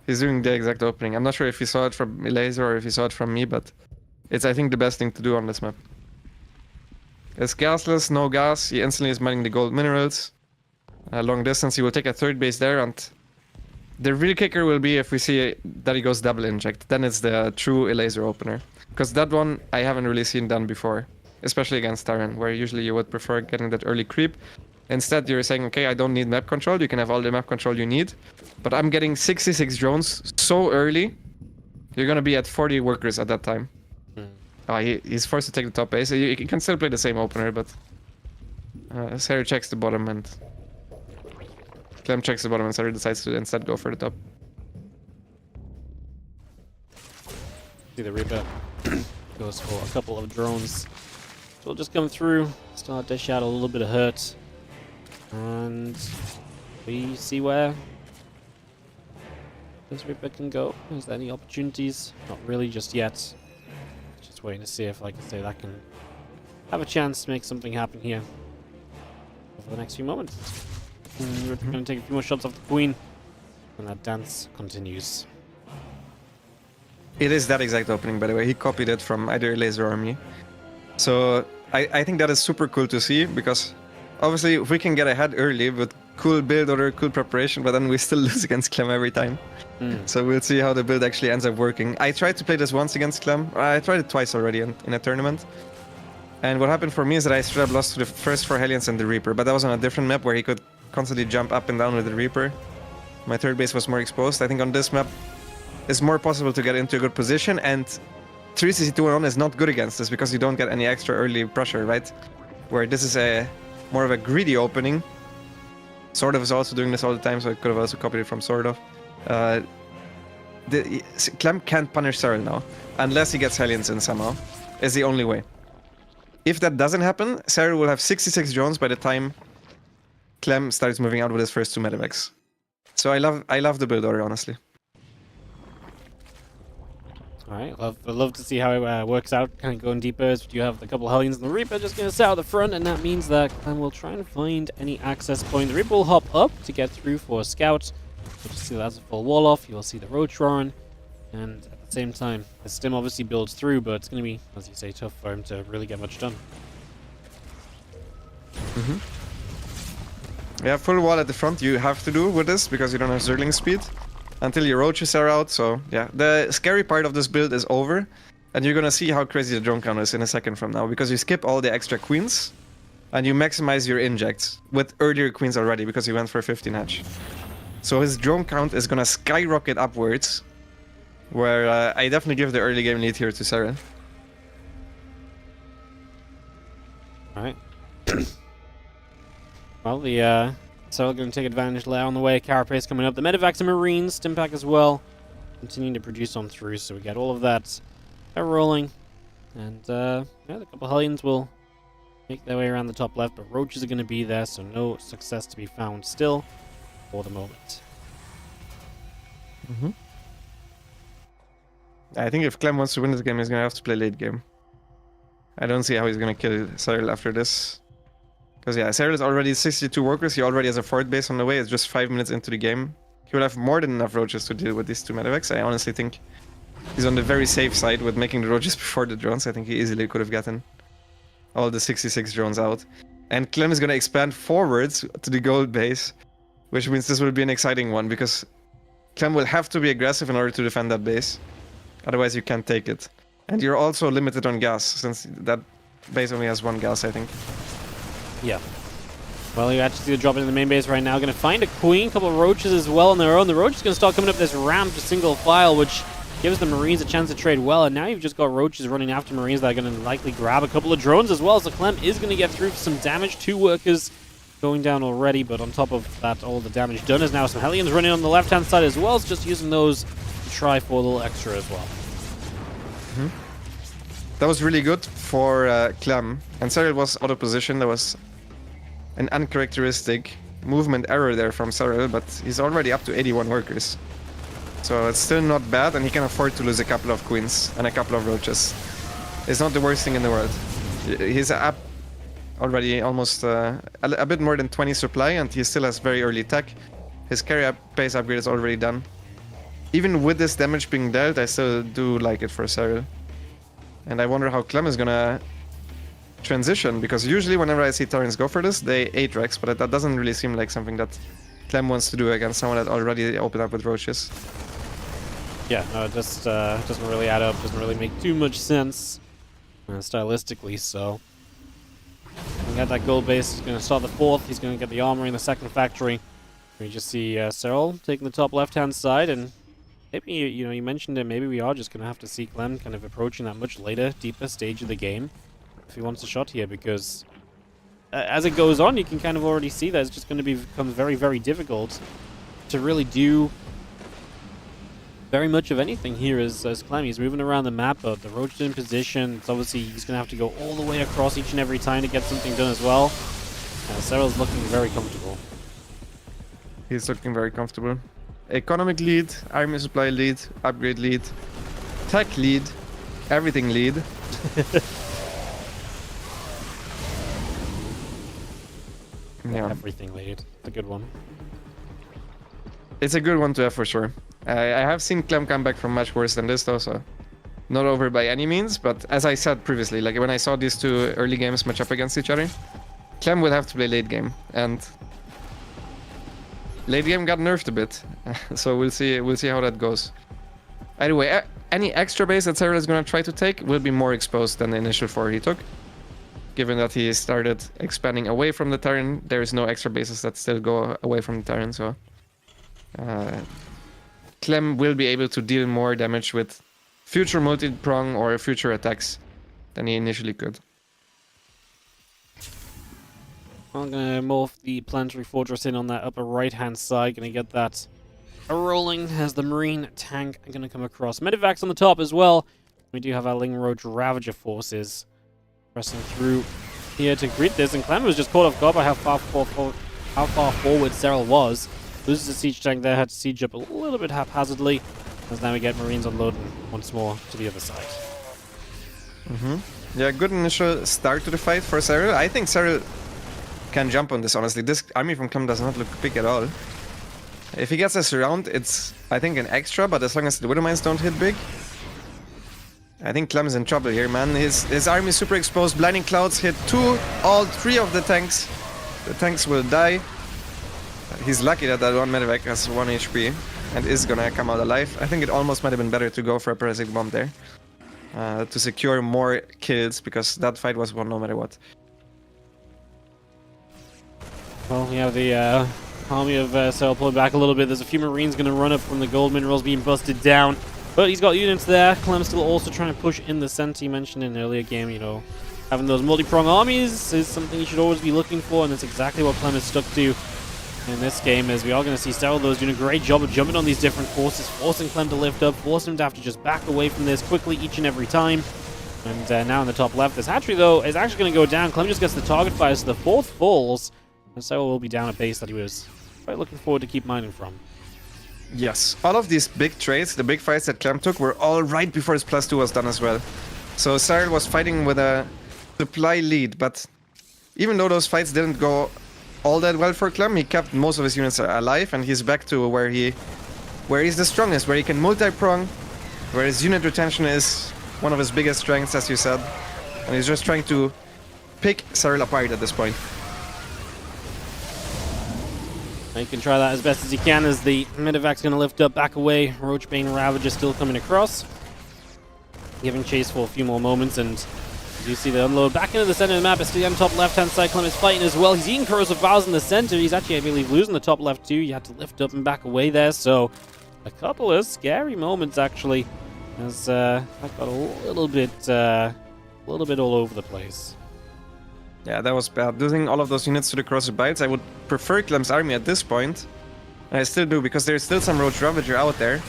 He's doing the exact opening. I'm not sure if he saw it from Laser or if he saw it from me, but it's, I think, the best thing to do on this map. It's gasless, no gas. He instantly is mining the gold minerals. Long distance, he will take a third base there, and the real kicker will be if we see that he goes double inject. Then it's the true laser opener. Because that one I haven't really seen done before, especially against Terran, where usually you would prefer getting that early creep. Instead, you're saying, okay, I don't need map control. You can have all the map control you need. But I'm getting 66 drones so early. You're going to be at 40 workers at that time. Oh, he's forced to take the top base. He can still play the same opener, but Serral checks the bottom and Clem checks the bottom and Serral decides to instead go for the top. See the Reaper goes for a couple of drones. So we'll just come through, start dish out a little bit of hurt. And we see where this Reaper can go. Is there any opportunities? Not really just yet. Just waiting to see if, like I say, that can have a chance to make something happen here over the next few moments. We're going to take a few more shots off the Queen, and that dance continues. It is that exact opening, by the way. He copied it from either Laser or me. So I think that is super cool to see, because obviously if we can get ahead early with cool build or cool preparation, but then we still lose against Clem every time. So we'll see how the build actually ends up working. I tried to play this once against Clem. I tried it twice already in a tournament. And what happened for me is that I straight up lost to the first 4 Hellions and the Reaper, but that was on a different map where he could constantly jump up and down with the Reaper. My third base was more exposed. I think on this map it's more possible to get into a good position, and 3CC2-1 is not good against this because you don't get any extra early pressure, right? Where this is a more of a greedy opening. Sort of is also doing this all the time, so I could have also copied it from Sort of. Clem can't punish Serral now, unless he gets Hellions in somehow. Is the only way. If that doesn't happen, Serral will have 66 drones by the time Clem starts moving out with his first 2 medevacs. So I love the build order, honestly. Alright, I'd love to see how it works out, kind of going deeper, as you have a couple of Hellions and the Reaper just going to sit out the front, and that means that Clem will try and find any access point. The Reaper will hop up to get through for a scout. We'll just see that's a full wall off. You'll see the Roach Roaring, and at the same time, the Stim obviously builds through, but it's going to be, as you say, tough for him to really get much done. Yeah, full wall at the front you have to do with this because you don't have Zergling speed until your roaches are out. So yeah, the scary part of this build is over, and you're gonna see how crazy the drone count is in a second from now, because you skip all the extra queens and you maximize your injects with earlier queens already because you went for 15 hatch. So his drone count is gonna skyrocket upwards, where I definitely give the early game lead here to Serral. Alright. Well, the Serral going to take advantage there on the way. Carapace coming up. The Medevacs and Marines, Stimpack as well, continuing to produce on through. So we get all of that rolling. And yeah, the couple Hellions will make their way around the top left, but Roaches are going to be there, so no success to be found still for the moment. I think if Clem wants to win this game, he's gonna have to play late game. I don't see how he's gonna kill Serral after this. Because yeah, Serral is already 62 workers, he already has a 4th base on the way, it's just 5 minutes into the game. He will have more than enough roaches to deal with these 2 medevacs. I honestly think he's on the very safe side with making the roaches before the drones. I think he easily could have gotten all the 66 drones out. And Clem is gonna expand forwards to the gold base, which means this will be an exciting one, because Clem will have to be aggressive in order to defend that base. Otherwise you can't take it. And you're also limited on gas, since that base only has 1 gas, I think. Yeah. Well, you actually see the drop into the main base right now. Going to find a Queen, a couple of Roaches as well on their own. The Roaches going to start coming up this ramp to single file, which gives the Marines a chance to trade well. And now you've just got Roaches running after Marines that are going to likely grab a couple of drones as well. So Clem is going to get through for some damage. 2 workers going down already, but on top of that, all the damage done is now some Hellions running on the left-hand side as well. So just using those to try for a little extra as well. That was really good for Clem. And Serral was out of position. There was an uncharacteristic movement error there from Serral, but he's already up to 81 workers. So it's still not bad, and he can afford to lose a couple of queens and a couple of roaches. It's not the worst thing in the world. He's up already almost a bit more than 20 supply, and he still has very early tech. His carry pace upgrade is already done. Even with this damage being dealt, I still do like it for Serral. And I wonder how Clem is gonna transition, because usually whenever I see Terrans go for this, they 8-rex, but that doesn't really seem like something that Clem wants to do against someone that already opened up with roaches. Yeah, no, it just doesn't really add up, doesn't really make too much sense stylistically, so... We got that gold base, he's going to start the 4th, he's going to get the armory in the 2nd factory. We just see Serral taking the top left-hand side, and maybe, you know, you mentioned it, maybe we are just going to have to see Clem kind of approaching that much later, deeper stage of the game if he wants a shot here, because as it goes on, you can kind of already see that it's just going to become very, very difficult to really do very much of anything here as Clem. He's moving around the map, but the roach in position, it's obviously he's going to have to go all the way across each and every time to get something done as well. Serral's looking very comfortable. He's looking very comfortable. Economic lead, army supply lead, upgrade lead, tech lead, everything lead. Yeah. Everything lead. It's a good one. It's a good one to have for sure. I have seen Clem come back from much worse than this though, so not over by any means, but as I said previously, like when I saw these two early games match up against each other, Clem will have to play late game, and late game got nerfed a bit, so we'll see how that goes. Either way, any extra base that Serral is going to try to take will be more exposed than the initial 4 he took. Given that he started expanding away from the Terran, there is no extra bases that still go away from the Terran, so Clem will be able to deal more damage with future multi-prong or future attacks than he initially could. I'm going to morph the planetary fortress in on that upper right-hand side. Going to get that rolling as the marine tank going to come across. Medivacs on the top as well. We do have our Ling Roach Ravager forces pressing through here to greet this. And Clem was just caught off guard by how far forward Serral was. Loses the siege tank there, had to siege up a little bit haphazardly. As now we get marines unloading once more to the other side. Yeah, good initial start to the fight for Serral. I think Serral can jump on this, honestly. This army from Clem does not look big at all. If he gets us around, it's, I think, an extra, but as long as the Widow Mines don't hit big, I think Clem is in trouble here, man. His army is super exposed. Blinding Clouds hit all three of the tanks. The tanks will die. He's lucky that one medevac has 1 HP and is gonna come out alive. I think it almost might have been better to go for a parasitic bomb there. To secure more kills, because that fight was won no matter what. Well, we have the army of Serral pulling back a little bit. There's a few marines going to run up from the gold minerals being busted down. But he's got units there. Clem's still also trying to push in the center. He mentioned in an earlier game, you know, having those multi-prong armies is something you should always be looking for, and that's exactly what Clem is stuck to in this game, as we are going to see Serral, though, is doing a great job of jumping on these different forces, forcing Clem to lift up, forcing him to have to just back away from this quickly each and every time. And now in the top left, this hatchery, though, is actually going to go down. Clem just gets the target fire, so the 4th falls, and Serral will be down a base that he was quite looking forward to keep mining from. Yes, all of these big trades, the big fights that Clem took, were all right before his +2 was done as well. So Serral was fighting with a supply lead, but even though those fights didn't go all that well for Clem, he kept most of his units alive, and he's back to where he's the strongest, where he can multi-prong, where his unit retention is one of his biggest strengths, as you said, and he's just trying to pick Serral apart at this point. He can try that as best as he can, as the medevac's going to lift up, back away. Roachbane Ravager still coming across, giving chase for a few more moments, and you see the unload back into the center of the map. It's still on the top left-hand side. Clem is fighting as well. He's eating corrosive vows in the center. He's actually, I believe, losing the top left too. You had to lift up and back away there, so a couple of scary moments actually, as that got a little bit all over the place. Yeah, that was bad. Losing all of those units to the corrosive bites. I would prefer Clem's army at this point. And I still do, because there's still some Roach Ravager out there.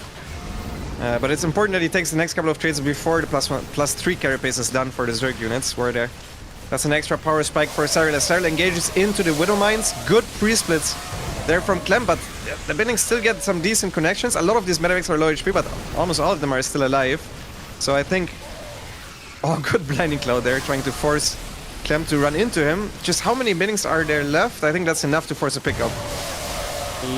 But it's important that he takes the next couple of trades before the +3 carapace is done for the Zerg units. Where there. That's an extra power spike for Serral as Serral engages into the Widow Mines. Good pre-splits there from Clem, but the Bindings still get some decent connections. A lot of these medevacs are low HP, but almost all of them are still alive. So I think... Oh, good Blinding Cloud there, trying to force Clem to run into him. Just how many Bindings are there left? I think that's enough to force a pickup.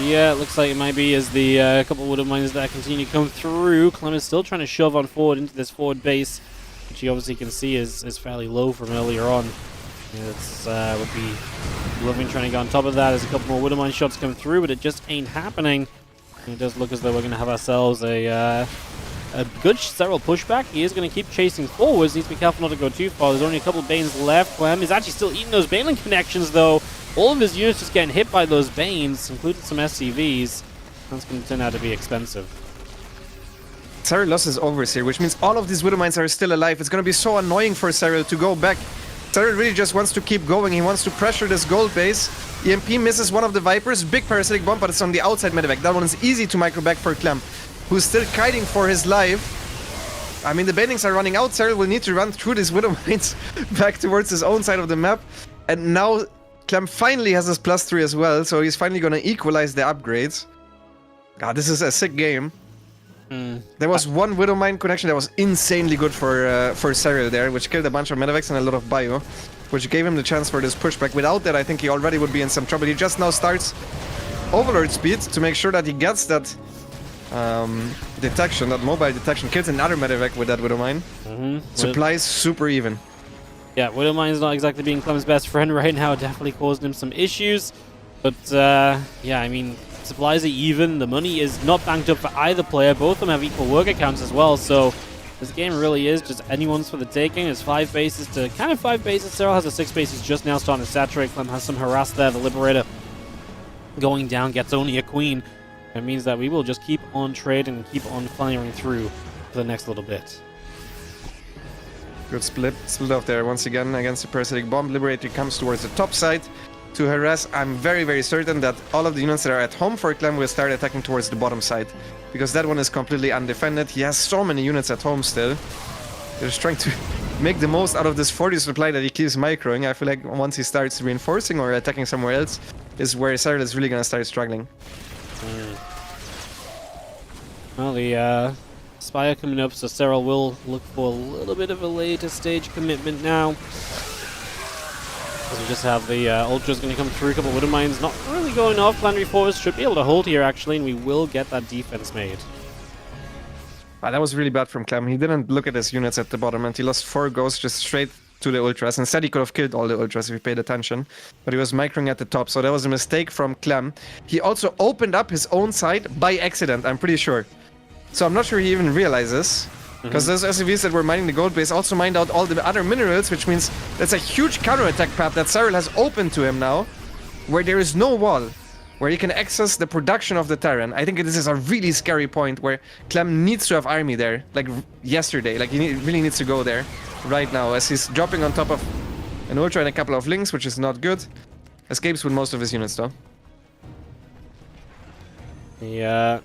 Yeah, it looks like it might be as the couple of Widow Mines that continue to come through. Clem is still trying to shove on forward into this forward base, which you obviously can see is fairly low from earlier on. It's would be loving trying to get on top of that as a couple more Widow Mine shots come through, but it just ain't happening. And it does look as though we're going to have ourselves a good Serral pushback. He is going to keep chasing forwards. Needs to be careful not to go too far. There's only a couple of Banes left. Clem is actually still eating those Baneling connections, though. All of his units just getting hit by those Banes, including some SCVs. That's going to turn out to be expensive. Serral lost his Overseer, which means all of these Widow Mines are still alive. It's going to be so annoying for Serral to go back. Serral really just wants to keep going. He wants to pressure this gold base. EMP misses one of the Vipers. Big Parasitic Bomb, but it's on the outside medevac. That one is easy to micro back for Clem, who's still kiting for his life. I mean, the Banings are running out. Serral will need to run through these Widow Mines back towards his own side of the map. And now Clem finally has his +3 as well, so he's finally going to equalize the upgrades. God, this is a sick game. There was one Widow Mine connection that was insanely good for Serral there, which killed a bunch of medevacs and a lot of bio, which gave him the chance for this pushback. Without that, I think he already would be in some trouble. He just now starts Overlord speed to make sure that he gets that detection, that mobile detection, kills another medevac with that Widow Mine. Supplies super even. Yeah, Widow Mine's not exactly being Clem's best friend right now. Definitely caused him some issues. But, yeah, I mean, supplies are even. The money is not banked up for either player. Both of them have equal worker counts as well. So this game really is just anyone's for the taking. There's 5 bases to kind of 5 bases. Serral has a 6 bases just now starting to saturate. Clem has some harass there. The Liberator going down gets only a queen. It means that we will just keep on trading and keep on firing through for the next little bit. Good split off there once again against the Parasitic Bomb. Liberator comes towards the top side to harass. I'm very, very certain that all of the units that are at home for Clem will start attacking towards the bottom side, because that one is completely undefended. He has so many units at home still. They're just trying to make the most out of this 40 supply that he keeps microing. I feel like once he starts reinforcing or attacking somewhere else is where Serral is really going to start struggling. Well, the Spire coming up, so Serral will look for a little bit of a later stage commitment now. As we just have the Ultras going to come through, a couple of Widow Mines not really going off. Planetary Force should be able to hold here actually, and we will get that defense made. That was really bad from Clem. He didn't look at his units at the bottom, and he lost 4 ghosts just straight to the Ultras. Instead, he could have killed all the Ultras if he paid attention, but he was microing at the top, so that was a mistake from Clem. He also opened up his own side by accident, I'm pretty sure. So I'm not sure he even realizes, because those SCVs that were mining the gold base also mined out all the other minerals, which means that's a huge counterattack path that Serral has opened to him now, where there is no wall, where he can access the production of the Terran. I think this is a really scary point where Clem needs to have army there, like yesterday. Like he really needs to go there right now, as he's dropping on top of an Ultra and a couple of Lings, which is not good. Escapes with most of his units though. Yeah.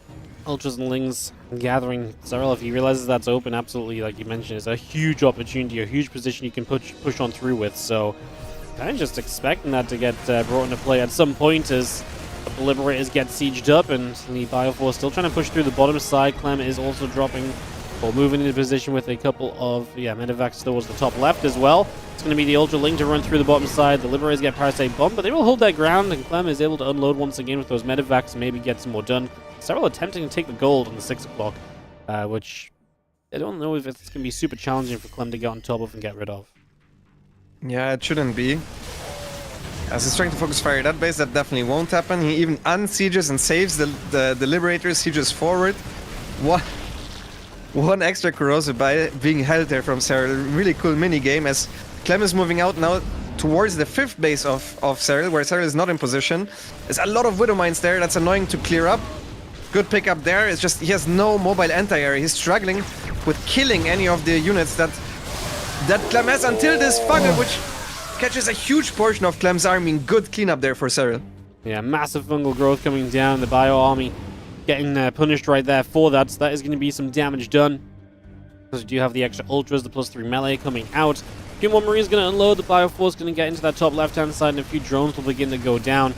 Ultras and Lings gathering. Serral, if he realizes that's open, absolutely, like you mentioned, is a huge opportunity, a huge position you can push on through with. So, kind of just expecting that to get brought into play at some point as the Liberators get sieged up and the Bioforce still trying to push through the bottom side. Clem is also dropping or moving into position with a couple of medevacs towards the top left as well. It's going to be the Ultra Ling to run through the bottom side. The Liberators get Parasite Bomb, but they will hold their ground, and Clem is able to unload once again with those medevacs and maybe get some more done. Serral attempting to take the gold on the 6 o'clock, which I don't know if it's going to be super challenging for Clem to get on top of and get rid of. Yeah, it shouldn't be. As he's trying to focus fire that base, that definitely won't happen. He even unsieges and saves the Liberators, sieges forward. One extra corrosive by being held there from Serral. Really cool mini game as Clem is moving out now towards the 5th base of Serral, where Serral is not in position. There's a lot of Widow Mines there. That's annoying to clear up. Good pickup there. It's just he has no mobile anti-air. He's struggling with killing any of the units that Clem has until this fungal, which catches a huge portion of Clem's army. Good cleanup there for Serral. Yeah, massive fungal growth coming down. The Bio Army getting punished right there for that. So that is going to be some damage done. Because we do have the extra ultras, the +3 melee coming out. A few more Marines going to unload. The Bioforce going to get into that top left-hand side, and a few drones will begin to go down.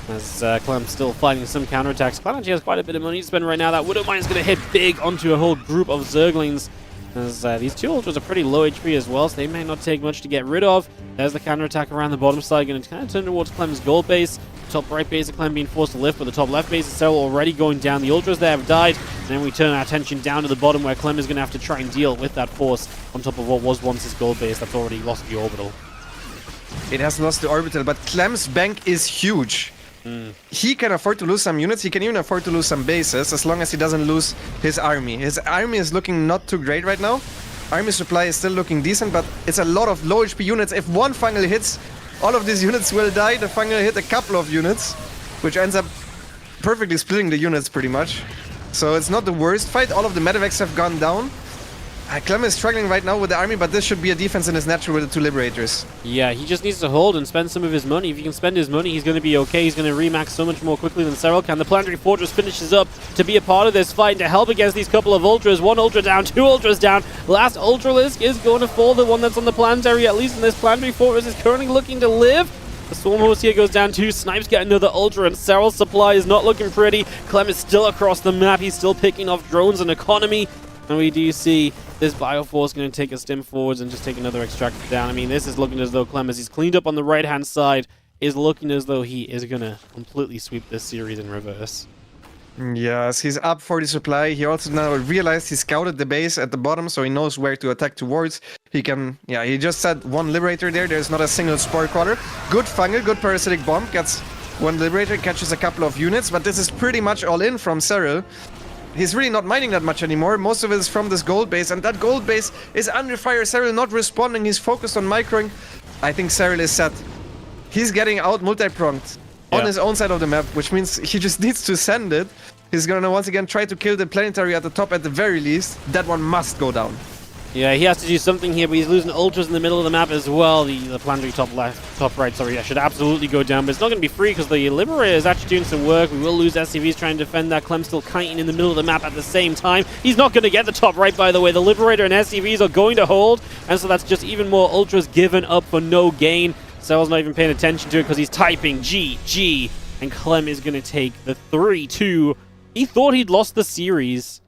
As Clem's still fighting some counterattacks. Clem actually has quite a bit of money to spend right now. That Widow Mine is going to hit big onto a whole group of Zerglings. As these two ultras are pretty low HP as well, so they may not take much to get rid of. There's the counterattack around the bottom side, going to kind of turn towards Clem's gold base. Top right base of Clem being forced to lift, but the top left base is Serral already going down. The ultras there have died. And then we turn our attention down to the bottom, where Clem is going to have to try and deal with that force on top of what was once his gold base that's already lost the orbital. It has lost the orbital, but Clem's bank is huge. He can afford to lose some units. He can even afford to lose some bases, as long as he doesn't lose his army. His army is looking not too great right now. Army supply is still looking decent, but it's a lot of low HP units. If one fungal hits, all of these units will die. The fungal hit a couple of units, which ends up perfectly splitting the units pretty much. So it's not the worst fight. All of the medevacs have gone down. Clem is struggling right now with the army, but this should be a defense in his natural with the two liberators. Yeah, he just needs to hold and spend some of his money. If he can spend his money, he's going to be okay. He's going to remax so much more quickly than Serral can. The Planetary Fortress finishes up to be a part of this fight, to help against these couple of ultras. One ultra down, two ultras down. Last Ultralisk is going to fall, the one that's on the planetary, at least in this Planetary Fortress, is currently looking to live. The Swarm Horse here goes down too. Snipes get another ultra, and Serral's supply is not looking pretty. Clem is still across the map. He's still picking off drones and economy. And we do see this Bioforce going to take a stim forwards and just take another extractor down. I mean, this is looking as though Clem, as he's cleaned up on the right-hand side, is looking as though he is going to completely sweep this series in reverse. Yes, he's up for the supply. He also now realized he scouted the base at the bottom, so he knows where to attack towards. He can, yeah, he just set one Liberator there. There's not a single Spore Crawler. Good fungal, good Parasitic Bomb. Gets one Liberator, catches a couple of units, but this is pretty much all in from Serral. He's really not mining that much anymore. Most of it is from this gold base, and that gold base is under fire. Serral not responding. He's focused on microing. I think Serral is set. He's getting out multi-pronged on his own side of the map, which means he just needs to send it. He's gonna once again try to kill the planetary at the top at the very least. That one must go down. Yeah, he has to do something here, but he's losing ultras in the middle of the map as well. The planetary top right, sorry, should absolutely go down, but it's not going to be free because the Liberator is actually doing some work. We will lose SCVs trying to defend that. Clem still kiting in the middle of the map at the same time. He's not going to get the top right, by the way. The Liberator and SCVs are going to hold, and so that's just even more ultras given up for no gain. Serral's not even paying attention to it because he's typing GG, and Clem is going to take the 3-2. He thought he'd lost the series,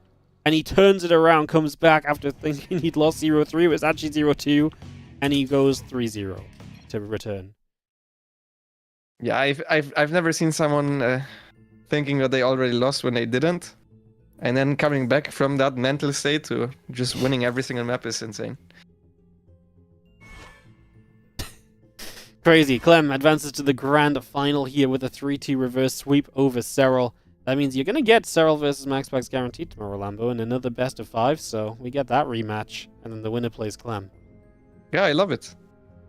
and he turns it around, comes back after thinking he'd lost 0-3. It was actually 0-2, and he goes 3-0 to return. Yeah, I've never seen someone thinking that they already lost when they didn't, and then coming back from that mental state to just winning every single map is insane. Crazy. Clem advances to the grand final here with a 3-2 reverse sweep over Serral. That means you're going to get Serral versus Maxpax guaranteed tomorrow, Lambo, and another best of 5, so we get that rematch, and then the winner plays Clem. Yeah, I love it.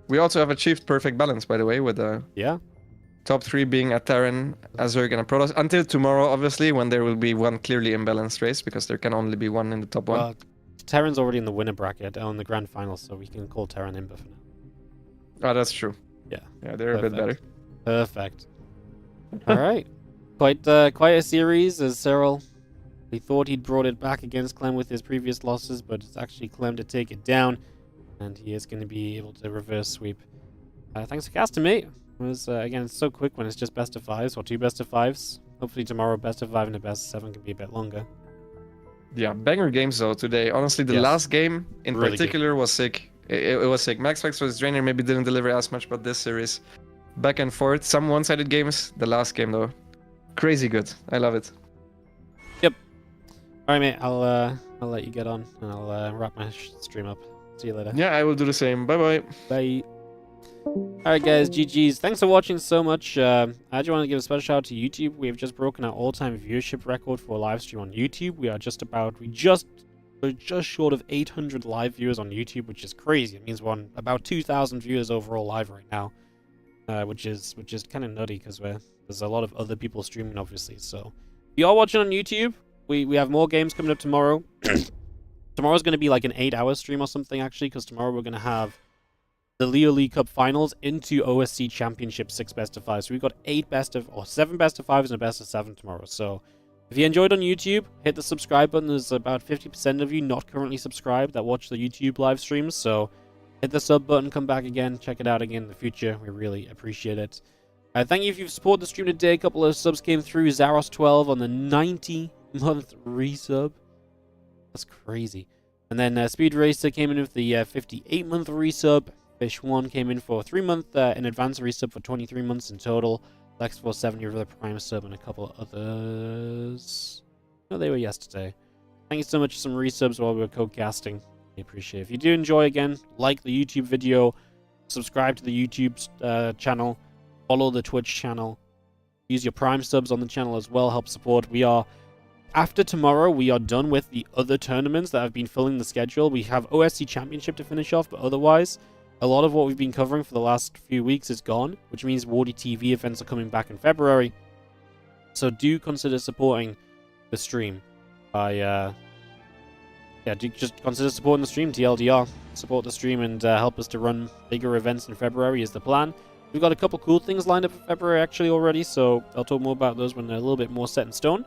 We also have achieved perfect balance, by the way, with the top 3 being a Terran, a Zerg, and a Protoss. Until tomorrow, obviously, when there will be one clearly imbalanced race, because there can only be one in the top 1. Terran's already in the winner bracket on the grand final, so we can call Terran Imba for now. Oh, that's true. Yeah. Yeah, they're a bit better. Perfect. All right. Quite a series, as Serral, he thought he'd brought it back against Clem with his previous losses, but it's actually Clem to take it down, and he is going to be able to reverse sweep. Thanks for casting, mate. It was, again, it's so quick when it's just best of 5s, or 2 best of 5s. Hopefully tomorrow best of 5 and a best of 7 can be a bit longer. Yeah, banger games though today. Honestly, the last game in really particular was sick. It was sick. Maxpax vs Reynor maybe didn't deliver as much, but this series, back and forth, some one-sided games. The last game though, crazy good. I love it. Yep. All right, mate. I'll let you get on, and I'll wrap my stream up. See you later. Yeah, I will do the same. Bye bye. Bye. Alright guys, GG's. Thanks for watching so much. I just want to give a special shout out to YouTube. We have just broken our all-time viewership record for a live stream on YouTube. We're just short of 800 live viewers on YouTube, which is crazy. It means we're on about 2,000 viewers overall live right now, which is kind of nutty because there's a lot of other people streaming, obviously. So if you are watching on YouTube, we have more games coming up tomorrow. Tomorrow's going to be like an 8-hour stream or something, actually, because tomorrow we're going to have the Liuli Cup Finals into OSC Championship 6 best of 5. So we've got 7 best of 5s and a best of 7 tomorrow. So If you enjoyed on YouTube, hit the subscribe button. There's about 50% of you not currently subscribed that watch the YouTube live streams, so hit the sub button, come back again, check it out again in the future. We really appreciate it. Thank you if you've supported the stream today. A couple of subs came through. Zaros12 on the 90-month resub. That's crazy. And then Speed Racer came in with the 58-month resub. Fish1 came in for a 3-month in advance resub for 23 months in total. Lex470 with the Prime sub and a couple of others. No, they were yesterday. Thank you so much for some resubs while we were codecasting. I appreciate it. If you do enjoy, again, like the YouTube video, subscribe to the YouTube channel, follow the Twitch channel, use your Prime subs on the channel as well, help support. After tomorrow, we are done with the other tournaments that have been filling the schedule. We have OSC Championship to finish off, but otherwise, a lot of what we've been covering for the last few weeks is gone, which means WardiTV events are coming back in February. So do consider supporting the stream by, just consider supporting the stream, TLDR. Support the stream and help us to run bigger events in February is the plan. We've got a couple cool things lined up for February actually already, so I'll talk more about those when they're a little bit more set in stone.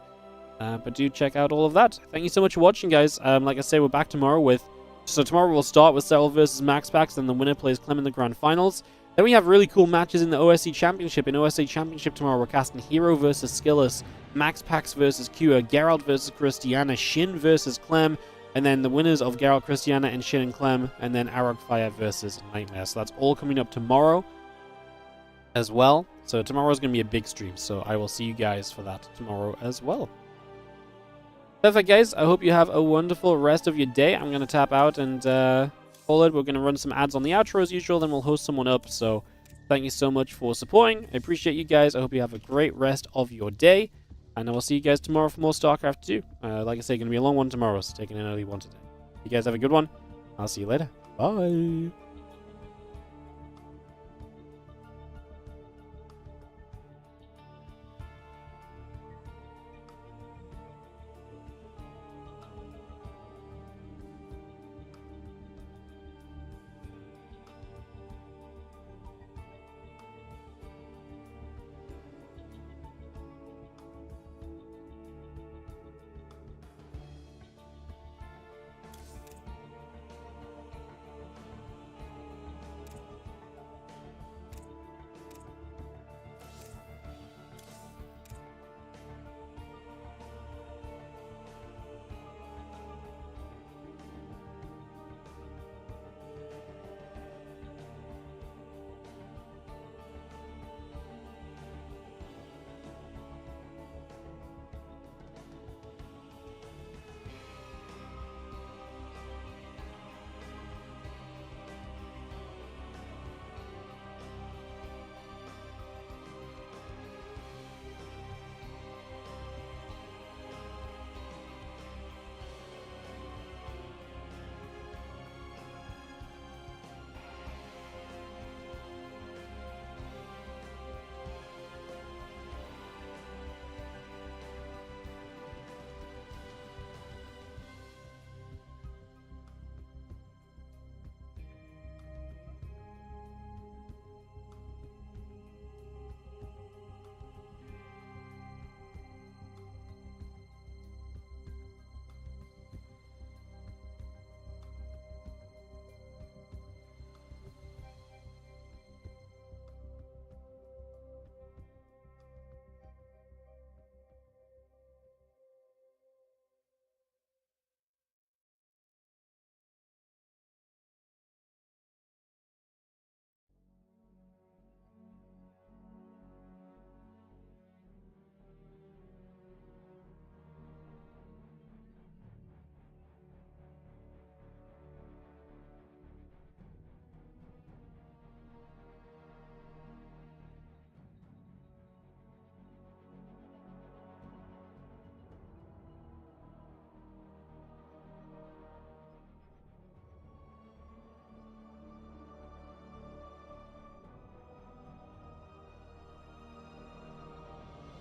But do check out all of that. Thank you so much for watching, guys. Like I say, we're back tomorrow with... So tomorrow we'll start with Serral versus Maxpax, then the winner plays Clem in the Grand Finals. Then we have really cool matches in the OSC Championship. In OSC Championship tomorrow, we're casting Hero versus Skillus, Maxpax versus Kua, Geralt versus Christiana, Shin versus Clem, and then the winners of Geralt, Christiana, and Shin and Clem, and then Aragfire versus Nightmare. So that's all coming up tomorrow as well. So tomorrow's going to be a big stream, so I will see you guys for that tomorrow as well. Perfect, guys. I hope you have a wonderful rest of your day. I'm going to tap out and call it. We're going to run some ads on the outro as usual, then we'll host someone up. So thank you so much for supporting. I appreciate you guys. I hope you have a great rest of your day. And I will see you guys tomorrow for more StarCraft 2. Like I say, going to be a long one tomorrow, so taking an early one today. You guys have a good one. I'll see you later. Bye.